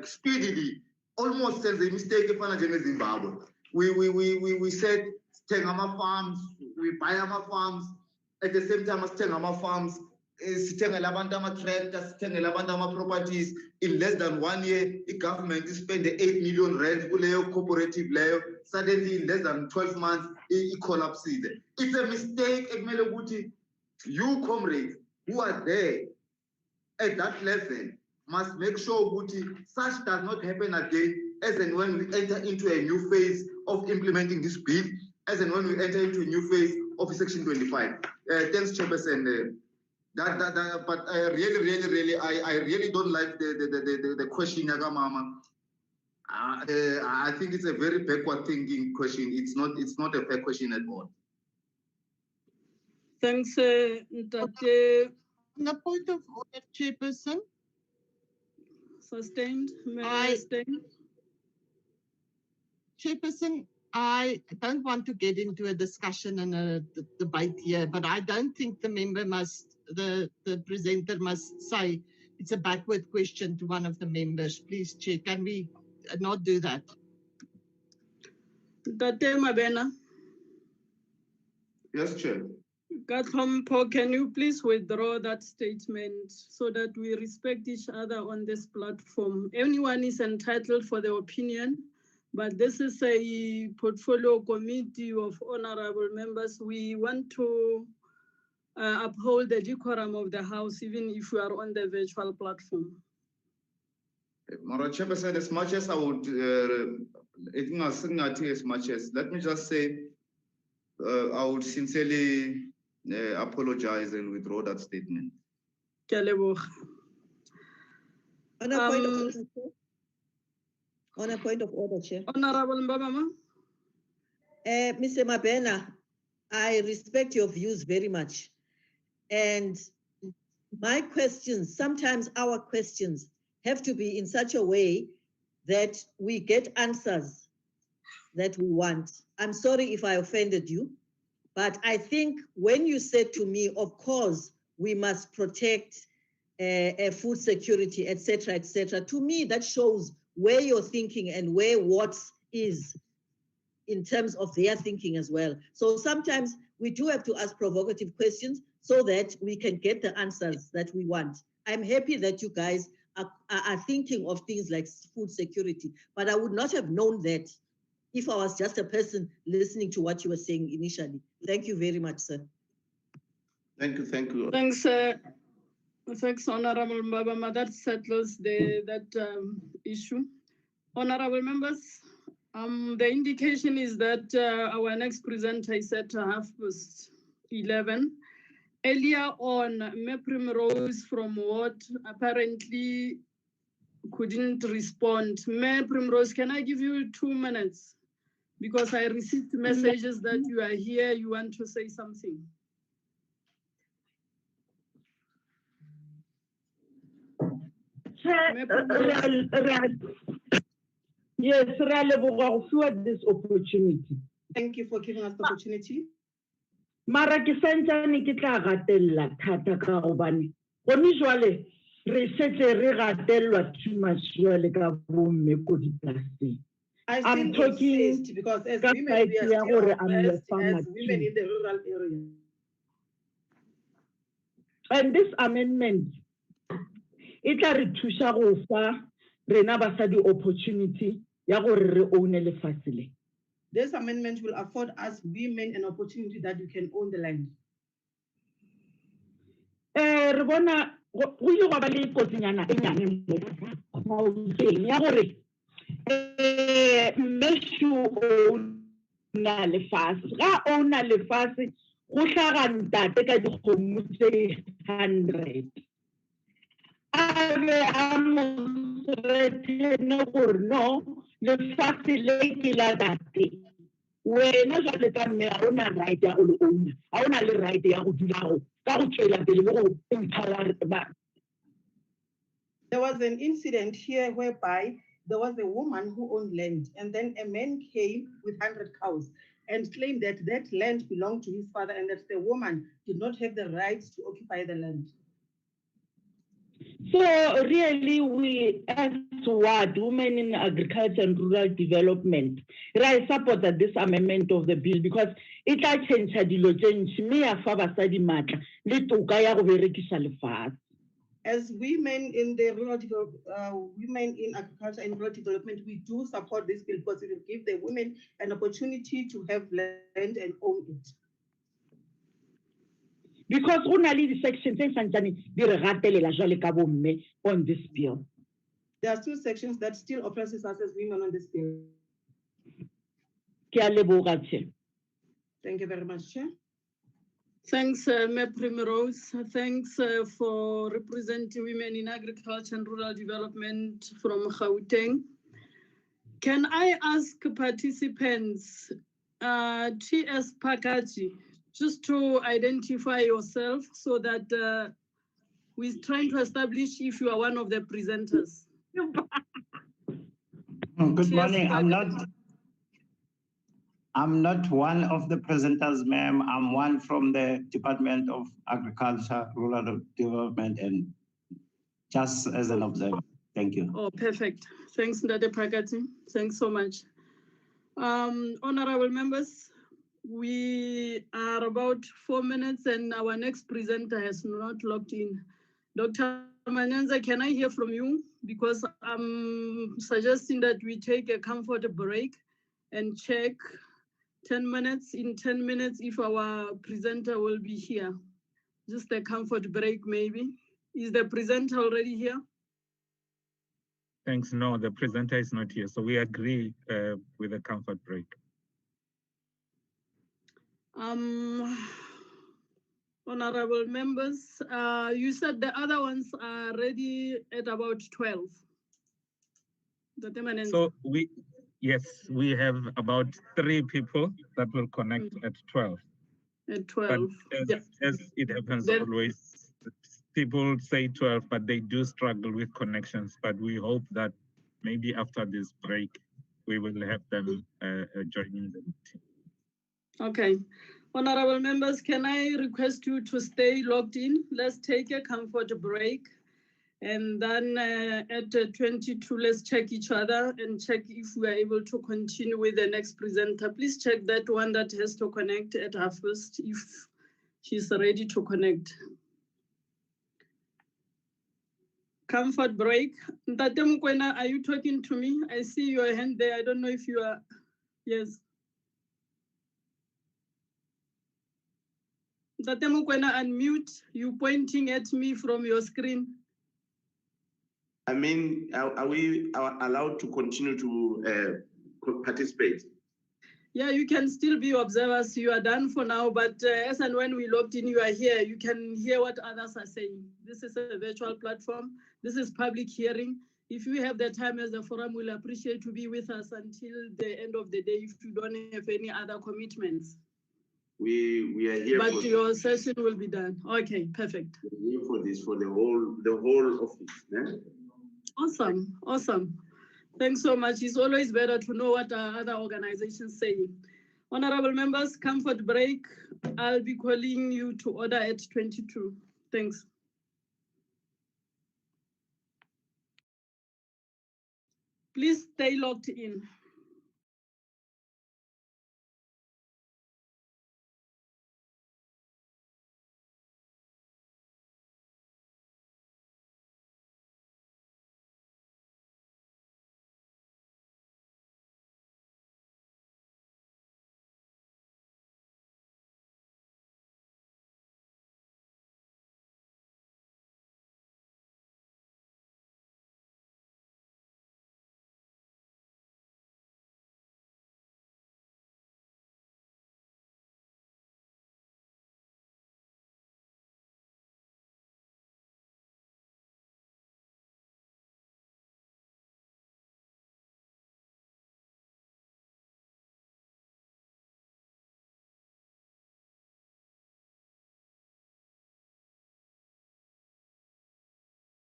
speedily, almost senze a mistake efana njenge Zimbabwe. We said thenga farms, we buy ama farms, at the same time as thenga ama farms, sithengela abantu ama-tractors, sithengela abantu ama-properties. In less than 1 year, the government spent 8 million rand kuleyo cooperative leyo. Suddenly, in less than 12 months, it collapsed. It's a mistake. You comrades who are there at that level must make sure such does not happen again, as and when we enter into a new phase of implementing this bill, as and when we enter into a new phase of Section 25. Thanks, Chairperson. But I really don't like the question, Yagamama. I think it's a very backward thinking question. It's not a fair question at all. Thanks, Ntate. On the point of order, Chairperson. Sustained. May I sustain? Chairperson, I don't want to get into a discussion and a debate here, but I don't think the member must, the presenter must say it's a backward question to one of the members. Please, Chair, can we not do that? Tate Mabena. Yes, Chair. Katlhompo, can you please withdraw that statement so that we respect each other on this platform? Anyone is entitled for their opinion, but this is a portfolio committee of honorable members. We want to uphold the decorum of the House, even if we are on the virtual platform. Mara Chairperson, as much as I would, as much as, let me just say, I would sincerely apologize and withdraw that statement. On a point of order, Chair. Honorable Mbabama. Mr. Mabena, I respect your views very much. And my questions, sometimes our questions, have to be in such a way that we get answers that we want. I'm sorry if I offended you, but I think when you said to me, of course, we must protect food security, etc., to me, that shows where you're thinking and where what is in terms of their thinking as well. So sometimes we do have to ask provocative questions so that we can get the answers that we want. I'm happy that you guys are thinking of things like food security, but I would not have known that if I was just a person listening to what you were saying initially. Thank you very much, sir. Thank you, thank you. Thanks, thanks, Honorable Mbabama. That settles that issue. Honorable members, the indication is that our next presenter is at 11:30. Earlier on, Meprim Rose from Ward apparently couldn't respond. Meprim Rose, can I give you 2 minutes? Because I received messages that you are here, you want to say something. Yes, this opportunity. Thank you for giving us the opportunity. Mara ke santsane ke tla gatella thata ka gobane gone jwale re setse re gatellwa too much jwale ka bomme ko dipolaseng. I'm talking because as women, we are still oppressed as women in the rural area. And this amendment, it tla re thusha go fa rena basadi opportunity ya gore re own lefatshe le. This amendment will afford us women an opportunity that you can own the land. Re bona go ile gwa ba le kotsinyana e nyane mo mauseng ya gore mmeshu o na lefatshe ga o na lefatshe go hlaga ntate ka dikgomo tse 100 a be a mo thretene gore no lefatshe le ke la ntate wena jwale ka mme ga o na right ya go le ouna ga o na le right ya go dula go ka go tswela pele le go empower ba. There was an incident here whereby there was a woman who owned land, and then a man came with 100 cows and claimed that that land belonged to his father and that the woman did not have the right to occupy the land. So really, we as what women in agriculture and rural development, I support this amendment of the bill because it will change dilo tse ntši mme ya fa basadi maatla le toka ya go berekisa lefatshe. As women in the women in agriculture and rural development, we do support this bill because it will give the women an opportunity to have land and own it. Because only the sections on this bill. There are 2 sections that still oppresses us as women on this bill. Thank you very much, Chair. Thanks, Ms. Primrose. Thanks for representing women in agriculture and rural development from Gauteng. Can I ask participants, T.S. Pakaji, just to identify yourself so that we're trying to establish if you are one of the presenters. Good morning. I'm not one of the presenters, ma'am. I'm one from the Department of Agriculture, Rural Development, and just as an observer. Thank you. Oh, perfect. Thanks, Ndade Prakati. Thanks so much. Honorable members, we are about 4 minutes and our next presenter has not logged in. Dr. Manyanza, can I hear from you? Because I'm suggesting that we take a comfort break and check 10 minutes. In 10 minutes, if our presenter will be here. Just a comfort break, maybe. Is the presenter already here? Thanks. No, the presenter is not here. So we agree with the comfort break. Honorable members, you said the other ones are ready at about 12. So we have about 3 people that will connect at 12. At 12. But as it happens always, people say 12, but they do struggle with connections. But we hope that maybe after this break, we will have them joining the meeting. Okay. Honorable members, can I request you to stay logged in? Let's take a comfort break. And then at 22, let's check each other and check if we are able to continue with the next presenter. Please check that one that has to connect at her first, if she's ready to connect. Comfort break. Ntate Mokoena, are you talking to me? I see your hand there. I don't know if you are, yes. Ntate Mokoena, unmute. You pointing at me from your screen. I mean, are we allowed to continue to participate? Yeah, you can still be observers. You are done for now, but as and when we logged in, you are here. You can hear what others are saying. This is a virtual platform. This is public hearing. If you have the time as a forum, we'll appreciate to be with us until the end of the day if you don't have any other commitments. We are here. But your session will be done. Okay, perfect. We're here for this, for the whole of it. Eh? Awesome, awesome. Thanks so much. It's always better to know what other organizations say. Honorable members, comfort break. I'll be calling you to order at 22. Thanks. Please stay logged in.